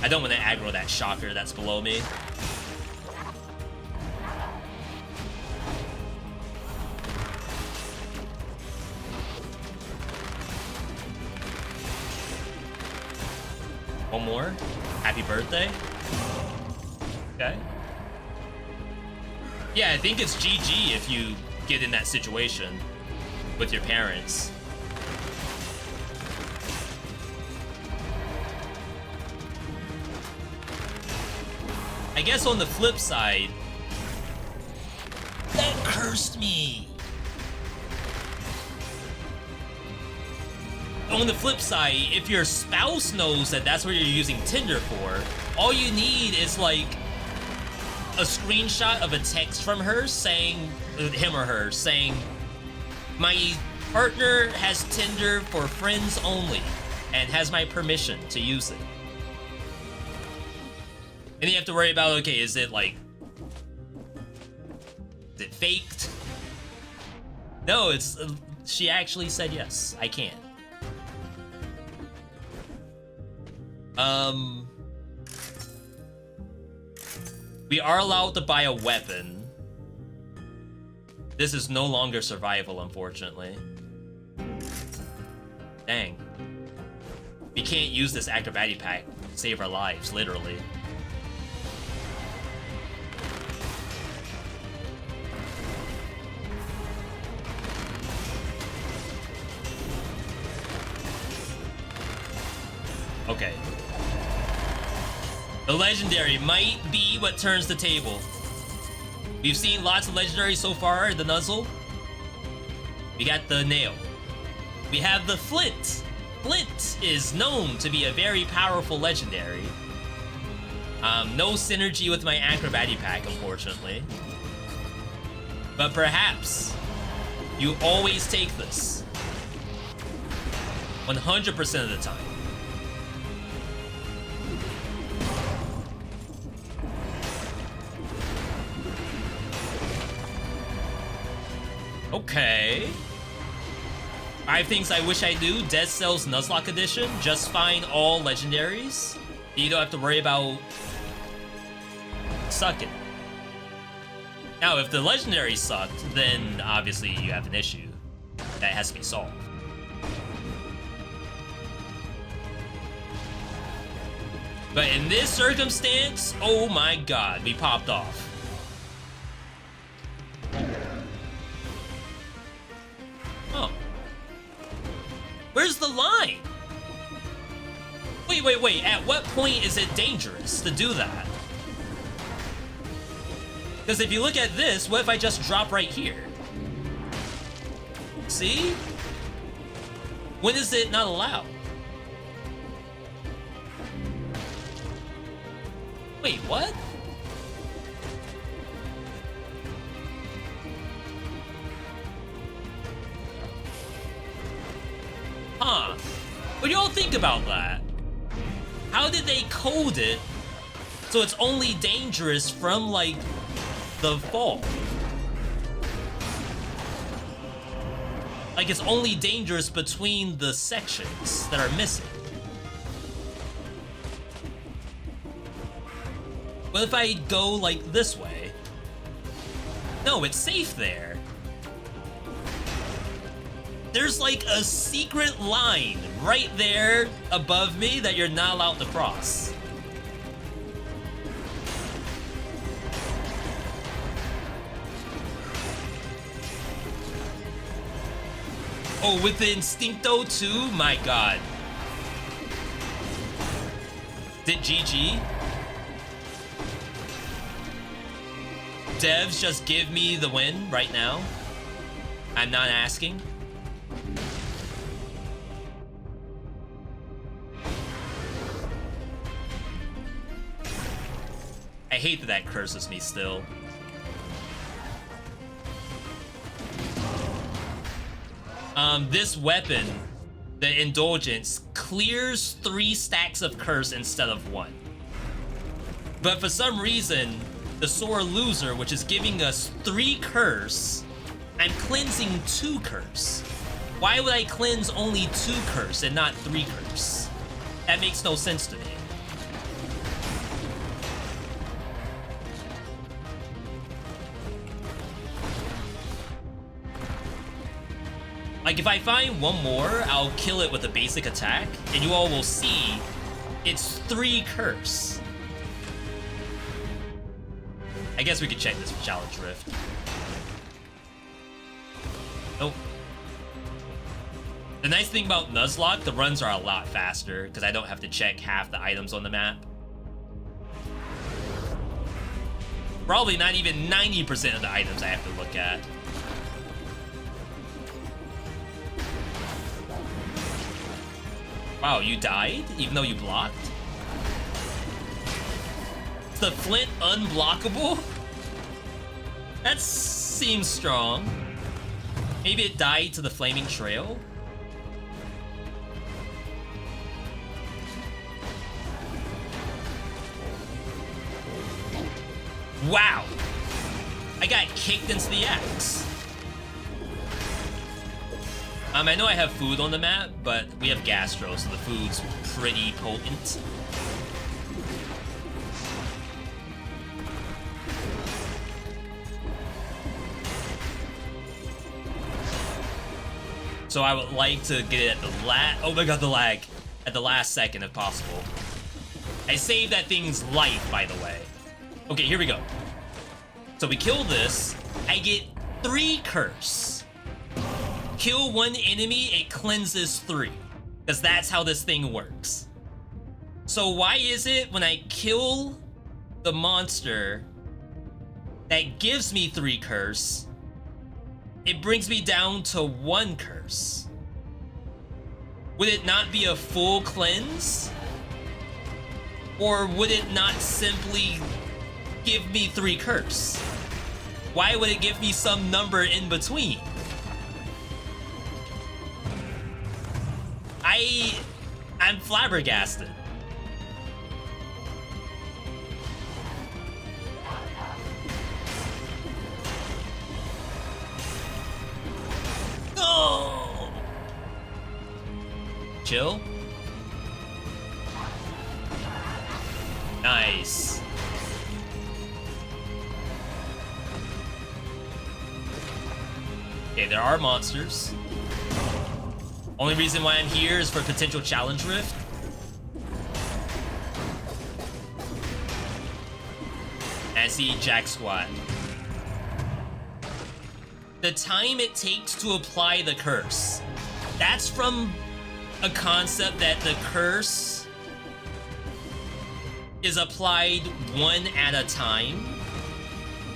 [SPEAKER 1] I don't want to aggro that shocker that's below me. One more. Happy birthday. Okay. Yeah, I think it's GG if you get in that situation with your parents. I guess on the flip side, that cursed me. On the flip side, if your spouse knows that that's what you're using Tinder for, all you need is like a screenshot of a text from her saying, him or her, saying, my partner has Tinder for friends only and has my permission to use it. And you have to worry about, okay, is it faked? No, it's, she actually said yes, I can. We are allowed to buy a weapon. This is no longer survival, unfortunately. Dang. We can't use this acrobatic pack to save our lives, literally. Okay. The legendary might be what turns the table. We've seen lots of legendaries so far, the Nuzzle. We got the nail. We have the flint. Flint is known to be a very powerful legendary. No synergy with my acrobatic pack, unfortunately. But perhaps you always take this 100% of the time. Okay. 5 things I wish I knew. Dead Cells Nuzlocke Edition. Just find all legendaries. You don't have to worry about sucking. Now, if the legendary sucked, then obviously you have an issue that has to be solved. But in this circumstance, oh my god, we popped off. Oh. Where's the line? Wait. At what point is it dangerous to do that? Because if you look at this, what if I just drop right here? See? When is it not allowed? Wait, what? Huh. What do y'all think about that? How did they code it so it's only dangerous from, like, the fall? Like, it's only dangerous between the sections that are missing. What if I go, like, this way? No, it's safe there. There's, like, a secret line right there above me that you're not allowed to cross. Oh, with the Instincto too? My god. Did GG? Devs just give me the win right now? I'm not asking. hate that that curses me still. This weapon, the Indulgence, clears 3 stacks of curse instead of 1. But for some reason, the Sore Loser, which is giving us 3 curse, I'm cleansing 2 curse. Why would I cleanse only 2 curse and not 3 curse? That makes no sense to me. Like, if I find one more, I'll kill it with a basic attack, and you all will see it's 3 curse. I guess we could check this with Challenge Rift. Nope. The nice thing about Nuzlocke, the runs are a lot faster, because I don't have to check half the items on the map. Probably not even 90% of the items I have to look at. Wow, you died? Even though you blocked? Is the flint unblockable? That seems strong. Maybe it died to the flaming trail? Wow! I got kicked into the axe. I know I have food on the map, but we have Gastro, so the food's pretty potent. So I would like to get it at the oh my god, the lag. At the last second, if possible. I saved that thing's life, by the way. Okay, here we go. So we kill this, I get 3 curse. Kill 1 enemy, it cleanses 3. Because that's how this thing works. So why is it when I kill the monster that gives me 3 curse, it brings me down to 1 curse? Would it not be a full cleanse? Or would it not simply give me 3 curse? Why would it give me some number in between? I'm flabbergasted. Oh! Chill. Nice. Okay, there are monsters. Only reason why I'm here is for potential challenge rift. And I see Jack Squat. The time it takes to apply the curse. That's from a concept that the curse is applied 1 at a time.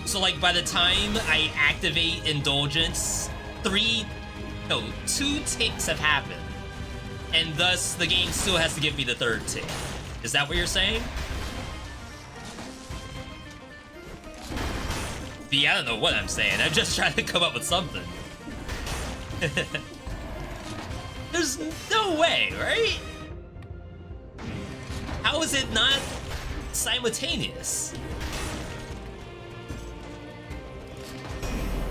[SPEAKER 1] So like by the time I activate Indulgence, 2 ticks have happened. And thus the game still has to give me the 3rd tick. Is that what you're saying? I don't know what I'm saying. I'm just trying to come up with something. There's no way, right? How is it not simultaneous?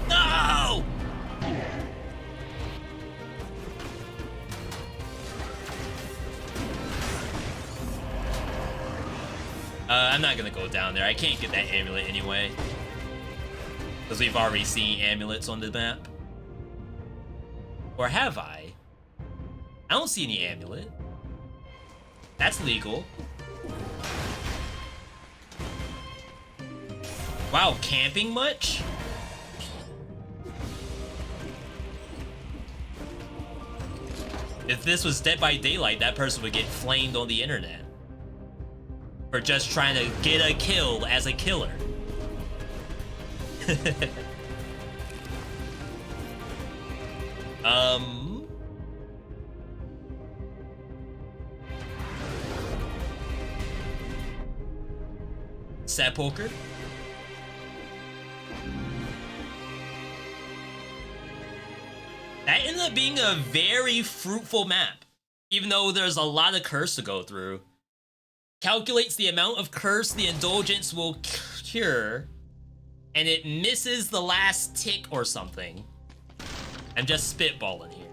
[SPEAKER 1] No! I'm not gonna go down there. I can't get that amulet anyway. Because we've already seen amulets on the map. Or have I? I don't see any amulet. That's legal. Wow, camping much? If this was Dead by Daylight, that person would get flamed on the internet. For just trying to get a kill as a killer. Sepulcher. That ended up being a very fruitful map, even though there's a lot of curse to go through. Calculates the amount of curse the indulgence will cure, and it misses the last tick or something. I'm just spitballing here.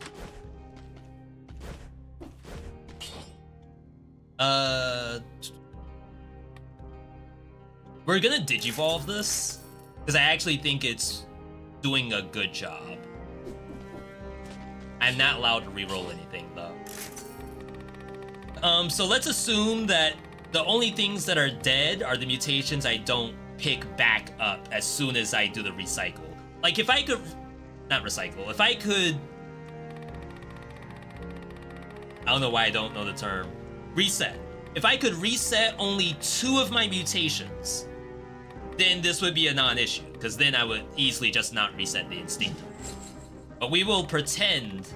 [SPEAKER 1] We're gonna digivolve this, because I actually think it's doing a good job. I'm not allowed to reroll anything, though. So let's assume that the only things that are dead are the mutations I don't pick back up as soon as I do the recycle. Like, if I could... Not recycle. If I could... I don't know why I don't know the term. Reset. If I could reset only 2 of my mutations, then this would be a non-issue, because then I would easily just not reset the Instinctive. But we will pretend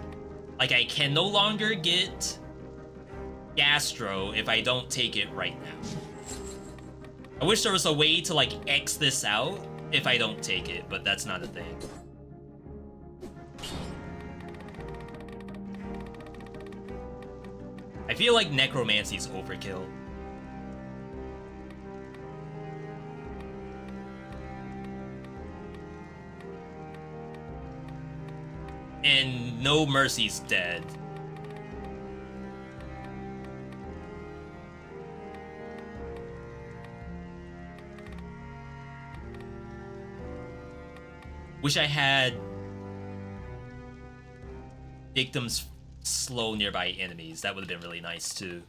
[SPEAKER 1] like I can no longer get Gastro if I don't take it right now. I wish there was a way to, like, X this out if I don't take it, but that's not a thing. I feel like Necromancy's overkill. And No Mercy's dead. Wish I had victims slow nearby enemies. That would have been really nice too.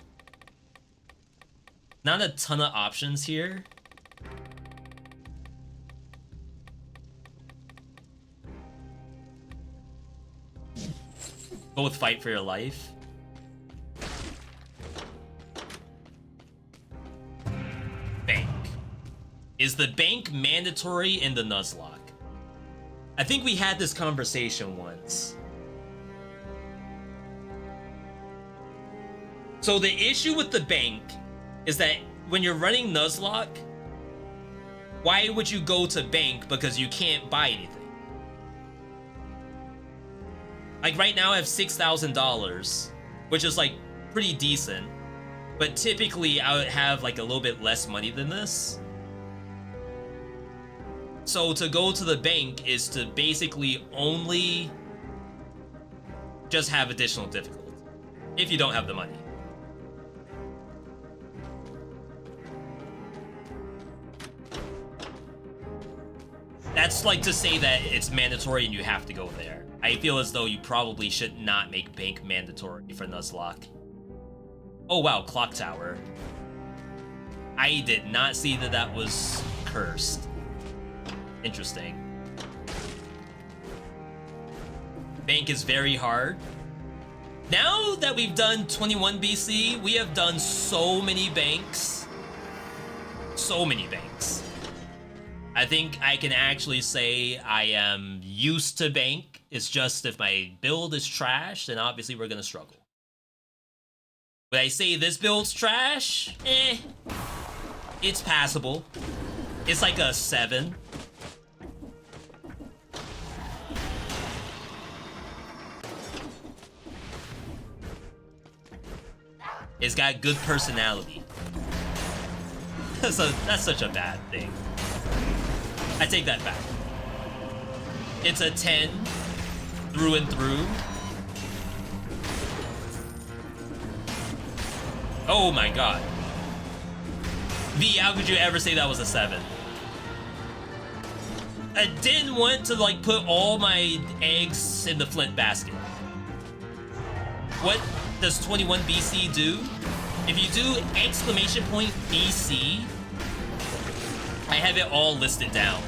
[SPEAKER 1] Not a ton of options here. Both fight for your life. Bank. Is the bank mandatory in the Nuzlocke? I think we had this conversation once. So the issue with the bank is that when you're running Nuzlocke, why would you go to bank? Because you can't buy anything. Like right now I have $6,000, which is like pretty decent, but typically I would have like a little bit less money than this. So to go to the bank is to basically only just have additional difficulty if you don't have the money. That's like to say that it's mandatory and you have to go there. I feel as though you probably should not make bank mandatory for Nuzlocke. Oh wow, Clock Tower. I did not see that that was cursed. Interesting. Bank is very hard. Now that we've done 21 BC, we have done so many banks. So many banks. I think I can actually say I am used to bank. It's just if my build is trash, then obviously we're gonna struggle. Would I say this build's trash? It's passable. It's like a 7. It's got good personality. So that's such a bad thing. I take that back. It's a 10 through and through. Oh my god. V, how could you ever say that was a 7? I didn't want to like put all my eggs in the flint basket. What does 21 BC do? If you do exclamation point BC, I have it all listed down.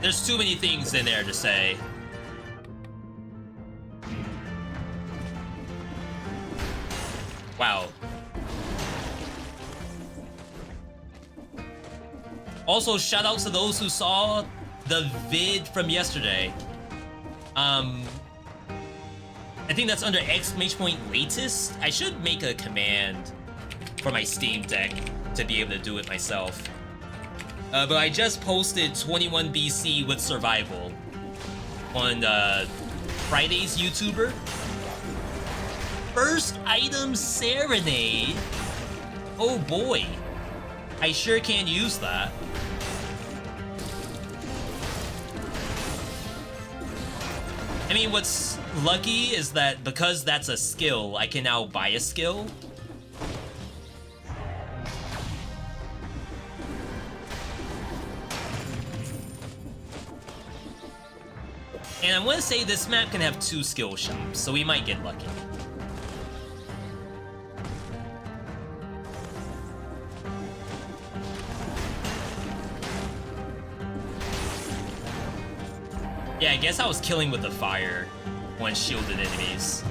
[SPEAKER 1] There's too many things in there to say. Wow. Also, shout outs to those who saw the vid from yesterday. I think that's under exclamation point latest. I should make a command for my Steam Deck to be able to do it myself. But I just posted 21 BC with survival on Friday's YouTuber. First item Serenade. Oh boy, I sure can use that. I mean, what's lucky is that because that's a skill, I can now buy a skill. And I want to say this map can have 2 skill shops, so we might get lucky. Yeah, I guess I was killing with the fire when shielded enemies.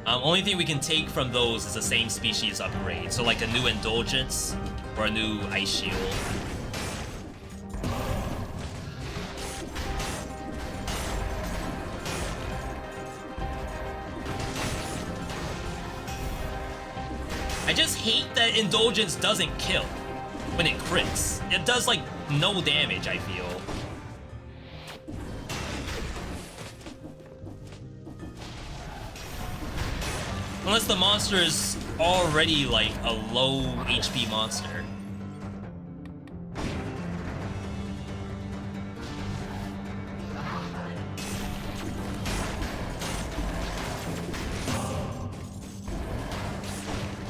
[SPEAKER 1] Only thing we can take from those is the same species upgrade, so like a new Indulgence or a new Ice Shield. I just hate that Indulgence doesn't kill when it crits. It does like no damage, I feel. Unless the monster is already like a low HP monster.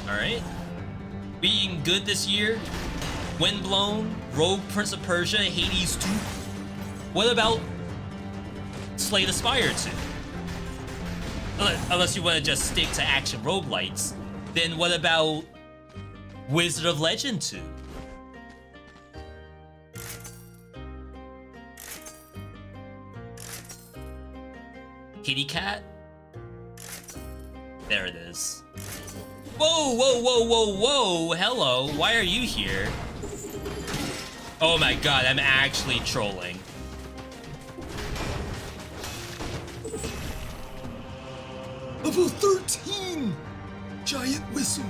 [SPEAKER 1] Alright. We eating good this year? Windblown, Rogue Prince of Persia, Hades 2. What about Slay the Spire 2? Unless you want to just stick to action roguelites, then what about Wizard of Legend 2? Kitty Cat? There it is. Whoa, whoa, whoa, whoa, whoa! Hello, why are you here? Oh my god, I'm actually trolling. Level 13! Giant whistle.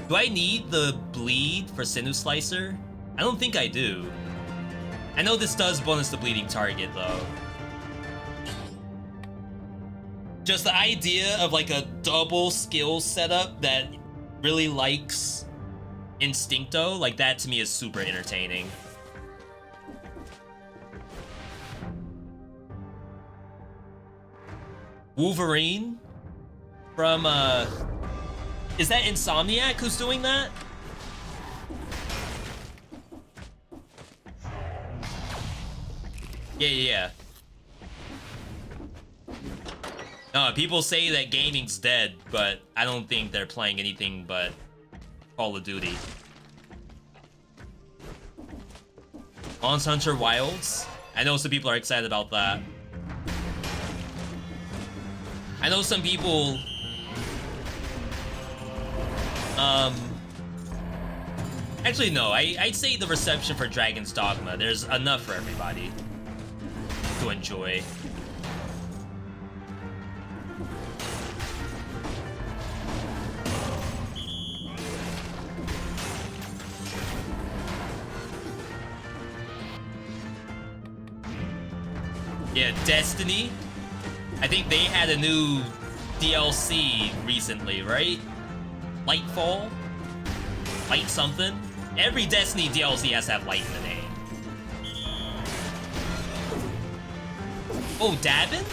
[SPEAKER 1] Do I need the bleed for Sinew Slicer? I don't think I do. I know this does bonus the bleeding target though. Just the idea of like a double skill setup that really likes Instincto, like that to me is super entertaining. Wolverine? From, is that Insomniac who's doing that? Yeah. No, people say that gaming's dead, but I don't think they're playing anything but Call of Duty. Monster Hunter Wilds? I know some people are excited about that. I know some people... Actually, no. I'd say the reception for Dragon's Dogma. There's enough for everybody to enjoy. Yeah, Destiny. I think they had a new DLC recently, right? Lightfall? Light something? Every Destiny DLC has to have light in the name. Oh, Dabin?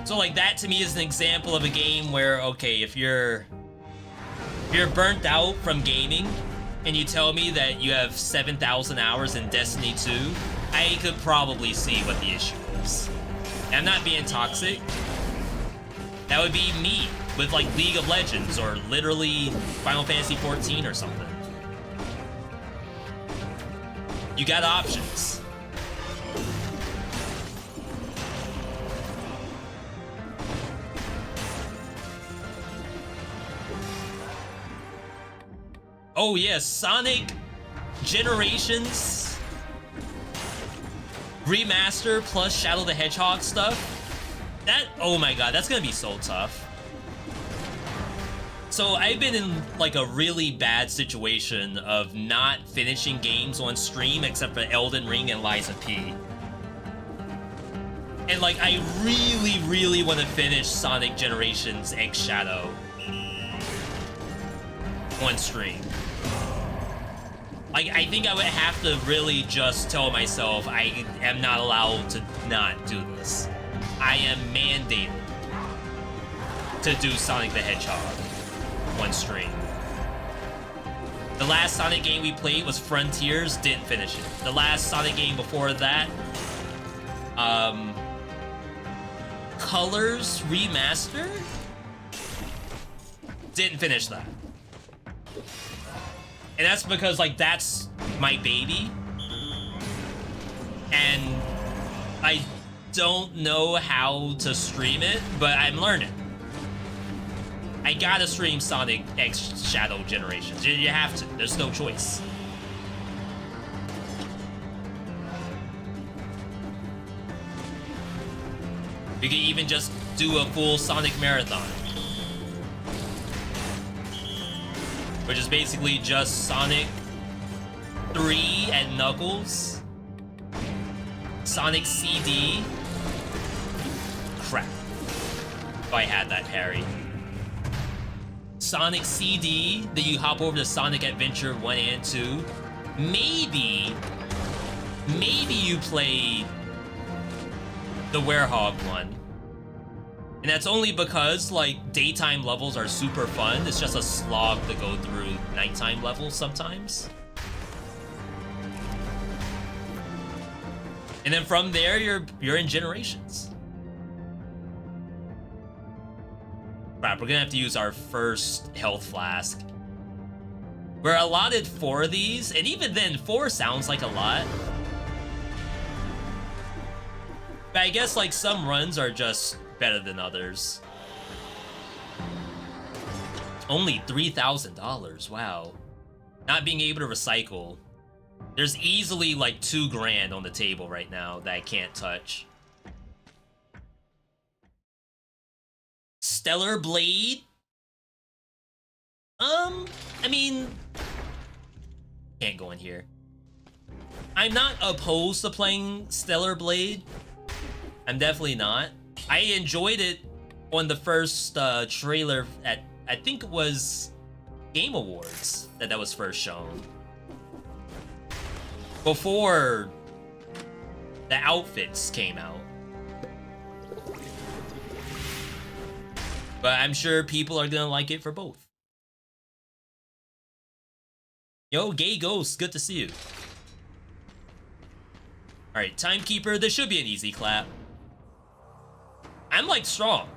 [SPEAKER 1] So like that to me is an example of a game where, okay, if you're burnt out from gaming and you tell me that you have 7,000 hours in Destiny 2, I could probably see what the issue is. And I'm not being toxic. That would be me with like League of Legends or literally Final Fantasy 14 or something. You got options. Oh yes, Sonic Generations Remaster plus Shadow the Hedgehog stuff. That, oh my god, that's gonna be so tough. So I've been in like a really bad situation of not finishing games on stream except for Elden Ring and Lies of P. And like I really want to finish Sonic Generations X Shadow on stream. Like I think I would have to really just tell myself I am not allowed to not do this. I am mandated to do Sonic the Hedgehog on stream. The last Sonic game we played was Frontiers, didn't finish it. The last Sonic game before that, Colors Remaster? Didn't finish that. And that's because, like, that's my baby. And I don't know how to stream it, but I'm learning. I gotta stream Sonic X Shadow Generations. You have to. There's no choice. You can even just do a full Sonic Marathon. Which is basically just Sonic 3 and Knuckles. Sonic CD. Crap. If I had that parry. Sonic CD, then you hop over to Sonic Adventure 1 and 2. Maybe you play the Werehog one. And that's only because, like, daytime levels are super fun. It's just a slog to go through nighttime levels sometimes. And then from there, you're in Generations. Crap, we're gonna have to use our first health flask. We're allotted 4 of these, and even then, 4 sounds like a lot. But I guess, like, some runs are just better than others. Only $3,000, wow. Not being able to recycle. There's easily like $2 grand on the table right now that I can't touch. Stellar Blade? I mean, can't go in here. I'm not opposed to playing Stellar Blade. I'm definitely not. I enjoyed it on the first trailer at, I think it was Game Awards that was first shown. Before the outfits came out. But I'm sure people are gonna like it for both. Yo, Gay Ghost, good to see you. Alright, Timekeeper, this should be an easy clap. I'm like strong.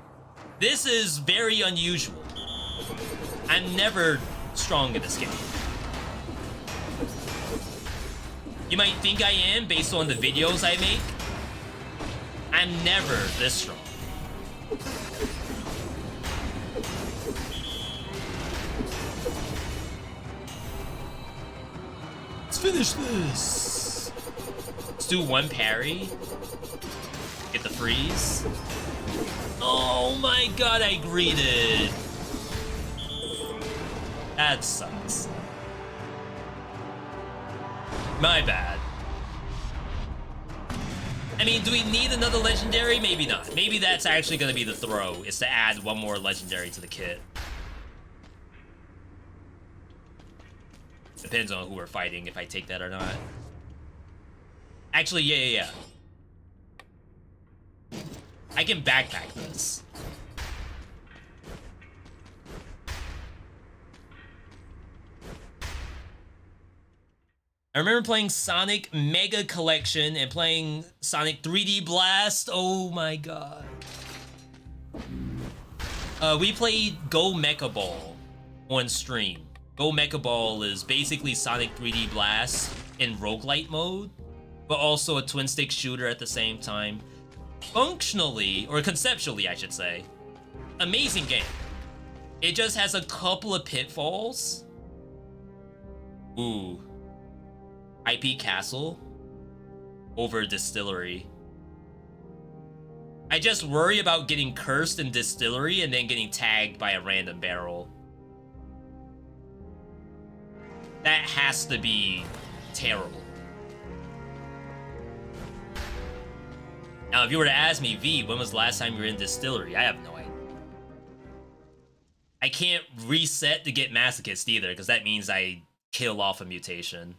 [SPEAKER 1] This is very unusual. I'm never strong in this game. You might think I am based on the videos I make. I'm never this strong. Let's finish this. Let's do 1 parry. Get the freeze. Oh my god, I greeted. That sucks. My bad. I mean, do we need another legendary? Maybe not. Maybe that's actually going to be the throw, is to add 1 more legendary to the kit. Depends on who we're fighting, if I take that or not. Actually, yeah. I can backpack this. I remember playing Sonic Mega Collection and playing Sonic 3D Blast. Oh my god. We played Go Mecha Ball on stream. Go Mecha Ball is basically Sonic 3D Blast in roguelite mode, but also a twin stick shooter at the same time. Functionally, or conceptually I should say, amazing game. It just has a couple of pitfalls. Ooh. IP Castle. over distillery. I just worry about getting cursed in distillery and then getting tagged by a random barrel. That has to be terrible. Now, if you were to ask me, V, when was the last time you were in distillery? I have no idea. I can't reset to get masochist either, because that means I kill off a mutation.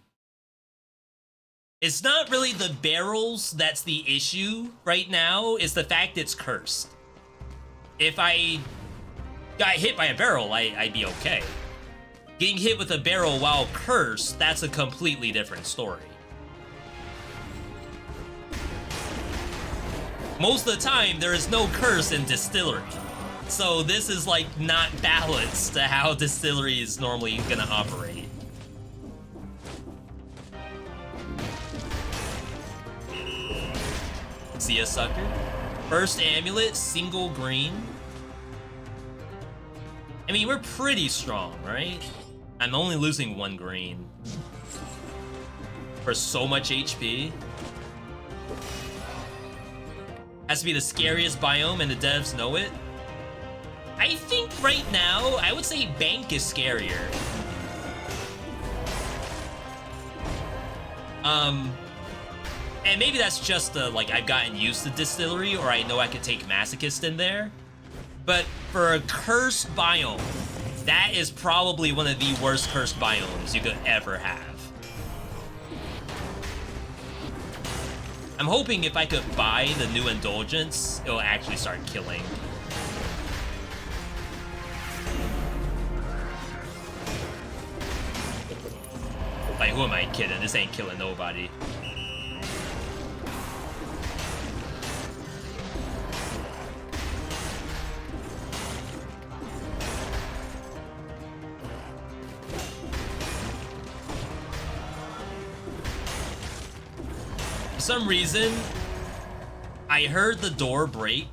[SPEAKER 1] It's not really the barrels that's the issue right now, it's the fact it's cursed. If I got hit by a barrel, I'd be okay. Getting hit with a barrel while cursed, that's a completely different story. Most of the time, there is no curse in distillery. So this is like not balanced to how distillery is normally gonna operate. See a sucker? First amulet, single green. I mean, we're pretty strong, right? I'm only losing 1 green. For so much HP. Has to be the scariest biome and the devs know it. I think right now, I would say Bank is scarier. And maybe that's just like I've gotten used to distillery, or I know I could take masochist in there. But for a cursed biome, that is probably one of the worst cursed biomes you could ever have. I'm hoping if I could buy the new indulgence, it'll actually start killing. Like, who am I kidding? This ain't killing nobody. For some reason, I heard the door break,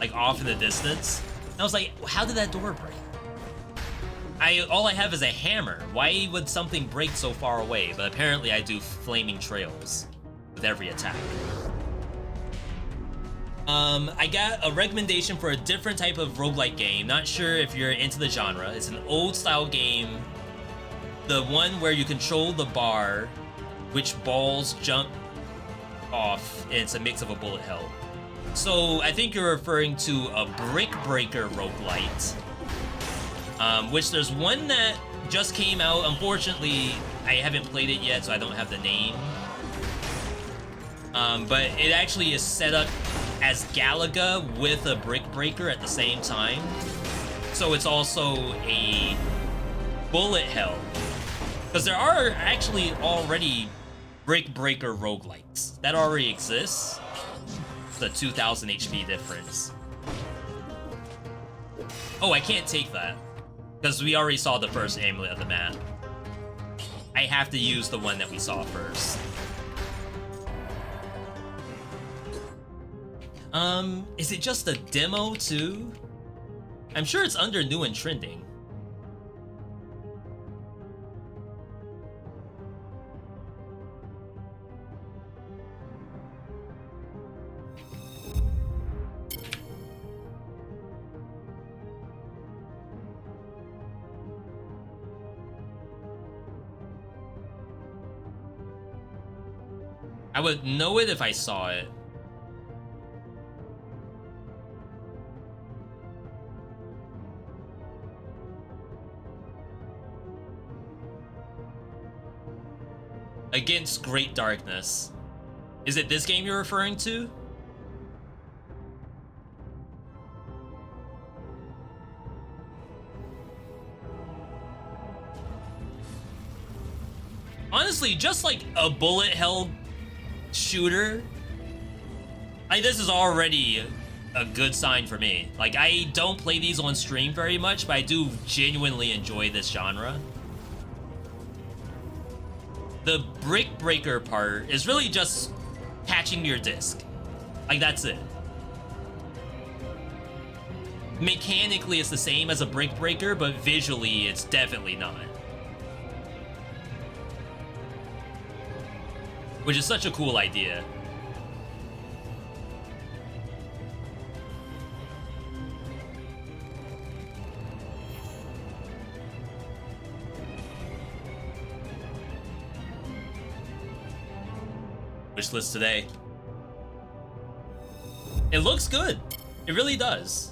[SPEAKER 1] like off in the distance. And I was like, how did that door break? All I have is a hammer. Why would something break so far away? But apparently I do flaming trails with every attack. I got a recommendation for a different type of roguelike game. Not sure if you're into the genre. It's an old style game. The one where you control the bar, which balls jump off, and it's a mix of a bullet hell. So I think you're referring to a Brick Breaker roguelite. Which there's one that just came out. Unfortunately, I haven't played it yet, so I don't have the name. But it actually is set up as Galaga with a Brick Breaker at the same time. So it's also a bullet hell. Because there are actually already Brick Breaker roguelites. That already exists. The 2000 HP difference. Oh, I can't take that. Because we already saw the first amulet of the map. I have to use the one that we saw first. Is it just a demo too? I'm sure it's under new and trending. I would know it if I saw it. Against Great Darkness. Is it this game you're referring to? Honestly, just like a bullet hell shooter, this is already a good sign for me. Like, I don't play these on stream very much, but I do genuinely enjoy this genre. The Brick Breaker part is really just patching your disc. Like, that's it. Mechanically, it's the same as a Brick Breaker, but visually, it's definitely not. Which is such a cool idea. wish list today. It looks good. It really does.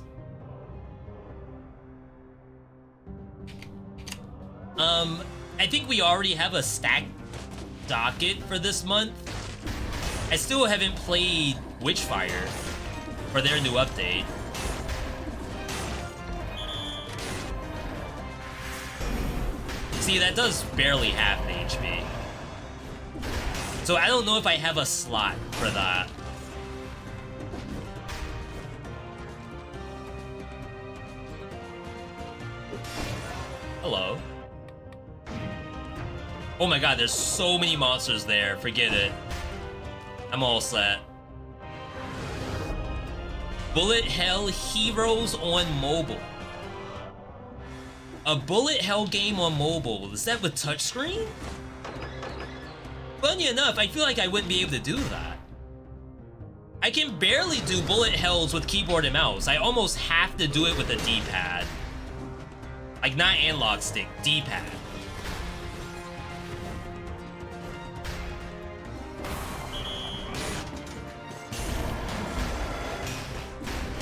[SPEAKER 1] I think we already have a stacked docket for this month. I still haven't played Witchfire for their new update. See, that does barely half the HP. So I don't know if I have a slot for that. Hello. Oh my god, there's so many monsters there. Forget it. I'm all set. Bullet Hell Heroes on mobile. A Bullet Hell game on mobile. Is that with touchscreen? Funny enough, I feel like I wouldn't be able to do that. I can barely do Bullet Hells with keyboard and mouse. I almost have to do it with a D-pad. Like, not analog stick, D-pad.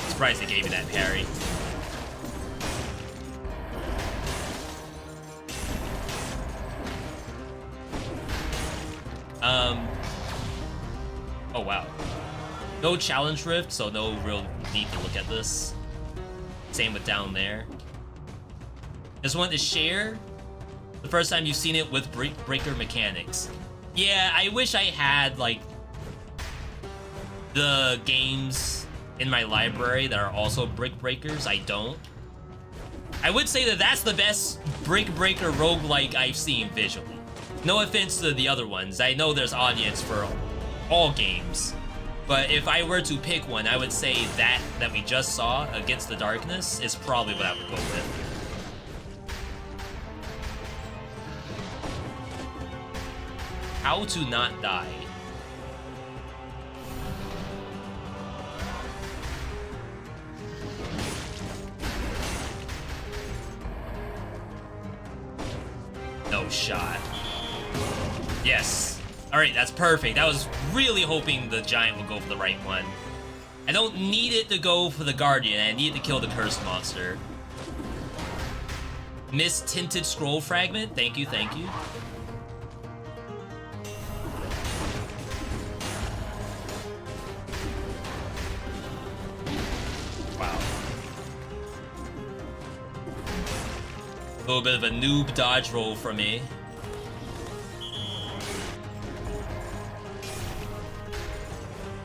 [SPEAKER 1] Surprised they gave me that parry. Oh wow. No challenge rift, so no real need to look at this. Same with down there. Just wanted to share the first time you've seen it with breaker mechanics. Yeah, I wish I had like the games in my library that are also brick breakers. I don't. I would say that that's the best brick breaker roguelike I've seen visually. No offense to the other ones. I know there's audience for all games. But if I were to pick one, I would say that we just saw, Against the Darkness, is probably what I would go with. How to not die. No shot. Yes. Alright, that's perfect. I was really hoping the giant would go for the right one. I don't need it to go for the guardian. I need to kill the cursed monster. Miss Tinted Scroll Fragment. Thank you, thank you. Wow. A little bit of a noob dodge roll for me.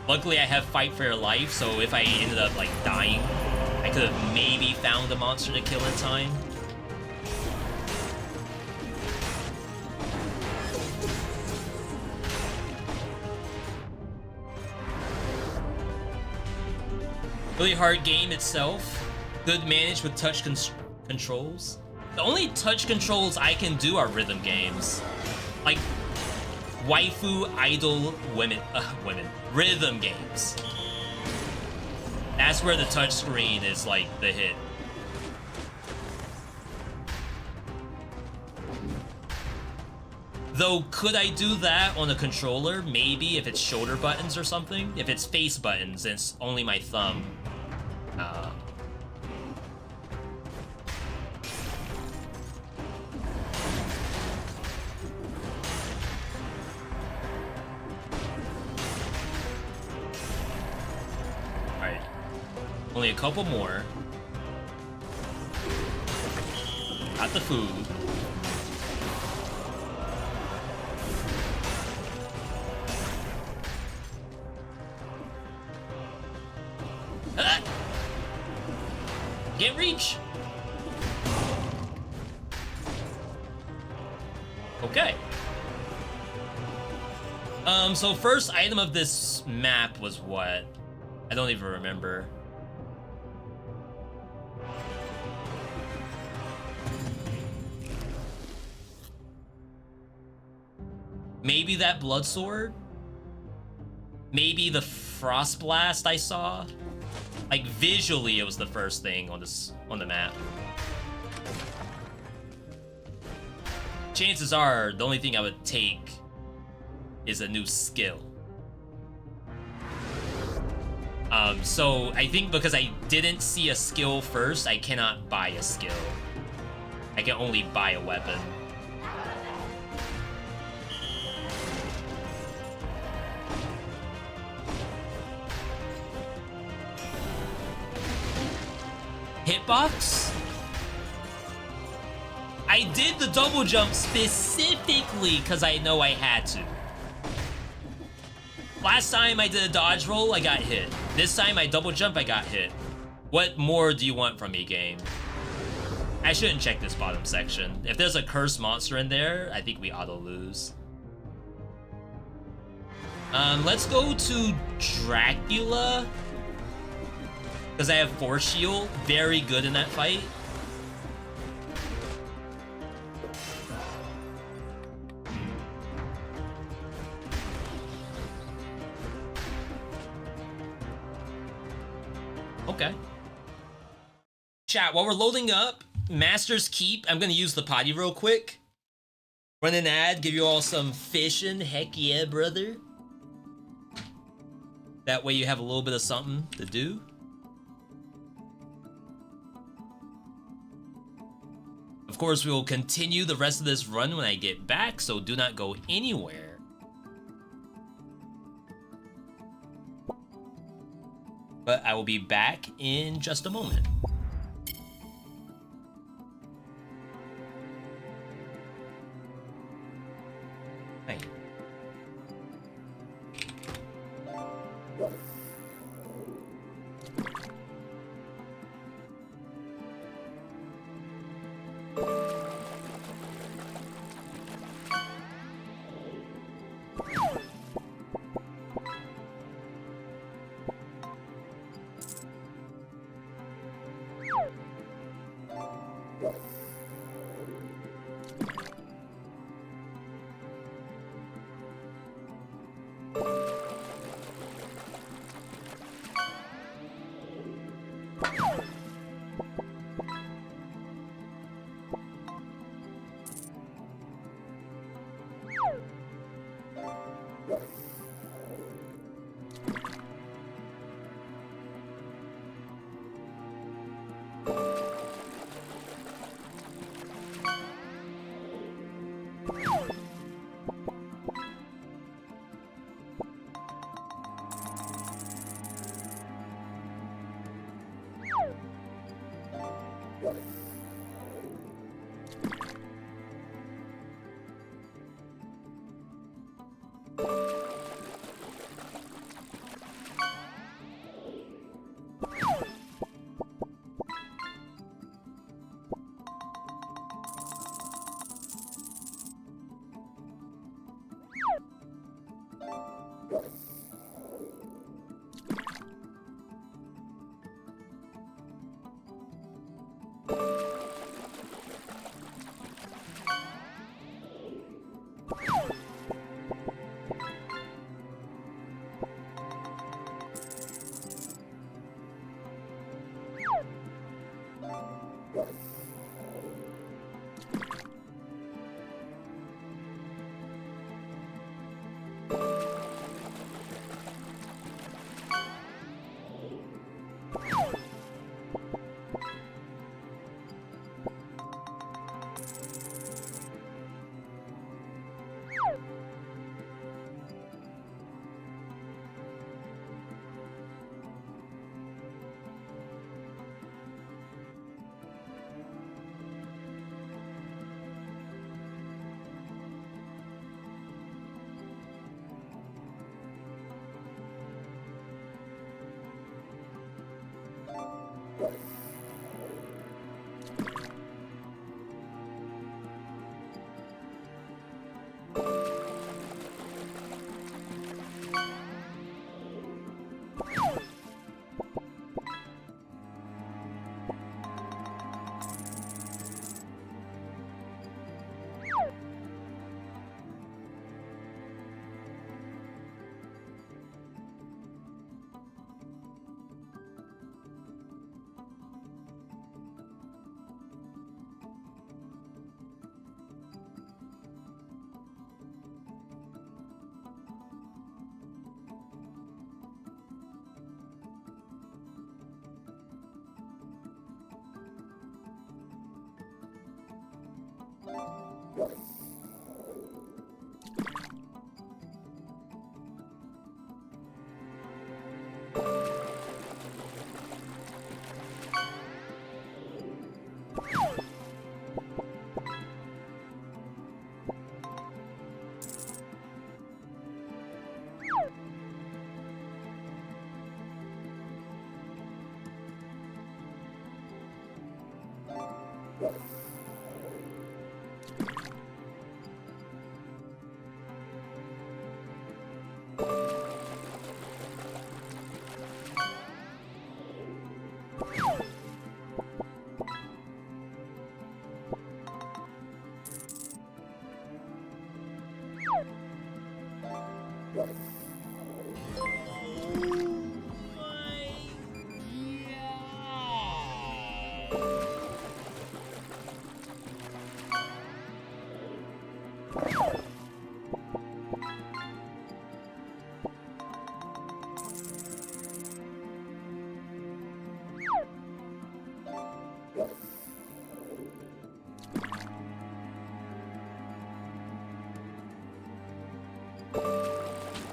[SPEAKER 1] Luckily, I have Fight for Your Life, so if I ended up, like, dying, I could have maybe found a monster to kill in time. Really hard game itself. Good managed with touch controls. The only touch controls I can do are rhythm games. Like, waifu idol women rhythm games. That's where the touch screen is like the hit. Though, could I do that on a controller? Maybe, if it's shoulder buttons or something. If it's face buttons, it's only my thumb. Only a couple more. Got the food. Ah! Can't reach. Okay. So first item of this map was what? I don't even remember. Maybe that blood sword? Maybe the frost blast I saw? Like, visually it was the first thing on the map. Chances are the only thing I would take is a new skill. So I think because I didn't see a skill first, I cannot buy a skill. I can only buy a weapon. Hitbox? I did the double jump specifically because I know I had to. Last time I did a dodge roll, I got hit. This time I double jump, I got hit. What more do you want from me, game? I shouldn't check this bottom section. If there's a cursed monster in there, I think we auto lose. Let's go to Dracula. Because I have Force Shield. Very good in that fight. Okay. Chat, while we're loading up Master's Keep, I'm gonna use the potty real quick. Run an ad, give you all some fishing. Heck yeah, brother. That way you have a little bit of something to do. Of course, we will continue the rest of this run when I get back, so do not go anywhere. But I will be back in just a moment. Thank you.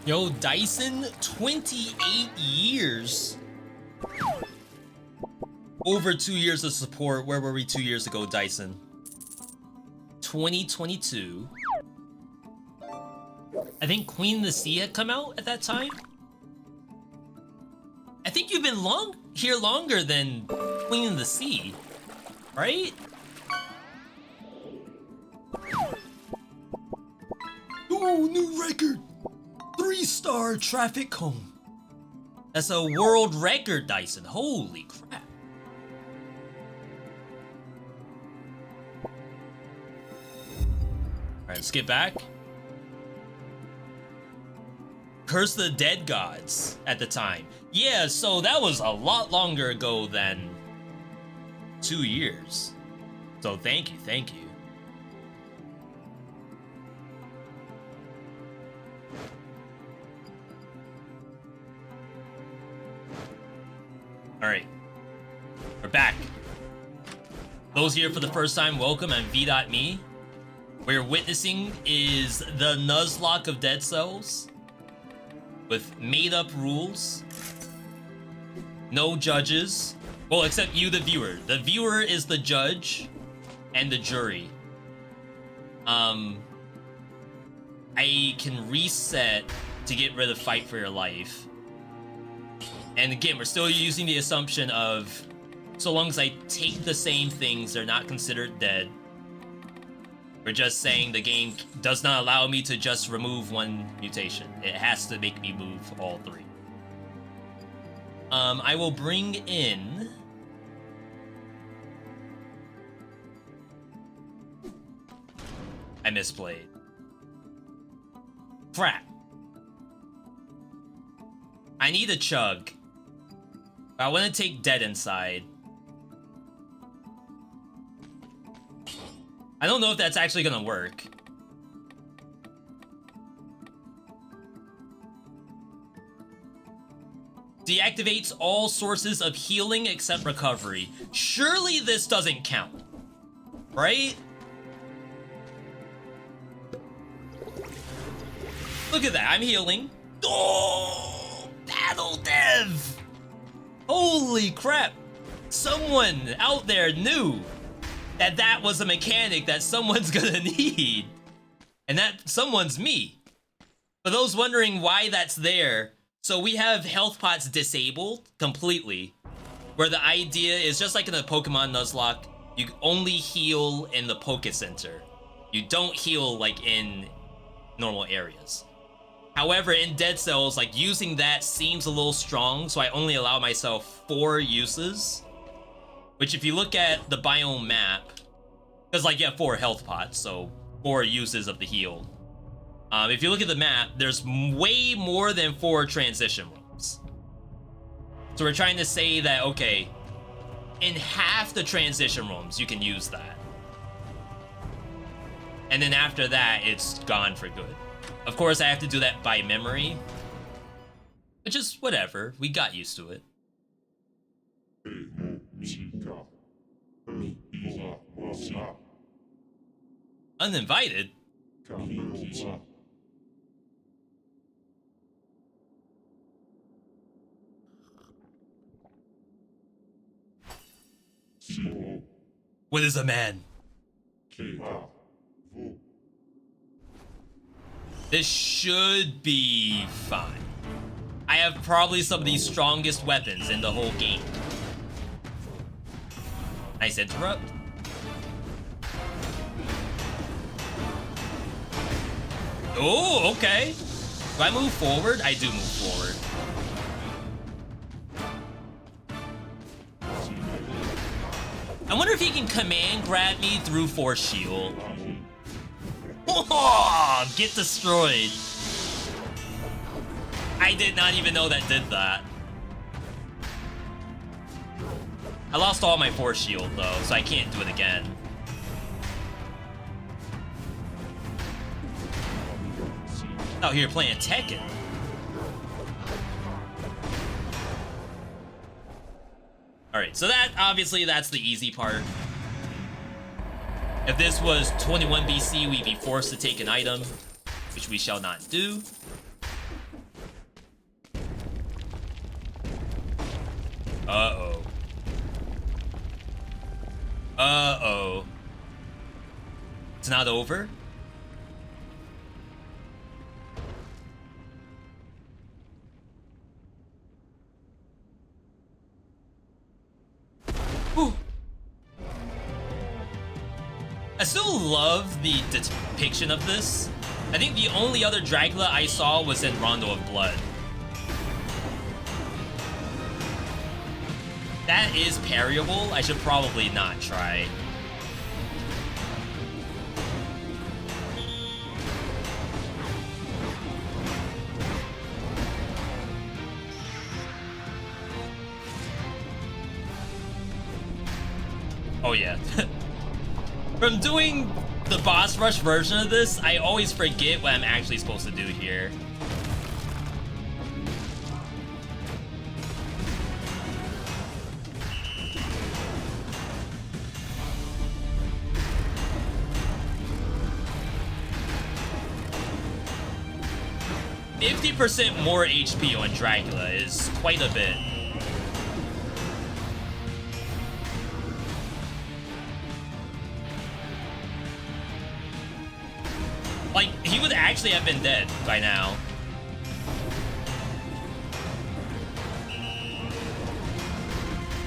[SPEAKER 1] Yo, Dyson, 28 years. Over 2 years of support. Where were we 2 years ago, Dyson? 2022. I think Queen of the Sea had come out at that time. I think you've been here longer than Queen of the Sea, right? Ooh, new record! 3-star traffic cone. That's a world record, Dyson. Holy crap. Alright, let's get back. Curse the Dead Gods at the time. Yeah, so that was a lot longer ago than 2 years. So thank you, thank you. Alright, we're back. Those here for the first time, welcome. I'm VeeDotVod. What you're witnessing is the Nuzlocke of Dead Cells with made-up rules. No judges. Well, except you, the viewer. The viewer is the judge and the jury. I can reset to get rid of Fight for Your Life. And again, we're still using the assumption of, so long as I take the same things, they're not considered dead. We're just saying the game does not allow me to just remove one mutation. It has to make me move all three. I will bring in... I misplayed. Crap. I need a chug. I want to take Dead inside. I don't know if that's actually gonna work. Deactivates all sources of healing except recovery. Surely this doesn't count, right? Look at that, I'm healing. Oh, battle dev! Holy crap! Someone out there knew that that was a mechanic that someone's gonna need. And that someone's me. For those wondering why that's there, so we have health pots disabled completely, where the idea is just like in the Pokemon Nuzlocke, you only heal in the Poke Center. You don't heal like in normal areas. However, in Dead Cells, like using that seems a little strong, so I only allow myself 4 uses. Which if you look at the biome map, because like you have 4 health pots, so 4 uses of the heal. If you look at the map, there's way more than 4 transition rooms. So we're trying to say that, okay, in half the transition rooms, you can use that. And then after that, it's gone for good. Of course, I have to do that by memory. But just whatever, we got used to it. Uninvited? What is a man? This should be fine. I have probably some of the strongest weapons in the whole game. Nice interrupt. Oh, okay. Do I move forward? I do move forward. I wonder if he can command grab me through Force Shield. Oh, get destroyed. I did not even know that did that. I lost all my force shield though, so I can't do it again. Out here playing Tekken. Alright, so that, obviously, that's the easy part. If this was 21 BC, we'd be forced to take an item, which we shall not do. Uh-oh. Uh-oh. It's not over? Whew. I still love the depiction of this. I think the only other Dracula I saw was in Rondo of Blood. That is parryable. I should probably not try. Oh yeah. From doing the boss rush version of this, I always forget what I'm actually supposed to do here. %50 more HP on Dracula is quite a bit. Like, he would actually have been dead by now.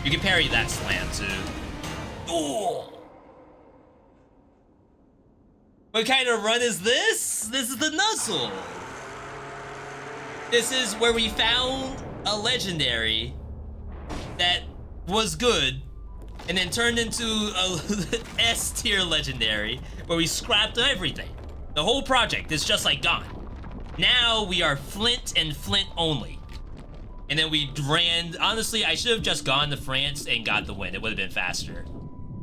[SPEAKER 1] You can parry that slam, too. Ooh. What kind of run is this? This is the Nuzzle. This is where we found a legendary that was good and then turned into a S-tier legendary where we scrapped everything. The whole project is just like gone. Now we are Flint and Flint only. And then we ran, honestly, I should have just gone to France and got the win. It would have been faster.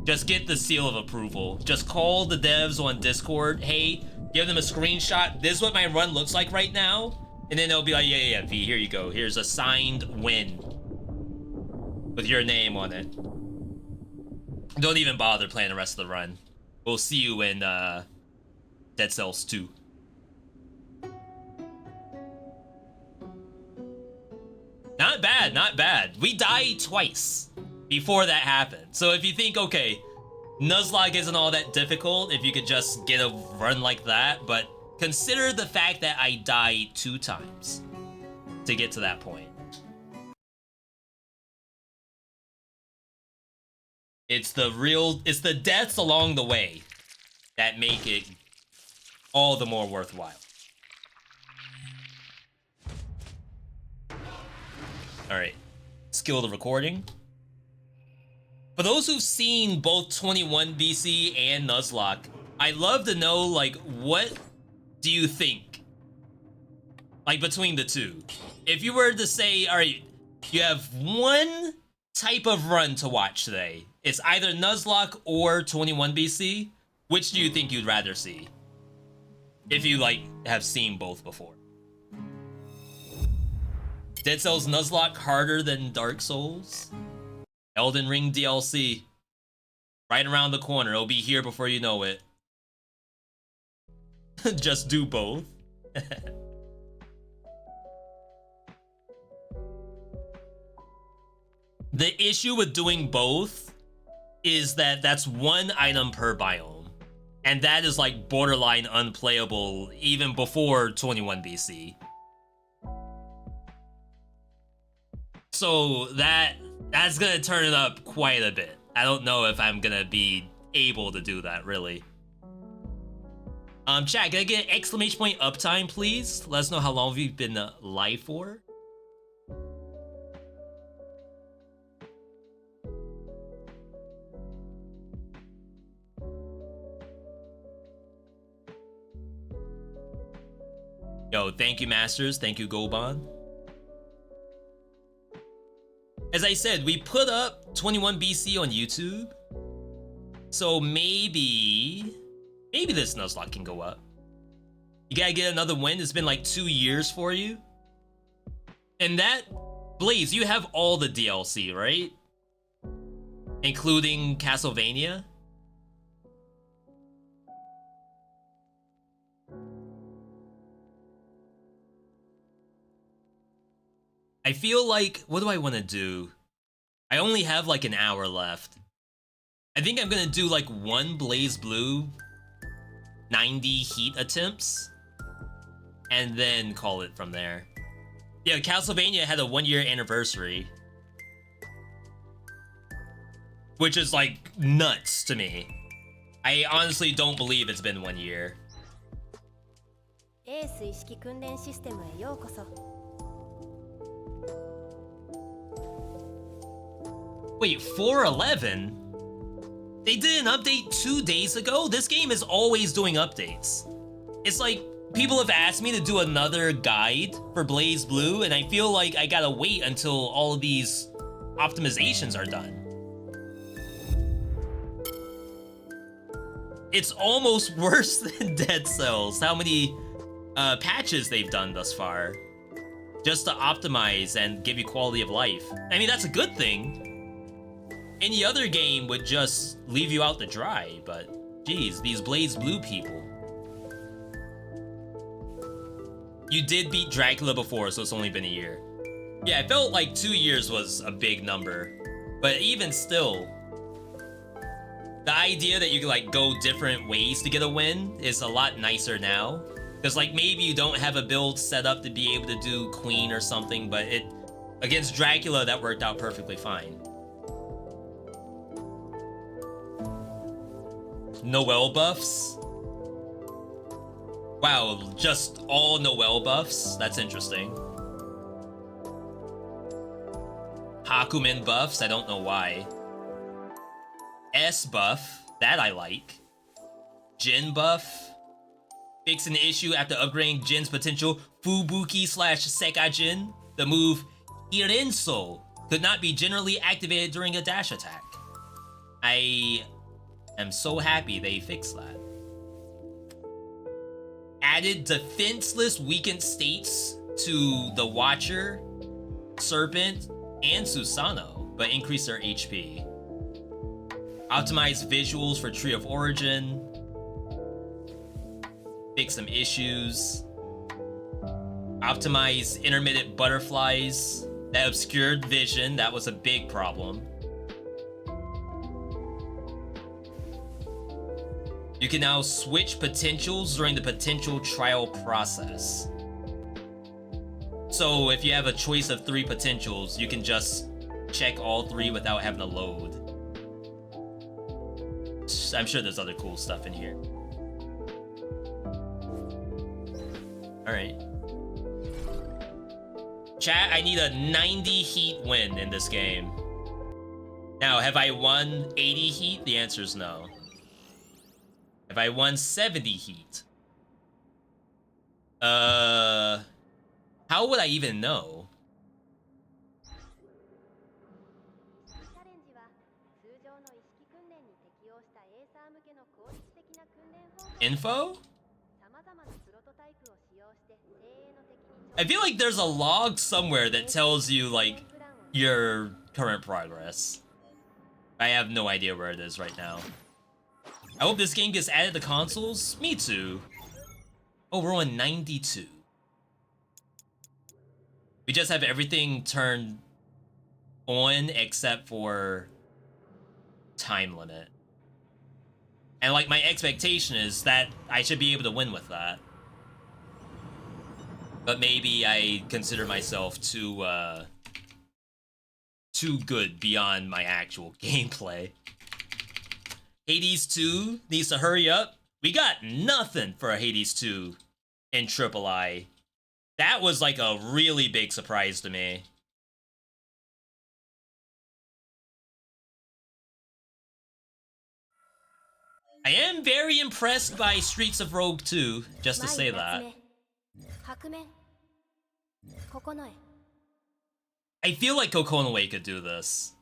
[SPEAKER 1] Just get the seal of approval. Just call the devs on Discord. Hey, give them a screenshot. This is what my run looks like right now. And then they'll be like, yeah, V, here you go. Here's a signed win with your name on it. Don't even bother playing the rest of the run. We'll see you in Dead Cells 2. Not bad, not bad. We died twice before that happened. So if you think, okay, Nuzlocke isn't all that difficult if you could just get a run like that, but consider the fact that I died 2 times to get to that point. It's the deaths along the way that make it all the more worthwhile. All right, skill the recording. For those who've seen both 21 BC and Nuzlocke, I'd love to know, like, what do you think? Like, between the two. If you were to say, all right, you have one type of run to watch today. It's either Nuzlocke or 21 BC. Which do you think you'd rather see? If you, like, have seen both before. Dead Cells Nuzlocke harder than Dark Souls? Elden Ring DLC. Right around the corner. It'll be here before you know it. Just do both. The issue with doing both is that that's one item per biome. And that is like borderline unplayable even before 21 BC. So that's gonna turn it up quite a bit. I don't know if I'm gonna be able to do that, really. Chat, can I get an exclamation point uptime, please? Let us know how long we've been live for. Yo, thank you, Masters. Thank you, Goban. As I said, we put up 21 BC on YouTube. So maybe this Nuzlocke can go up. You gotta get another win. It's been like 2 years for you. And that, Blaze, you have all the DLC, right? Including Castlevania? I feel like, what do I want to do? I only have like an hour left. I think I'm gonna do like one Blazeblue 90 heat attempts and then call it from there. Yeah, Castlevania had a 1-year anniversary, which is like nuts to me. I honestly don't believe it's been 1 year. Wait, 4.11? They did an update 2 days ago? This game is always doing updates. It's like, people have asked me to do another guide for Blazeblue, and I feel like I gotta wait until all of these optimizations are done. It's almost worse than Dead Cells, how many patches they've done thus far. Just to optimize and give you quality of life. I mean, that's a good thing. Any other game would just leave you out to dry, but geez, these Blazeblue people. You did beat Dracula before, so it's only been a year. Yeah, I felt like 2 years was a big number, but even still, the idea that you can like go different ways to get a win is a lot nicer now. Because like maybe you don't have a build set up to be able to do Queen or something, but it against Dracula that worked out perfectly fine. Noel buffs? Wow, just all Noel buffs? That's interesting. Hakumen buffs? I don't know why. S buff? That I like. Jin buff? Fix an issue after upgrading Jin's potential Fubuki / Sekajin. The move Hirenso could not be generally activated during a dash attack. I am so happy they fixed that. Added defenseless weakened states to the Watcher, Serpent, and Susanoo, but increased their HP. Optimized visuals for Tree of Origin. Fix some issues. Optimized intermittent butterflies. That obscured vision, that was a big problem. You can now switch potentials during the potential trial process. So if you have a choice of 3 potentials, you can just check all 3 without having to load. I'm sure there's other cool stuff in here. Alright. Chat, I need a 90 heat win in this game. Now, have I won 80 heat? The answer is no. Have I won 70 heat? How would I even know? Info? I feel like there's a log somewhere that tells you, like, your current progress. I have no idea where it is right now. I hope this game gets added to consoles. Me too. Oh, we're on 92. We just have everything turned on except for time limit. And like my expectation is that I should be able to win with that. But maybe I consider myself too good beyond my actual gameplay. Hades 2 needs to hurry up. We got nothing for a Hades 2 in SlimyYy. That was like a really big surprise to me. I am very impressed by Streets of Rogue 2, just to say that. I feel like Kokonaway could do this.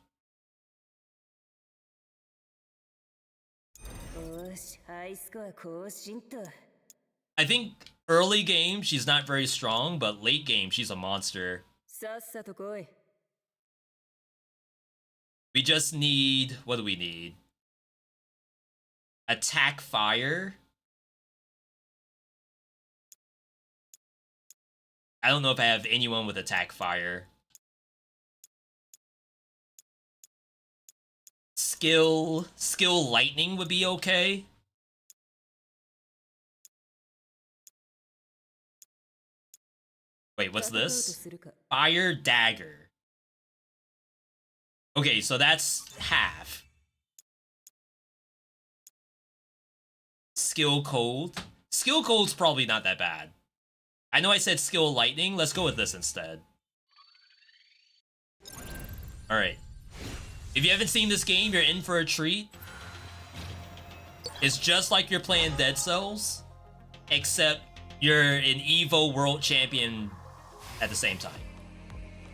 [SPEAKER 1] I think early game she's not very strong, but late game she's a monster. We just need, what do we need? Attack fire. I don't know if I have anyone with attack fire. Skill lightning would be okay. Wait, what's this? Fire dagger. Okay, so that's half. Skill cold. Skill cold's probably not that bad. I know I said skill lightning. Let's go with this instead. Alright. If you haven't seen this game, you're in for a treat. It's just like you're playing Dead Cells, except you're an EVO World Champion at the same time.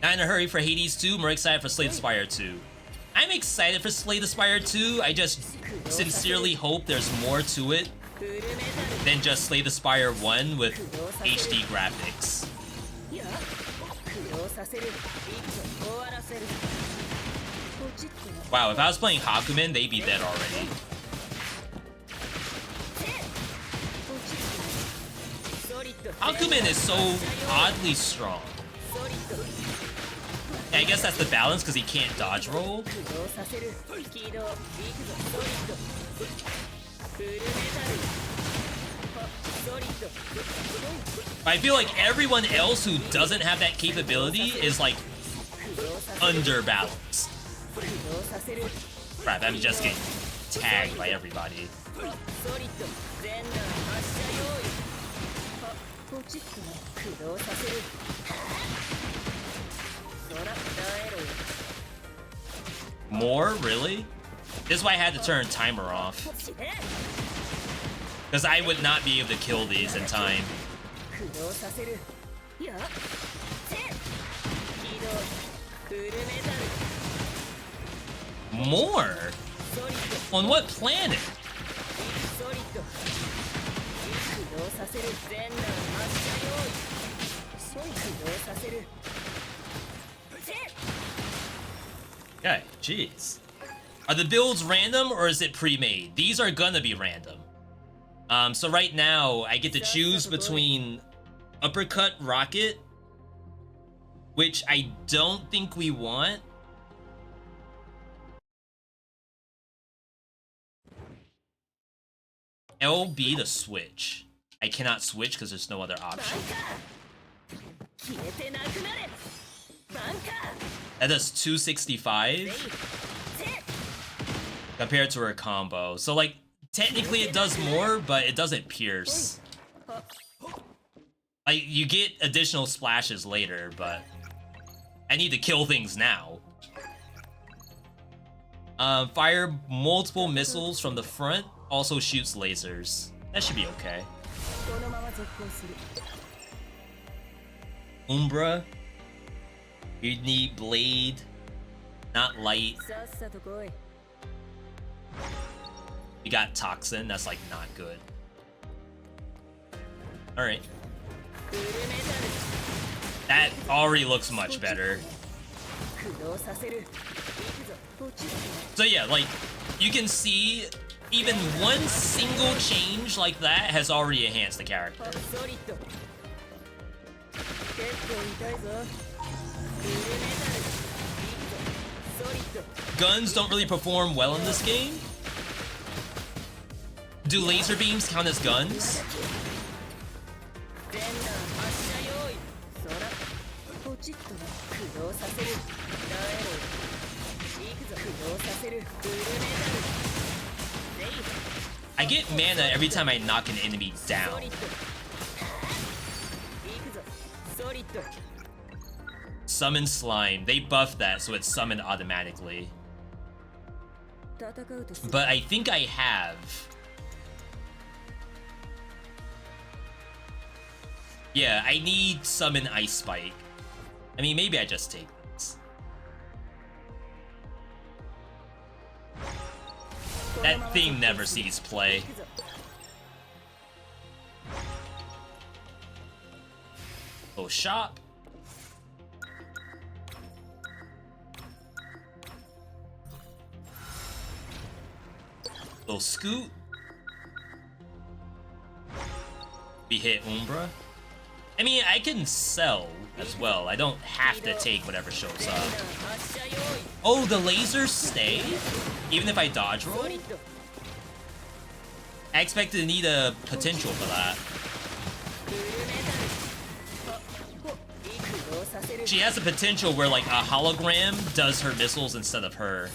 [SPEAKER 1] Not in a hurry for Hades 2, more excited for Slay the Spire 2. I'm excited for Slay the Spire 2, I just sincerely hope there's more to it than just Slay the Spire 1 with HD graphics. Wow, if I was playing Hakumen, they'd be dead already. Hakumen is so oddly strong. And I guess that's the balance because he can't dodge roll. But I feel like everyone else who doesn't have that capability is like underbalanced. Crap, I'm just getting tagged by everybody. More? Really? This is why I had to turn timer off. Because I would not be able to kill these in time. More? On what planet? Okay, jeez. Are the builds random or is it pre-made? These are gonna be random. So right now I get to choose between Uppercut Rocket, which I don't think we want. LB to switch. I cannot switch because there's no other option. That does 265 compared to her combo. So like technically it does more, but it doesn't pierce. Like you get additional splashes later, but I need to kill things now. Fire multiple missiles from the front, also shoots lasers. That should be okay. Umbra. You need blade, not light. You got toxin, that's like not good. Alright. That already looks much better. So yeah, like, you can see even one single change like that has already enhanced the character. Guns don't really perform well in this game. Do laser beams count as guns? I get mana every time I knock an enemy down. Summon slime. They buffed that so it's summoned automatically. But I think I have. Yeah, I need summon Ice Spike. I mean, maybe I just take this. That thing never sees play. Oh, shop. Little scoot. We hit Umbra. I mean, I can sell as well. I don't have to take whatever shows up. Oh, the lasers stay? Even if I dodge roll? I expected to need a potential for that. She has a potential where, like, a hologram does her missiles instead of her.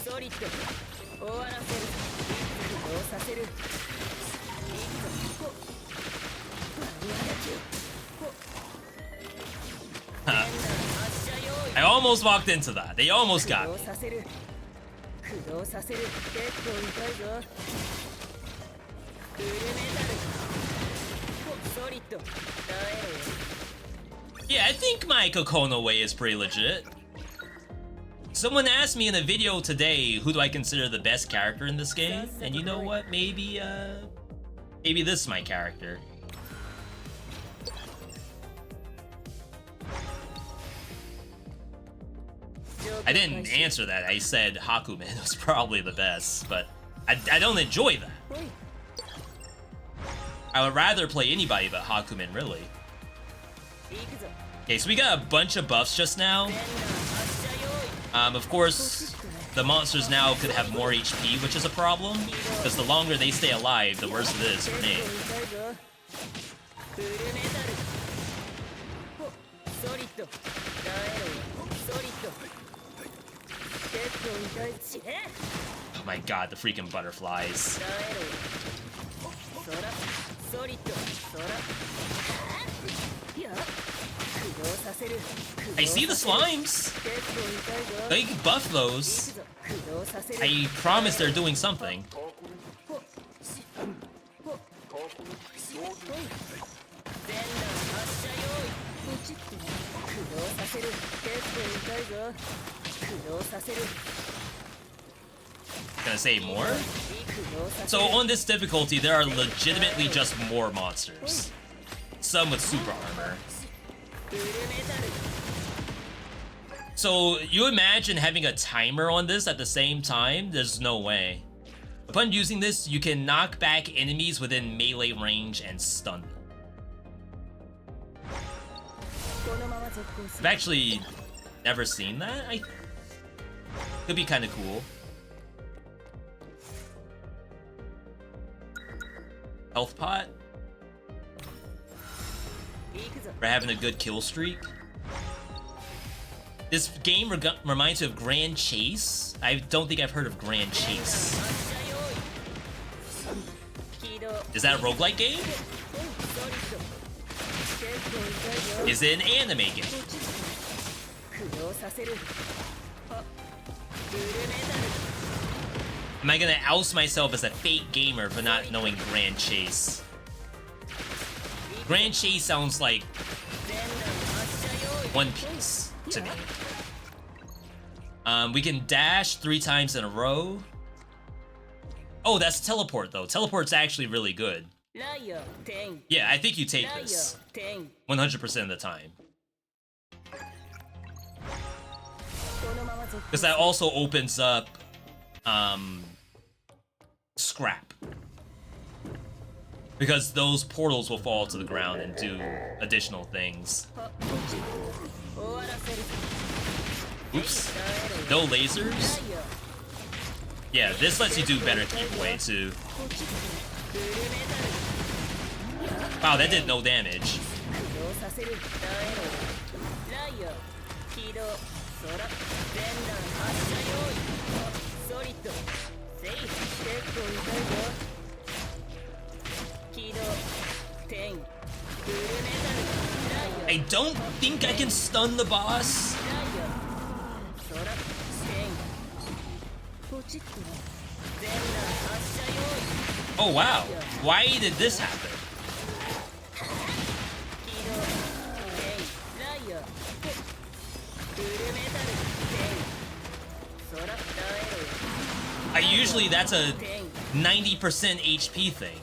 [SPEAKER 1] I almost walked into that. They almost got me. Yeah, I think my Kokono way is pretty legit. Someone asked me in a video today, who do I consider the best character in this game? And you know what? Maybe this is my character. I didn't answer that. I said Hakumen was probably the best, but I don't enjoy that. I would rather play anybody but Hakumen, really. Okay, so we got a bunch of buffs just now. Of course, the monsters now could have more HP, which is a problem, because the longer they stay alive, the worse it is for me. Oh my god, the freaking butterflies. I see the slimes. They buff those. I promise they're doing something. Gonna say more? So on this difficulty, there are legitimately just more monsters. Some with super armor. So you imagine having a timer on this at the same time? There's no way. Upon using this, you can knock back enemies within melee range and stun them. I've actually never seen that. Could be kind of cool. Health pot. We're having a good kill streak. This game reminds me of Grand Chase. I don't think I've heard of Grand Chase. Is that a roguelike game? Is it an anime game? Am I gonna oust myself as a fake gamer for not knowing Grand Chase? Grand Chase sounds like One Piece to me. We can dash 3 times in a row. Oh, that's teleport though. Teleport's actually really good. Yeah, I think you take this 100% of the time. Because that also opens up scrap. Because those portals will fall to the ground and do additional things. Oops. No lasers? Yeah, this lets you do better keep away too. Wow, that did no damage. I don't think I can stun the boss. Oh wow, why did this happen? Usually that's a 90% HP thing.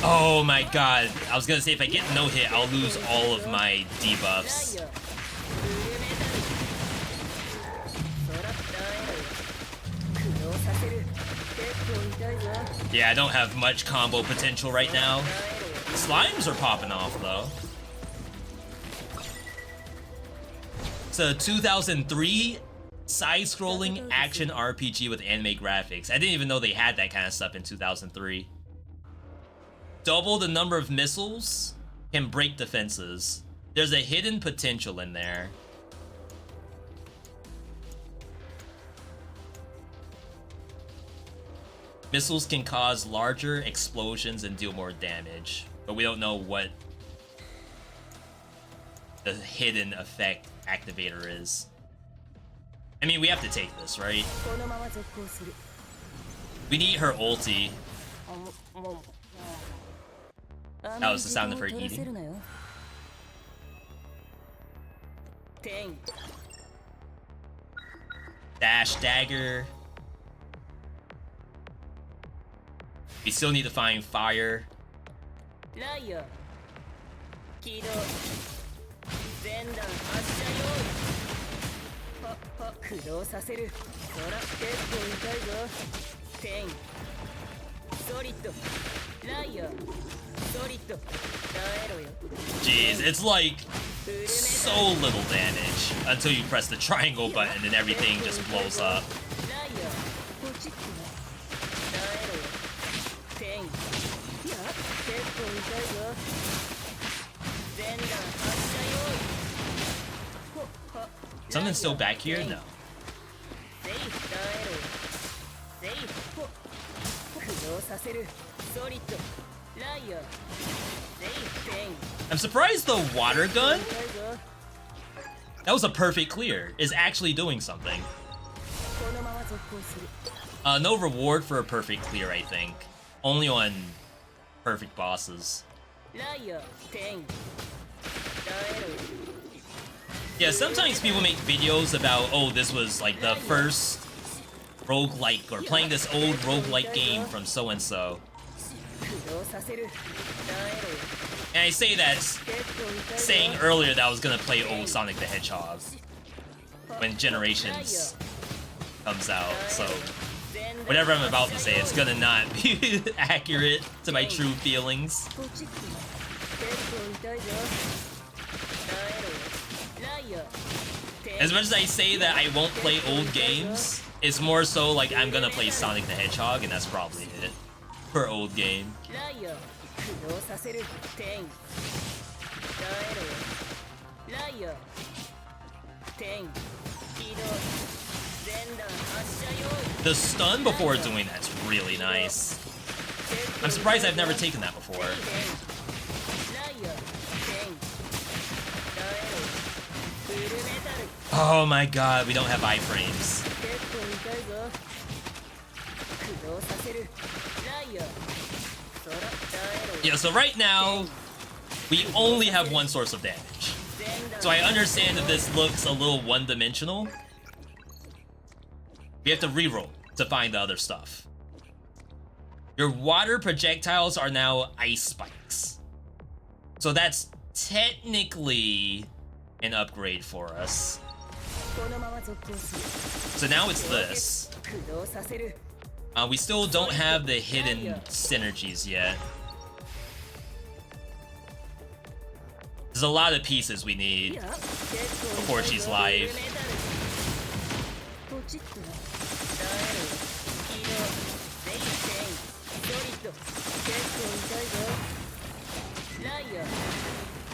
[SPEAKER 1] Oh my god. I was gonna say if I get no hit, I'll lose all of my debuffs. Yeah, I don't have much combo potential right now. Slimes are popping off though. It's a 2003 side-scrolling action RPG with anime graphics. I didn't even know they had that kind of stuff in 2003. Double the number of missiles can break defenses. There's a hidden potential in there. Missiles can cause larger explosions and deal more damage, but we don't know what the hidden effect activator is. I mean, we have to take this, right? We need her ulti. That was the sound of her eating. Dash dagger. We still need to find fire. Jeez, it's like so little damage until you press the triangle button and everything just blows up. Something's still back here? No. I'm surprised the water gun, that was a perfect clear, is actually doing something. No reward for a perfect clear, I think. Only on perfect bosses. Yeah, sometimes people make videos about, oh, this was like the first roguelike, or playing this old roguelike game from so-and-so. And I say that saying earlier that I was gonna play old Sonic the Hedgehog when Generations comes out, so whatever I'm about to say, it's gonna not be accurate to my true feelings. As much as I say that I won't play old games, it's more so like I'm gonna play Sonic the Hedgehog, and that's probably it for old game. The stun before doing that's really nice. I'm surprised I've never taken that before. Oh my god, we don't have iframes. Yeah, so right now, we only have one source of damage. So I understand that this looks a little one-dimensional. We have to reroll to find the other stuff. Your water projectiles are now ice spikes. So that's technically an upgrade for us. So now it's this. We still don't have the hidden synergies yet. There's a lot of pieces we need before she's live.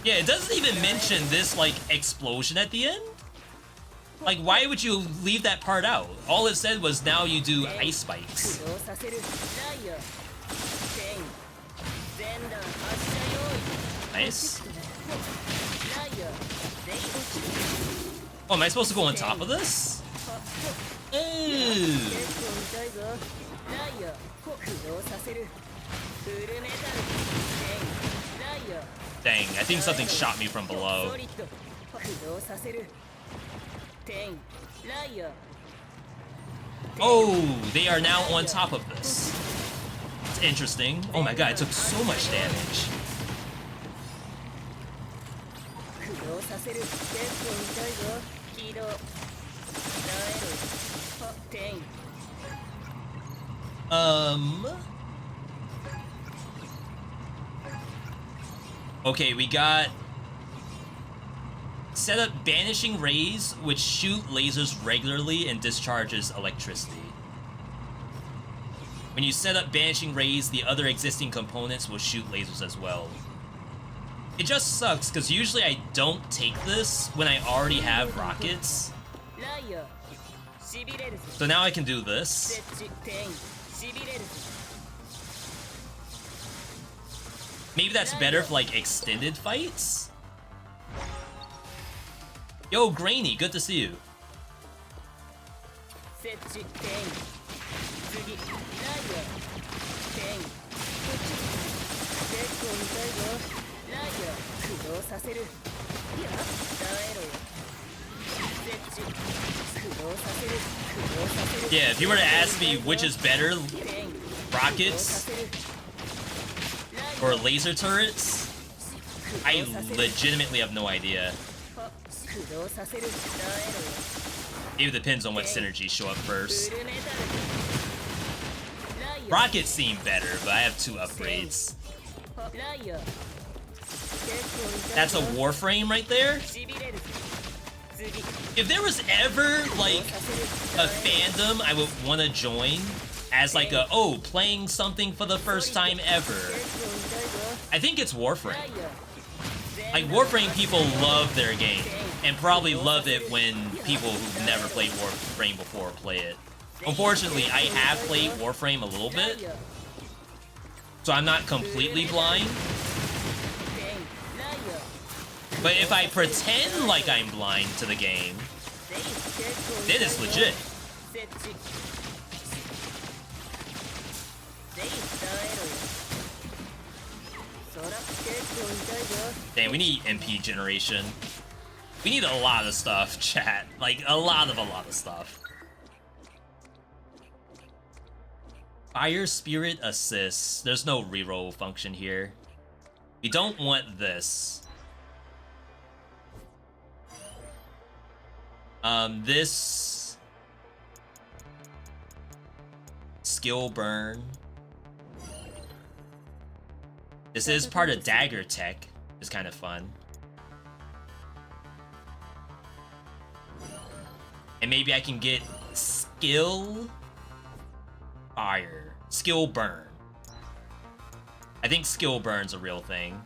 [SPEAKER 1] Yeah, it doesn't even mention this, like, explosion at the end. Like, why would you leave that part out? All it said was now you do ice spikes. Nice. Oh, am I supposed to go on top of this? Ooh. Dang, I think something shot me from below. Oh, they are now on top of this. It's interesting. Oh my god, it took so much damage. Okay, we got set up banishing rays, which shoot lasers regularly and discharges electricity. When you set up banishing rays, the other existing components will shoot lasers as well. It just sucks, because usually I don't take this when I already have rockets. So now I can do this. Maybe that's better for, like, extended fights? Yo, Grainy, good to see you. Yeah, if you were to ask me which is better, rockets or laser turrets, I legitimately have no idea. It depends on what synergies show up first. Rockets seem better, but I have 2 upgrades. That's a Warframe right there. If there was ever, like, a fandom I would want to join as, like, a, oh, playing something for the first time ever, I think it's Warframe. Like, Warframe people love their game, and probably love it when people who've never played Warframe before play it. Unfortunately, I have played Warframe a little bit, so I'm not completely blind. But if I pretend like I'm blind to the game, then it's legit. Damn, we need MP generation. We need a lot of stuff, chat. Like, a lot of stuff. Fire Spirit Assist. There's no reroll function here. We don't want this. This... Skill Burn. This is part of Dagger Tech. It's kind of fun. And maybe I can get Skill Fire. Skill Burn. I think Skill Burn's a real thing.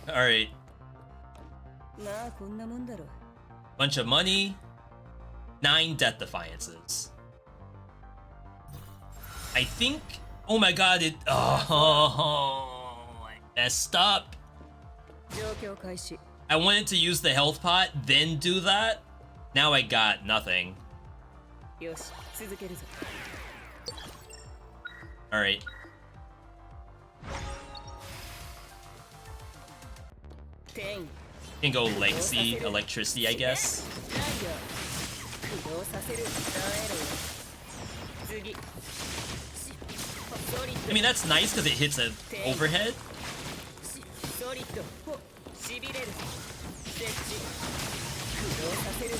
[SPEAKER 1] Alright. Bunch of money. 9 Death Defiances. I think... Oh my god, it... Oh, I messed up. I wanted to use the health pot, then do that. Now I got nothing. Alright. Can go Legacy, Electricity, I guess. I mean, that's nice because it hits an overhead.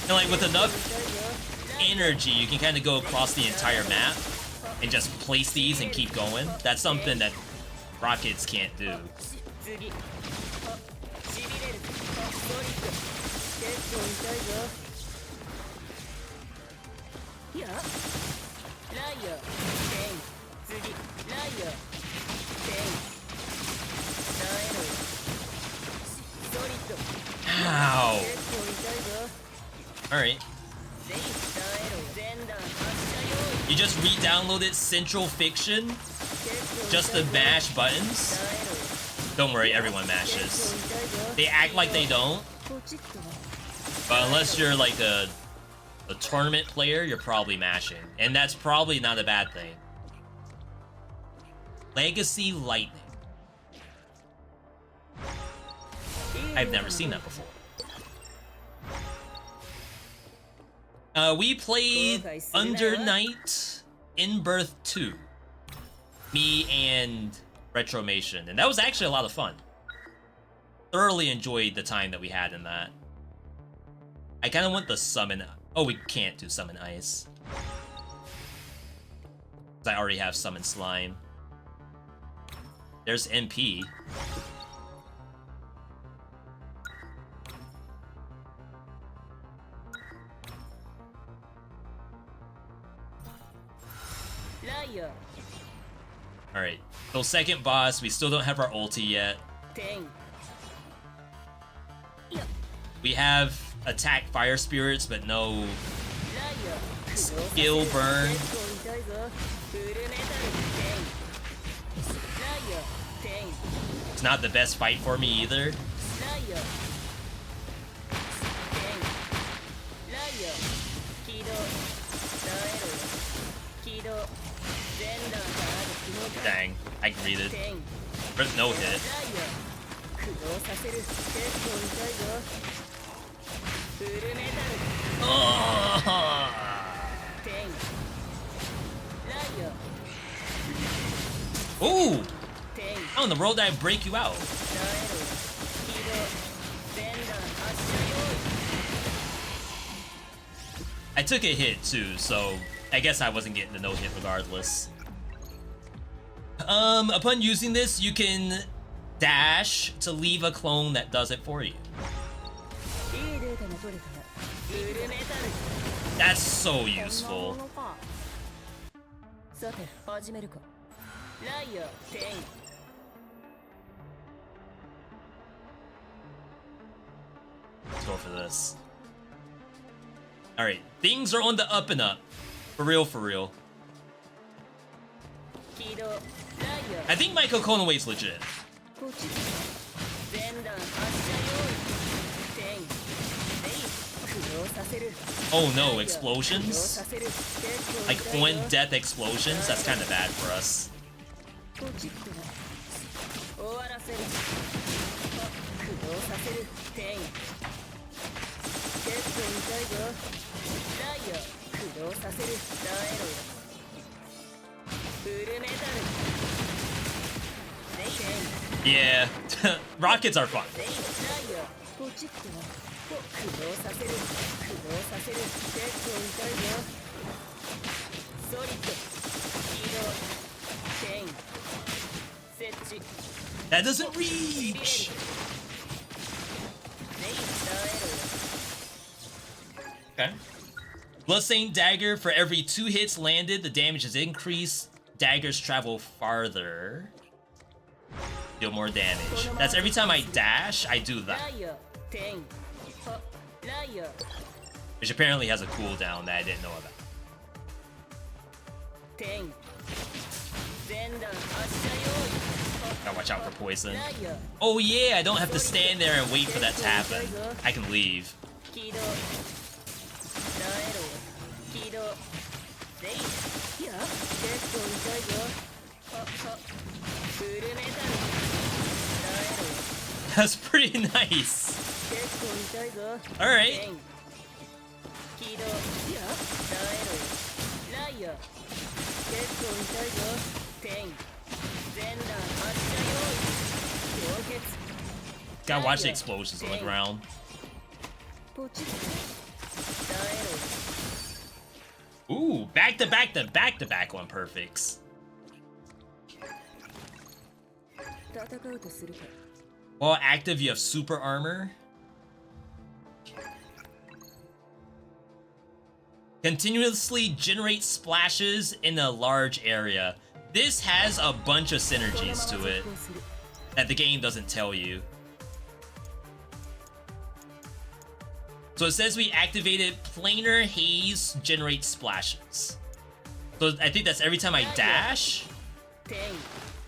[SPEAKER 1] And like with enough energy, you can kind of go across the entire map and just place these and keep going. That's something that rockets can't do. Ow. Alright. You just re-downloaded Central Fiction just to mash buttons? Don't worry, everyone mashes. They act like they don't. But unless you're like a a tournament player, you're probably mashing. And that's probably not a bad thing. Legacy Lightning. I've never seen that before. We played Under Night in Birth 2. Me and Retromation. And that was actually a lot of fun. Thoroughly enjoyed the time that we had in that. I kind of want the summon... Oh, we can't do summon ice. I already have summon slime. There's MP. Alright, so second boss, we still don't have our ulti yet. We have attack fire spirits, but no skill burn. It's not the best fight for me either. Dang, I greeted. There's no hit. Oh. Ooh! How in the world did I break you out? I took a hit too, so I guess I wasn't getting the no hit regardless. Upon using this, you can dash to leave a clone that does it for you. That's so useful. Let's go for this. Alright, things are on the up and up. For real, for real. I think my Kokonoe's legit. Oh no, explosions? Like on-death explosions? That's kind of bad for us. Yeah, rockets are fun. That doesn't reach! Okay. Bloodstained Dagger, for every 2 hits landed, the damage is increased. Daggers travel farther. Deal more damage. That's every time I dash, I do that. Which apparently has a cooldown that I didn't know about. Gotta watch out for poison. Oh yeah, I don't have to stand there and wait for that to happen. I can leave. That's pretty nice. Alright. Gotta watch the explosions on the ground. Ooh, back to back one perfects. While active, you have super armor. Continuously generate splashes in a large area. This has a bunch of synergies to it that the game doesn't tell you. So it says we activated planar haze generate splashes. So I think that's every time I dash.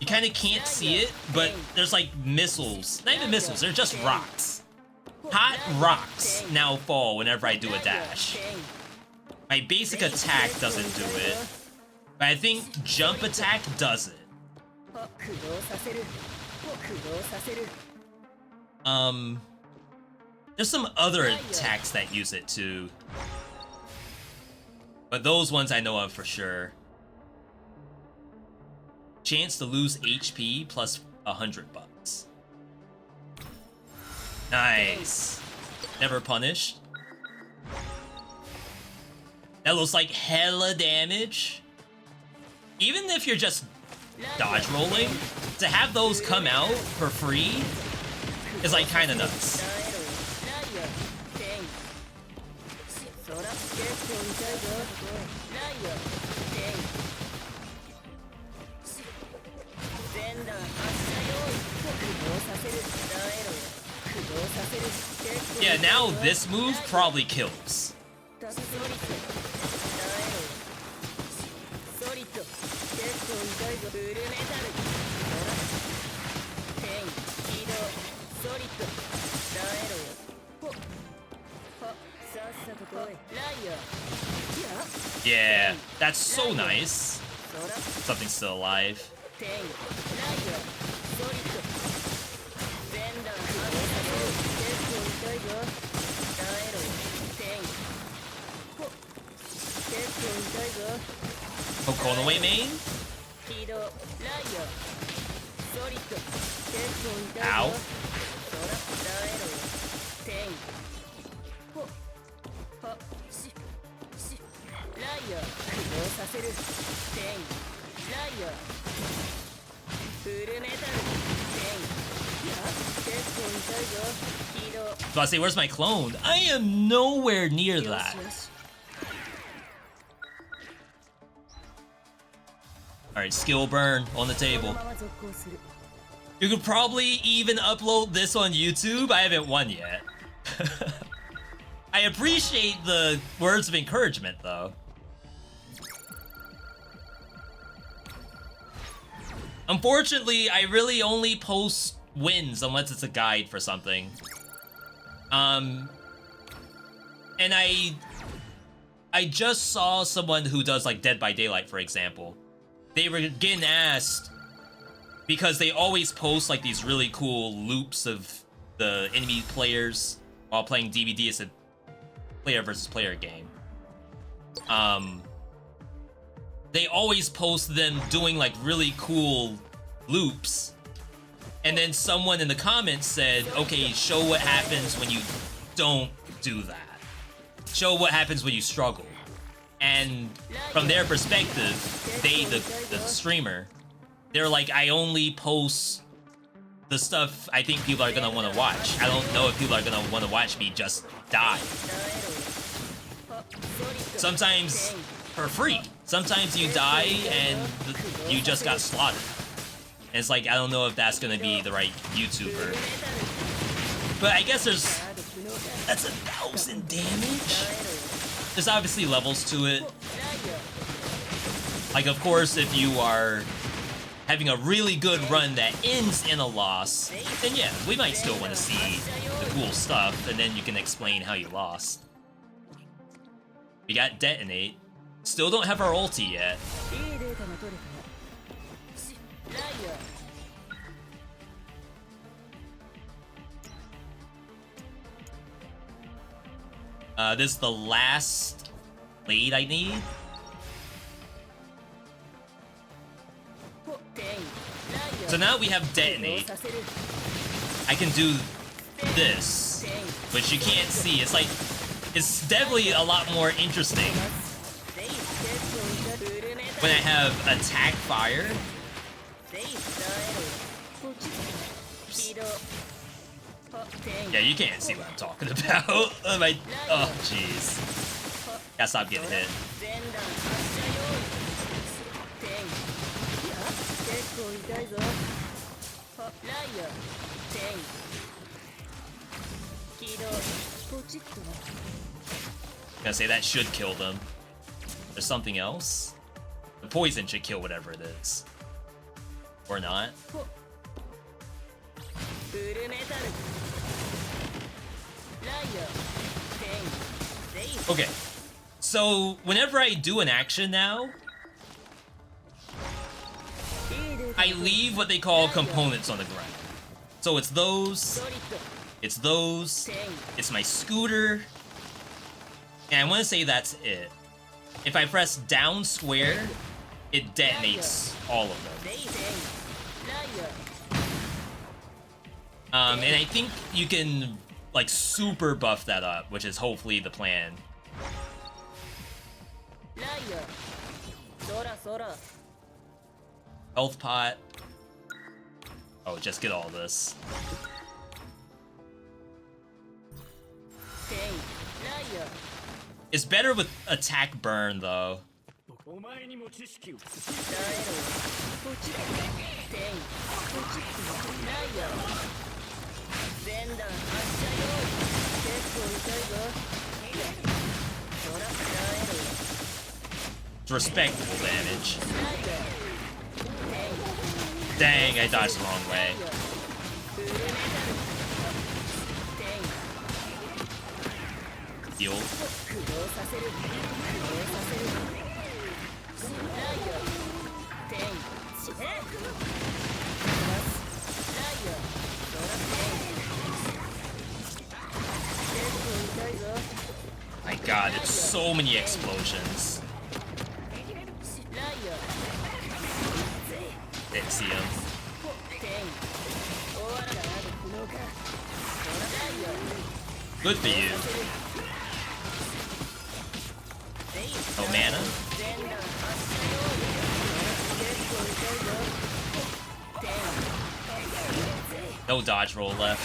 [SPEAKER 1] You kind of can't see it, but there's like missiles. Not even missiles, they're just rocks. Hot rocks now fall whenever I do a dash. My basic attack doesn't do it, but I think jump attack does it. There's some other attacks that use it too, but those ones I know of for sure. Chance to lose HP plus $100. Nice. Never punished. That looks like hella damage. Even if you're just dodge rolling, to have those come out for free is like kind of nuts. Yeah, now this move probably kills. Yeah, that's so nice. Something's still alive. Kokonoway main? Ow. So I say, where's my clone? I am nowhere near that. Alright, skill burn on the table. You could probably even upload this on YouTube. I haven't won yet. I appreciate the words of encouragement, though. Unfortunately, I really only post wins unless it's a guide for something. And I just saw someone who does like Dead by Daylight, for example. They were getting asked because they always post like these really cool loops of the enemy players while playing DVD as a player versus player game. They always post them doing like really cool loops, and then someone in the comments said, okay, show what happens when you don't do that. Show what happens when you struggle. And from their perspective, they, the streamer, they're like, I only post the stuff I think people are gonna want to watch. I don't know if people are gonna want to watch me just die. Sometimes for free. Sometimes you die and you just got slaughtered. And it's like, I don't know if that's gonna be the right YouTuber. But I guess that's 1,000 damage? There's obviously levels to it. Like, of course, if you are having a really good run that ends in a loss, then yeah, we might still want to see the cool stuff, and then you can explain how you lost. We got Detonate. Still don't have our ulti yet. This is the last lead I need. So now we have Detonate. I can do this, which you can't see. It's like, it's definitely a lot more interesting when I have Attack Fire. Yeah, you can't see what I'm talking about. Oh, jeez. Gotta stop getting hit. Gonna say that should kill them. There's something else? The poison should kill whatever it is. Or not. Okay. So whenever I do an action now, I leave what they call components on the ground. So it's those, it's my scooter, and I want to say that's it. If I press down square, it detonates all of them. And I think you can like super buff that up, which is hopefully the plan. Health pot. Oh, just get all this. It's better with attack burn though. It's respectable damage. Dang, I dodged the wrong way. Heal. My god, it's so many explosions. Didn't see him. Good for you. Oh, mana? No dodge roll left.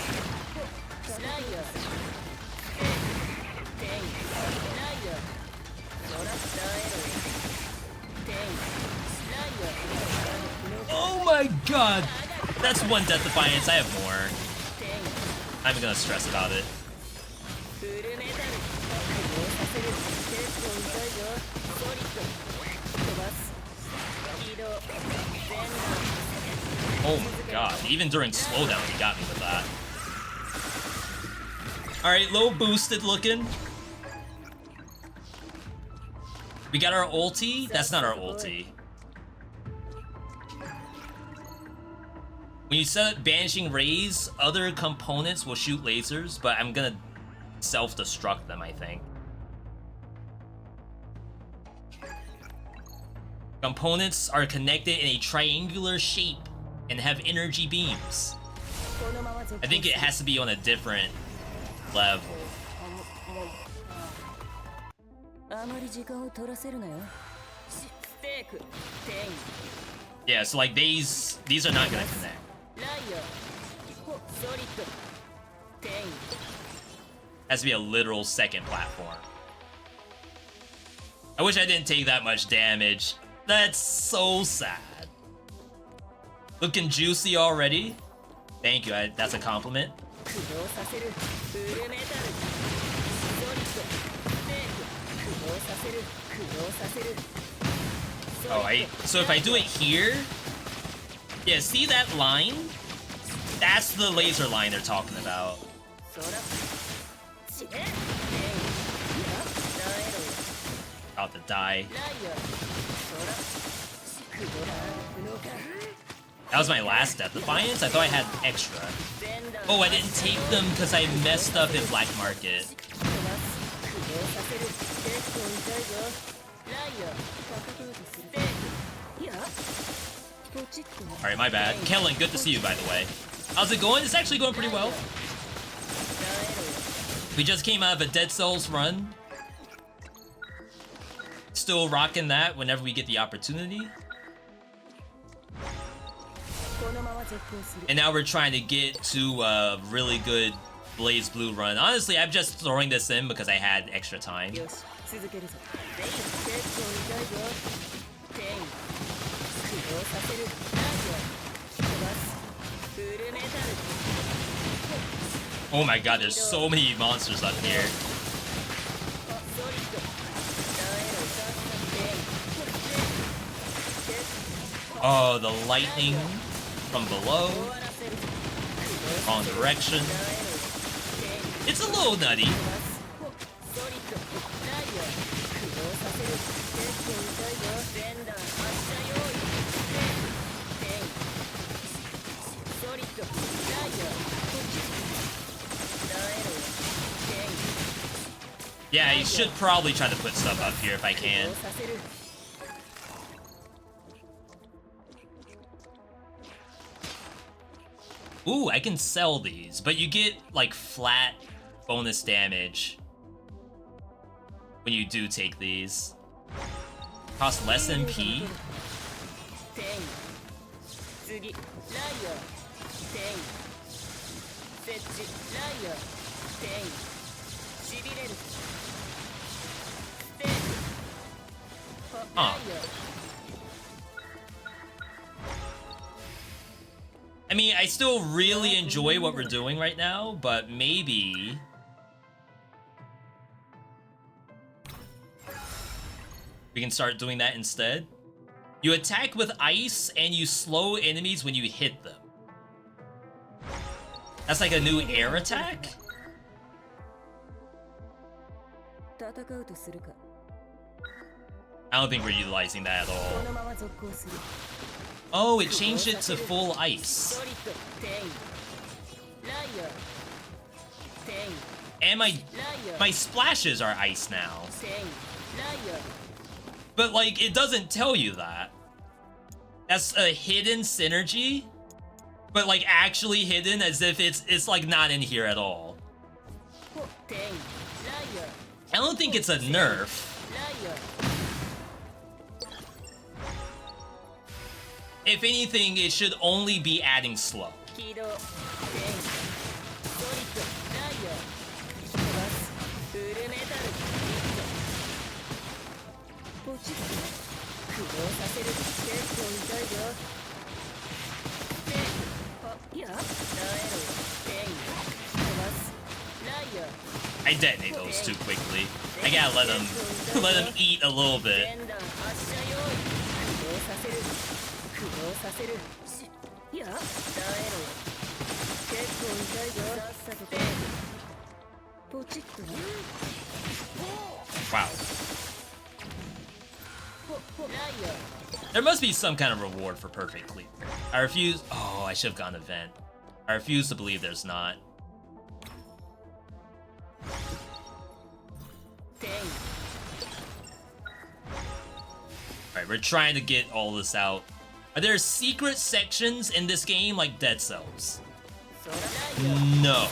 [SPEAKER 1] Oh my god! That's one Death Defiance, I have more. I'm even gonna stress about it. Oh my god, even during slowdown he got me with that. Alright, low boosted looking. We got our ulti? That's not our ulti. When you set up Banishing Rays, other components will shoot lasers, but I'm gonna self-destruct them, I think. Components are connected in a triangular shape and have energy beams. I think it has to be on a different level. Yeah, so like these are not gonna connect. Has to be a literal second platform. I wish I didn't take that much damage. That's so sad. Looking juicy already. Thank you, that's a compliment. Oh, so if I do it here, yeah, see that line? That's the laser line they're talking about. About to die. That was my last Death Defiance? I thought I had extra. Oh, I didn't take them because I messed up in Black Market. Alright, my bad. Kellen, good to see you, by the way. How's it going? It's actually going pretty well. We just came out of a Dead Cells run. Still rocking that whenever we get the opportunity. And now we're trying to get to a really good Blazeblue run. Honestly, I'm just throwing this in because I had extra time. Oh my god, there's so many monsters up here. Oh, the lightning from below. Wrong direction. It's a little nutty. Yeah, I should probably try to put stuff up here if I can. Ooh, I can sell these, but you get like flat bonus damage when you do take these. Cost less MP. Huh. I mean, I still really enjoy what we're doing right now, but maybe we can start doing that instead. You attack with ice and you slow enemies when you hit them. That's like a new air attack? I don't think we're utilizing that at all. Oh, it changed it to full ice. And my splashes are ice now. But like, it doesn't tell you that. That's a hidden synergy, but like actually hidden as if it's like not in here at all. I don't think it's a nerf. If anything, it should only be adding slow. I detonate those too quickly. I gotta let them eat a little bit. Wow. There must be some kind of reward for perfect clear. I refuse. Oh, I should have gone event. I refuse to believe there's not. Alright, we're trying to get all this out. Are there secret sections in this game like Dead Cells? No.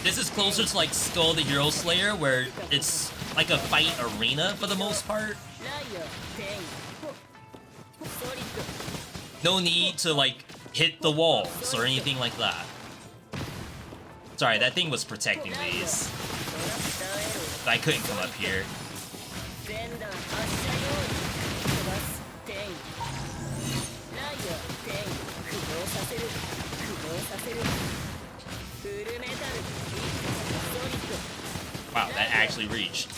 [SPEAKER 1] This is closer to like Skull the Hero Slayer, where it's like a fight arena for the most part. No need to like hit the walls or anything like that. Sorry, that thing was protecting these. But I couldn't come up here. Wow, that actually reached.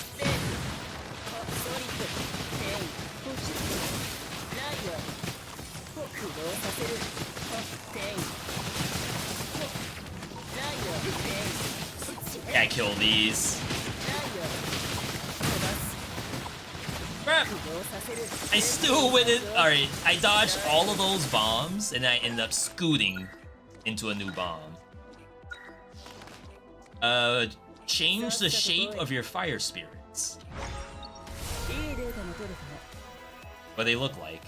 [SPEAKER 1] Gotta kill these. Crap! I still win it. Alright, I dodged all of those bombs and I ended up scooting into a new bomb. Change the shape of your fire spirits. What they look like.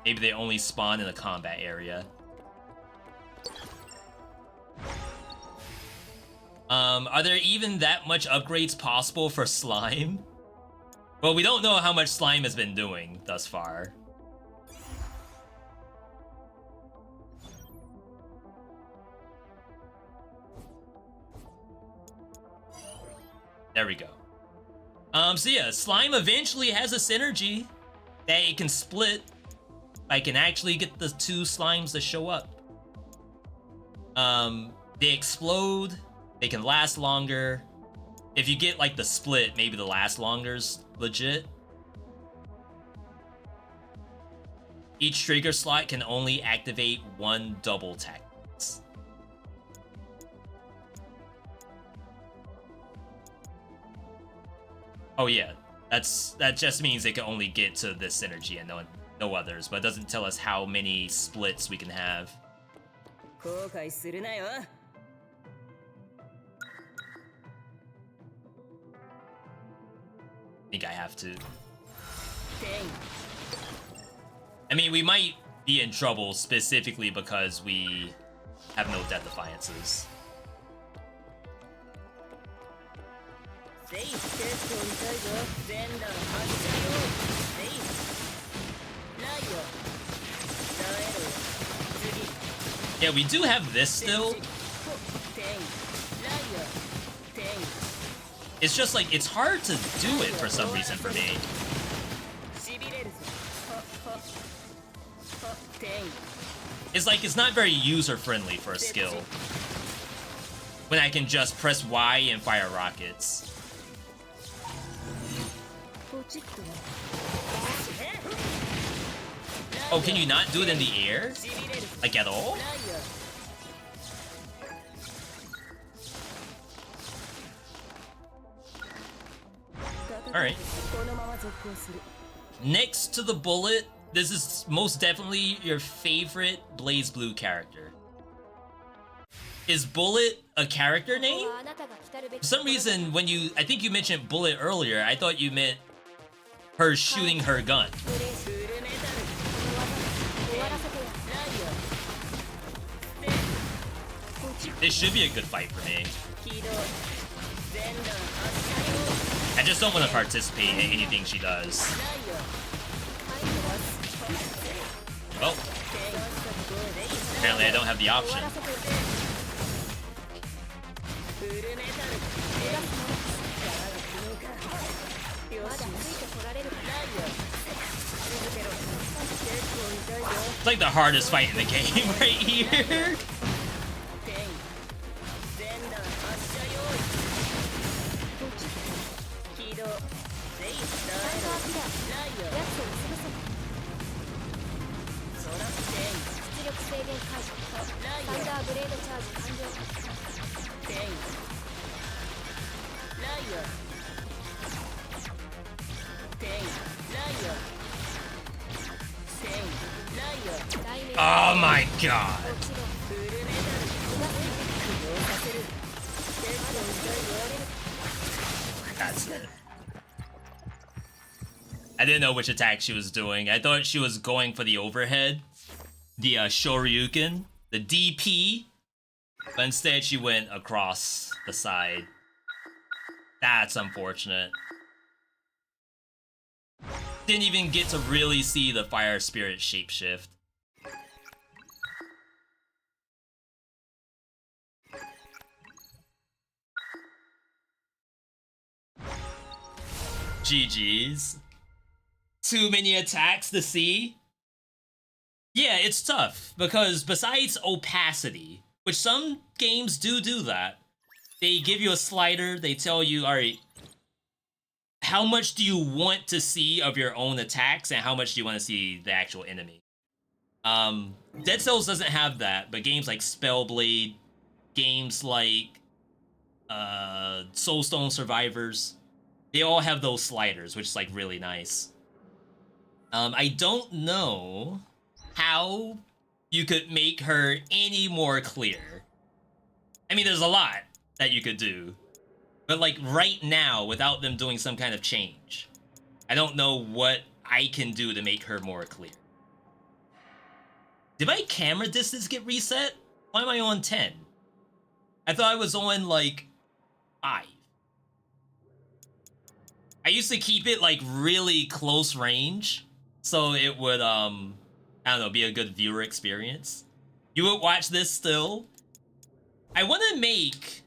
[SPEAKER 1] Maybe they only spawn in a combat area. Are there even that much upgrades possible for slime? Well, we don't know how much slime has been doing thus far. There we go. So yeah, slime eventually has a synergy that it can split. I can actually get the two slimes to show up. They explode. They can last longer. If you get like the split, maybe the last longer's legit. Each trigger slot can only activate one double tactics. Oh yeah, that just means it can only get to this energy and no others, but it doesn't tell us how many splits we can have. I think I have to. I mean, we might be in trouble specifically because we have no death defiances. Yeah, we do have this still. It's just like, it's hard to do it for some reason for me. It's like, it's not very user-friendly for a skill when I can just press Y and fire rockets. Oh, can you not do it in the air? Like, at all? Alright. Next to the bullet, this is most definitely your favorite Blazeblue character. Is Bullet a character name? For some reason, when I think you mentioned Bullet earlier, I thought you meant her shooting her gun. This should be a good fight for me. I just don't want to participate in anything she does. Well, apparently I don't have the option. It's like the hardest fight in the game right here. Oh my god. That's it. I didn't know which attack she was doing. I thought she was going for the overhead, the Shoryuken, the DP, but instead she went across the side. That's unfortunate. Didn't even get to really see the Fire Spirit shapeshift. GG's. Too many attacks to see? Yeah, it's tough, because besides opacity, which some games do that, they give you a slider, they tell you, alright, how much do you want to see of your own attacks, and how much do you want to see the actual enemy? Dead Cells doesn't have that, but games like Spellblade, games like Soulstone Survivors, they all have those sliders, which is like really nice. I don't know how you could make her any more clear. I mean, there's a lot that you could do, but like right now, without them doing some kind of change, I don't know what I can do to make her more clear. Did my camera distance get reset? Why am I on 10? I thought I was on like 5. I used to keep it like really close range, so it would, I don't know, be a good viewer experience. You would watch this still? I want to make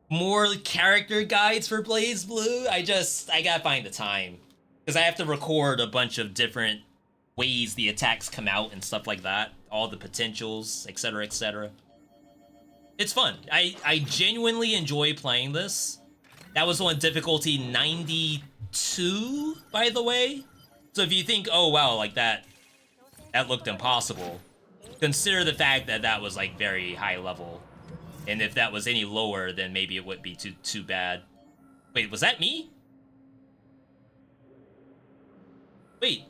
[SPEAKER 1] more character guides for Blazeblue. I gotta find the time, because I have to record a bunch of different ways the attacks come out and stuff like that, all the potentials, etc., etc. It's fun. I genuinely enjoy playing this. That was on difficulty 92, by the way. So if you think, oh wow, like that That looked impossible. Consider the fact that that was like very high level. And if that was any lower, then maybe it would be too bad. Wait, was that me? Wait.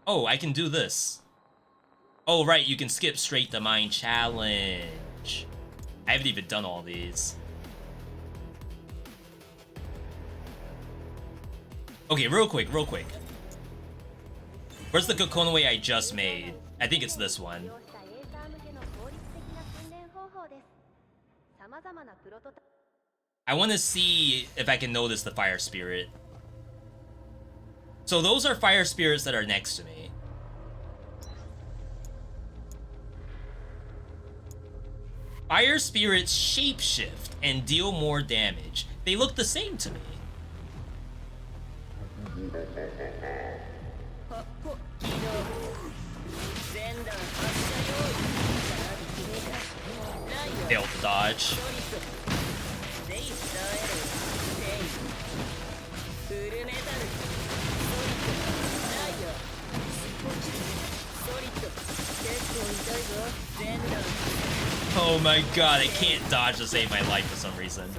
[SPEAKER 1] Oh, I can do this. Oh, right, you can skip straight the mine challenge. I haven't even done all these. Okay, real quick. Where's the Kokonoway I just made? I think it's this one. I want to see if I can notice the fire spirit. So those are fire spirits that are next to me. Fire spirits shapeshift and deal more damage. They look the same to me. Failed to dodge. Oh my god, I can't dodge to save my life for some reason.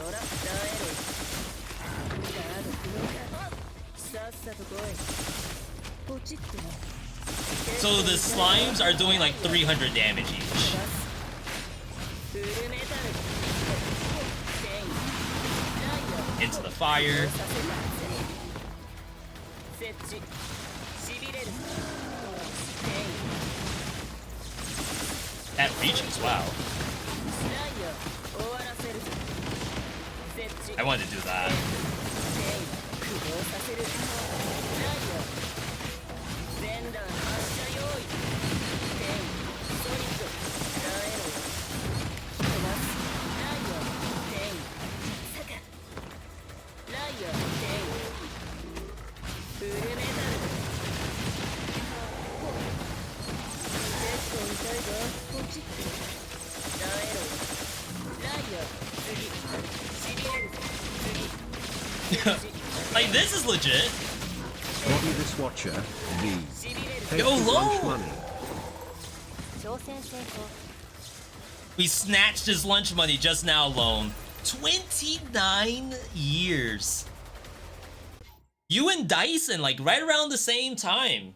[SPEAKER 1] So the slimes are doing like 300 damage each. Into the fire. That reaches, wow. I wanted to do that. Like, this is legit.
[SPEAKER 3] Bobby this watcher, V.
[SPEAKER 1] Yo,
[SPEAKER 3] lunch
[SPEAKER 1] low.
[SPEAKER 3] money.
[SPEAKER 1] We snatched his lunch money just now, Lone. 29 years. You and Dyson, like, right around the same time.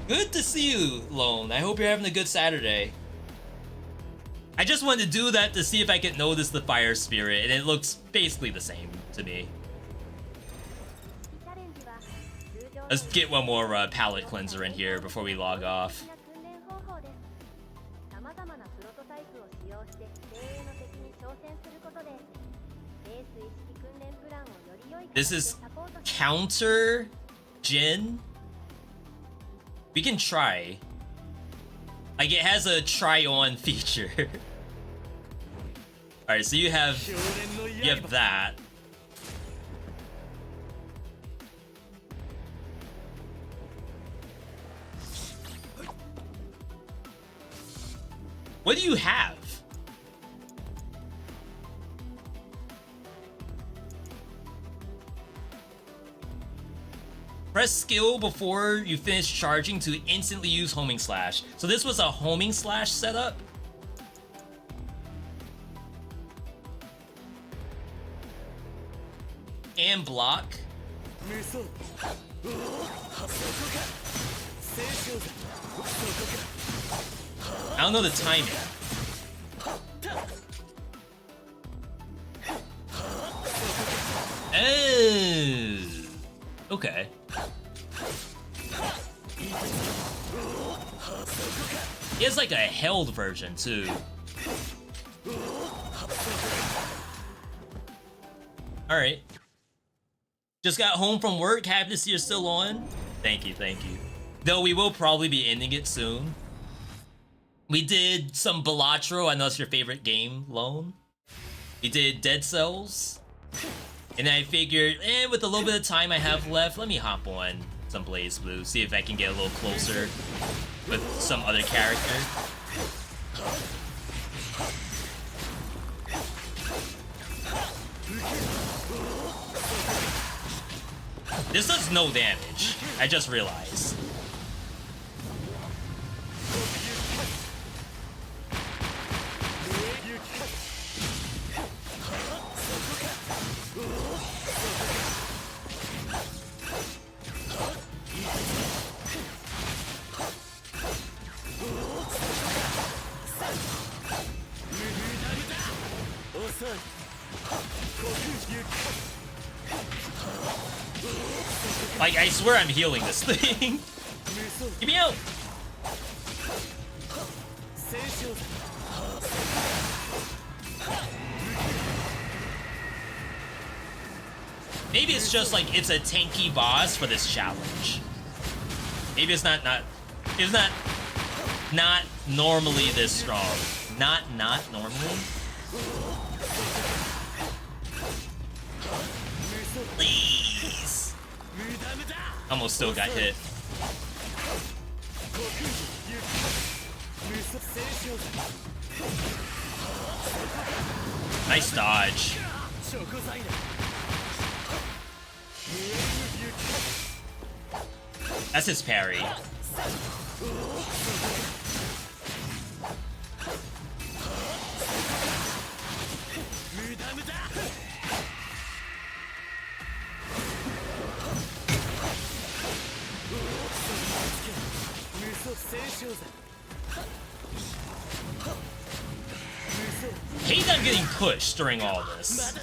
[SPEAKER 1] Good to see you, Lone. I hope you're having a good Saturday. I just wanted to do that to see if I could notice the fire spirit, and it looks basically the same to me. Let's get one more palette cleanser in here before we log off. This is counter Jin. We can try. Like, it has a try on feature. Alright, so you have that. What do you have? Press skill before you finish charging to instantly use homing slash. So this was a homing slash setup? And block. I don't know the timing. Oh, okay. He has like a held version too. Alright. Just got home from work. Happy to see you're still on. Thank you, thank you. Though we will probably be ending it soon. We did some Balatro. I know it's your favorite game, Lone. We did Dead Cells. And then I figured, with a little bit of time I have left, let me hop on some Blazeblue, see if I can get a little closer with some other character. This does no damage, I just realized. Like, I swear I'm healing this thing. Get me out! Maybe it's just like it's a tanky boss for this challenge. Maybe it's not normally this strong. Not normally. Please. Almost still got hit. Nice dodge. That's his parry. Hate that I'm getting pushed during all this.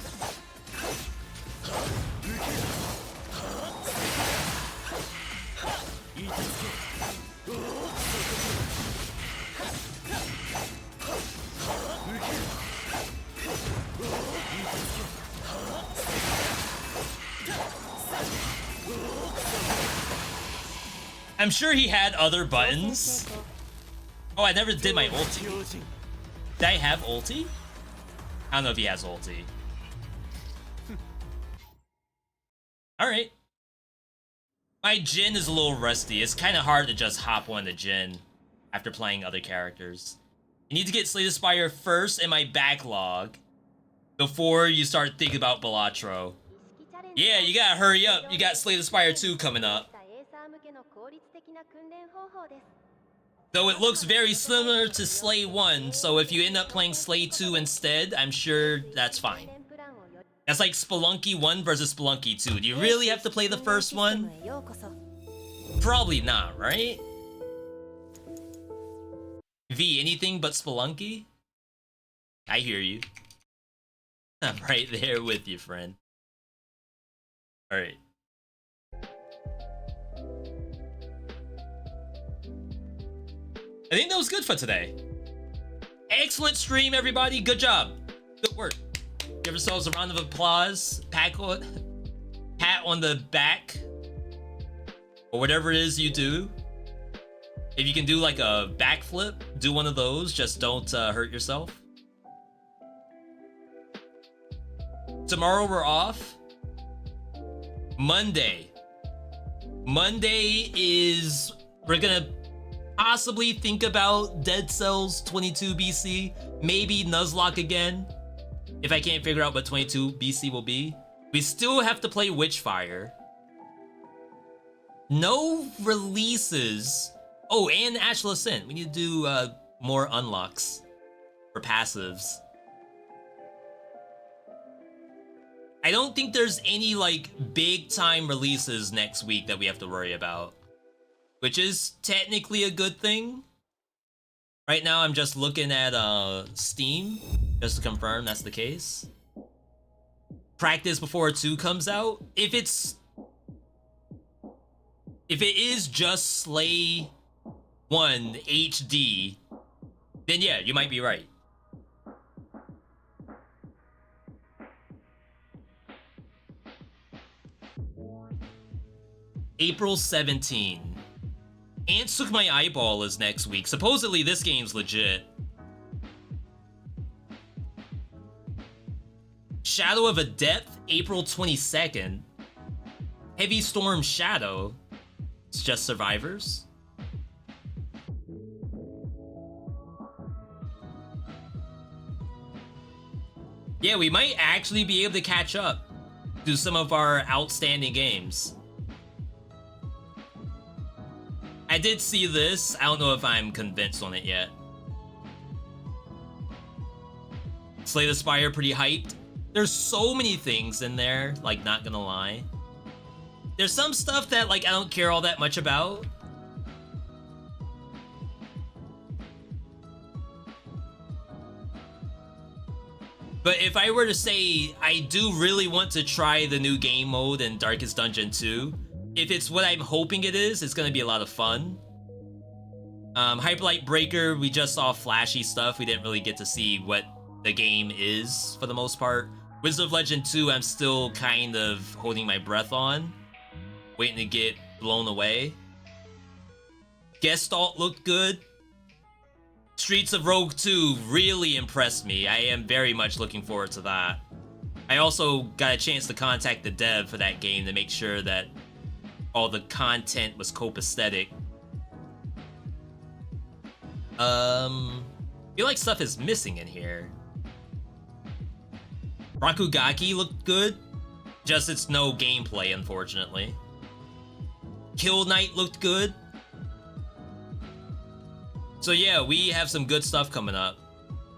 [SPEAKER 1] I'm sure he had other buttons. Oh, I never did my ulti. Did I have ulti? I don't know if he has ulti. Alright. My Jin is a little rusty. It's kind of hard to just hop on the Jin after playing other characters. You need to get Slay the Spire first in my backlog before you start thinking about Balatro. Yeah, you gotta hurry up. You got Slay the Spire 2 coming up. Though it looks very similar to Slay 1, so if you end up playing Slay 2 instead, I'm sure that's fine. That's like Spelunky 1 versus Spelunky 2. Do you really have to play the first one? Probably not, right? V, anything but Spelunky? I hear you. I'm right there with you, friend. Alright. I think that was good for today. Excellent stream, everybody. Good job. Good work. Give yourselves a round of applause. Pat on the back. Or whatever it is you do. If you can do like a backflip, do one of those. Just don't hurt yourself. Tomorrow we're off. Monday is... We're gonna possibly think about Dead Cells 22 BC. Maybe Nuzlocke again. If I can't figure out what 22 BC will be. We still have to play Witchfire. No releases. Oh, and Ashla Ascent. We need to do more unlocks for passives. I don't think there's any like big time releases next week that we have to worry about. Which is technically a good thing. Right now I'm just looking at Steam, just to confirm that's the case. Practice before 2 comes out. If it is just Slay 1 HD, then yeah, you might be right. April 17. Ants Took My Eyeball is next week. Supposedly this game's legit. Shadow of a Depth, April 22nd. Heavy Storm Shadow. It's just survivors. Yeah, we might actually be able to catch up to some of our outstanding games. I did see this. I don't know if I'm convinced on it yet. Slay the Spire, pretty hyped. There's so many things in there, like, not gonna lie. There's some stuff that, like, I don't care all that much about. But if I were to say I do really want to try the new game mode in Darkest Dungeon 2, if it's what I'm hoping it is, it's gonna be a lot of fun. Hyperlight Breaker, we just saw flashy stuff. We didn't really get to see what the game is for the most part. Wizard of Legend 2, I'm still kind of holding my breath on, waiting to get blown away. Gestalt looked good. Streets of Rogue 2 really impressed me. I am very much looking forward to that. I also got a chance to contact the dev for that game to make sure that all the content was copacetic. I feel like stuff is missing in here. Rakugaki looked good, just it's no gameplay, unfortunately. Kill Knight looked good. So yeah, we have some good stuff coming up.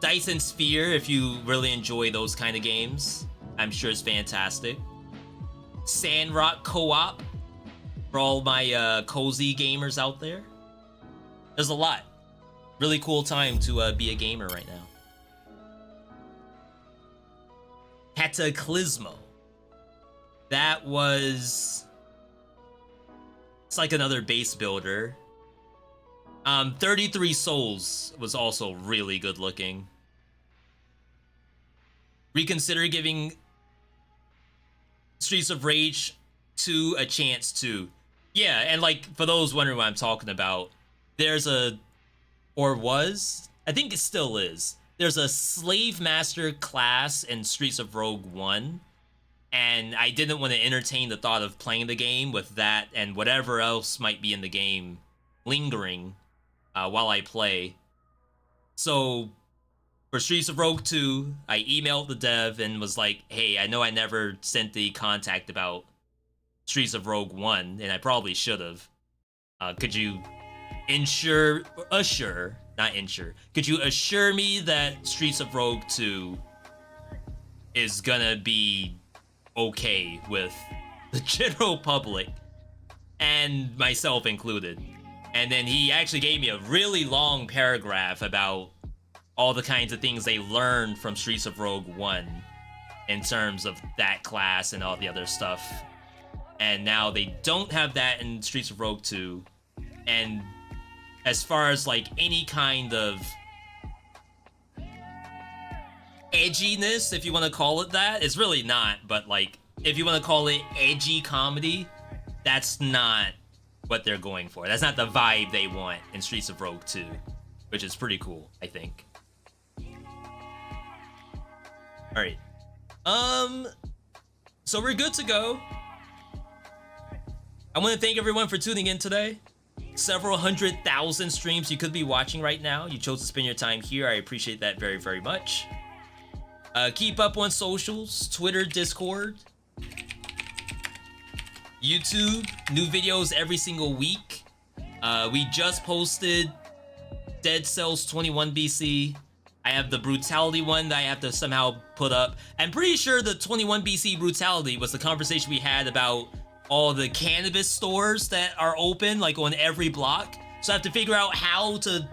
[SPEAKER 1] Dyson Sphere, if you really enjoy those kind of games, I'm sure it's fantastic. Sandrock Co-op, for all my cozy gamers out there. There's a lot. Really cool time to be a gamer right now. Cataclysmo. That was... It's like another base builder. 33 Souls was also really good looking. Reconsider giving Streets of Rage 2 a chance too. Yeah, and like, for those wondering what I'm talking about, there's a... Or was? I think it still is. There's a Slave Master class in Streets of Rogue 1, and I didn't want to entertain the thought of playing the game with that and whatever else might be in the game lingering while I play. So for Streets of Rogue 2, I emailed the dev and was like, hey, I know I never sent the contact about Streets of Rogue 1, and I probably should have. Could you could you assure me that Streets of Rogue 2 is gonna be okay with the general public, and myself included? And then he actually gave me a really long paragraph about all the kinds of things they learned from Streets of Rogue 1 in terms of that class and all the other stuff. And now they don't have that in Streets of Rogue 2. And as far as like any kind of edginess, if you want to call it that, it's really not, but like if you want to call it edgy comedy, that's not what they're going for. That's not the vibe they want in Streets of Rogue 2, which is pretty cool, I think. All right. So we're good to go. I want to thank everyone for tuning in today. Several 100,000 streams you could be watching right now. You chose to spend your time here. I appreciate that very, very much. Keep up on socials, Twitter, Discord, YouTube. New videos every single week. We just posted Dead Cells 21 BC. I have the Brutality one that I have to somehow put up. I'm pretty sure the 21 BC Brutality was the conversation we had about all the cannabis stores that are open, like on every block. So I have to figure out how to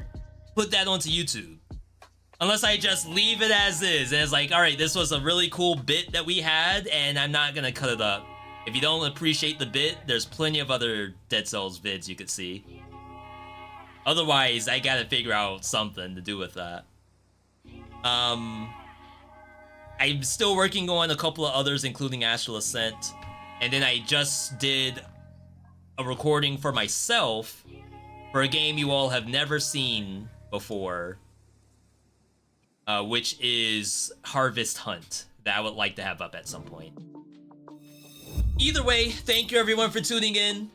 [SPEAKER 1] put that onto YouTube. Unless I just leave it as is, and it's like, all right, this was a really cool bit that we had, and I'm not gonna cut it up. If you don't appreciate the bit, there's plenty of other Dead Cells vids you could see. Otherwise, I gotta figure out something to do with that. I'm still working on a couple of others, including Astral Ascent. And then I just did a recording for myself for a game you all have never seen before, which is Harvest Hunt, that I would like to have up at some point. Either way, thank you everyone for tuning in.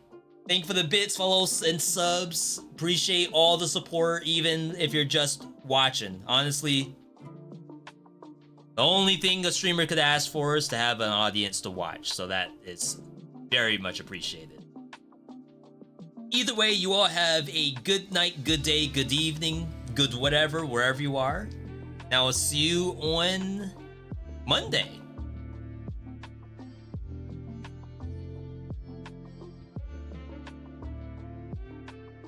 [SPEAKER 1] Thank you for the bits, follows, and subs. Appreciate all the support, even if you're just watching. Honestly, the only thing a streamer could ask for is to have an audience to watch, so that is very much appreciated. Either way, you all have a good night, good day, good evening, good whatever, wherever you are. Now I'll see you on Monday.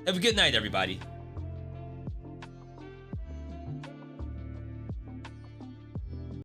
[SPEAKER 1] Have a good night, everybody.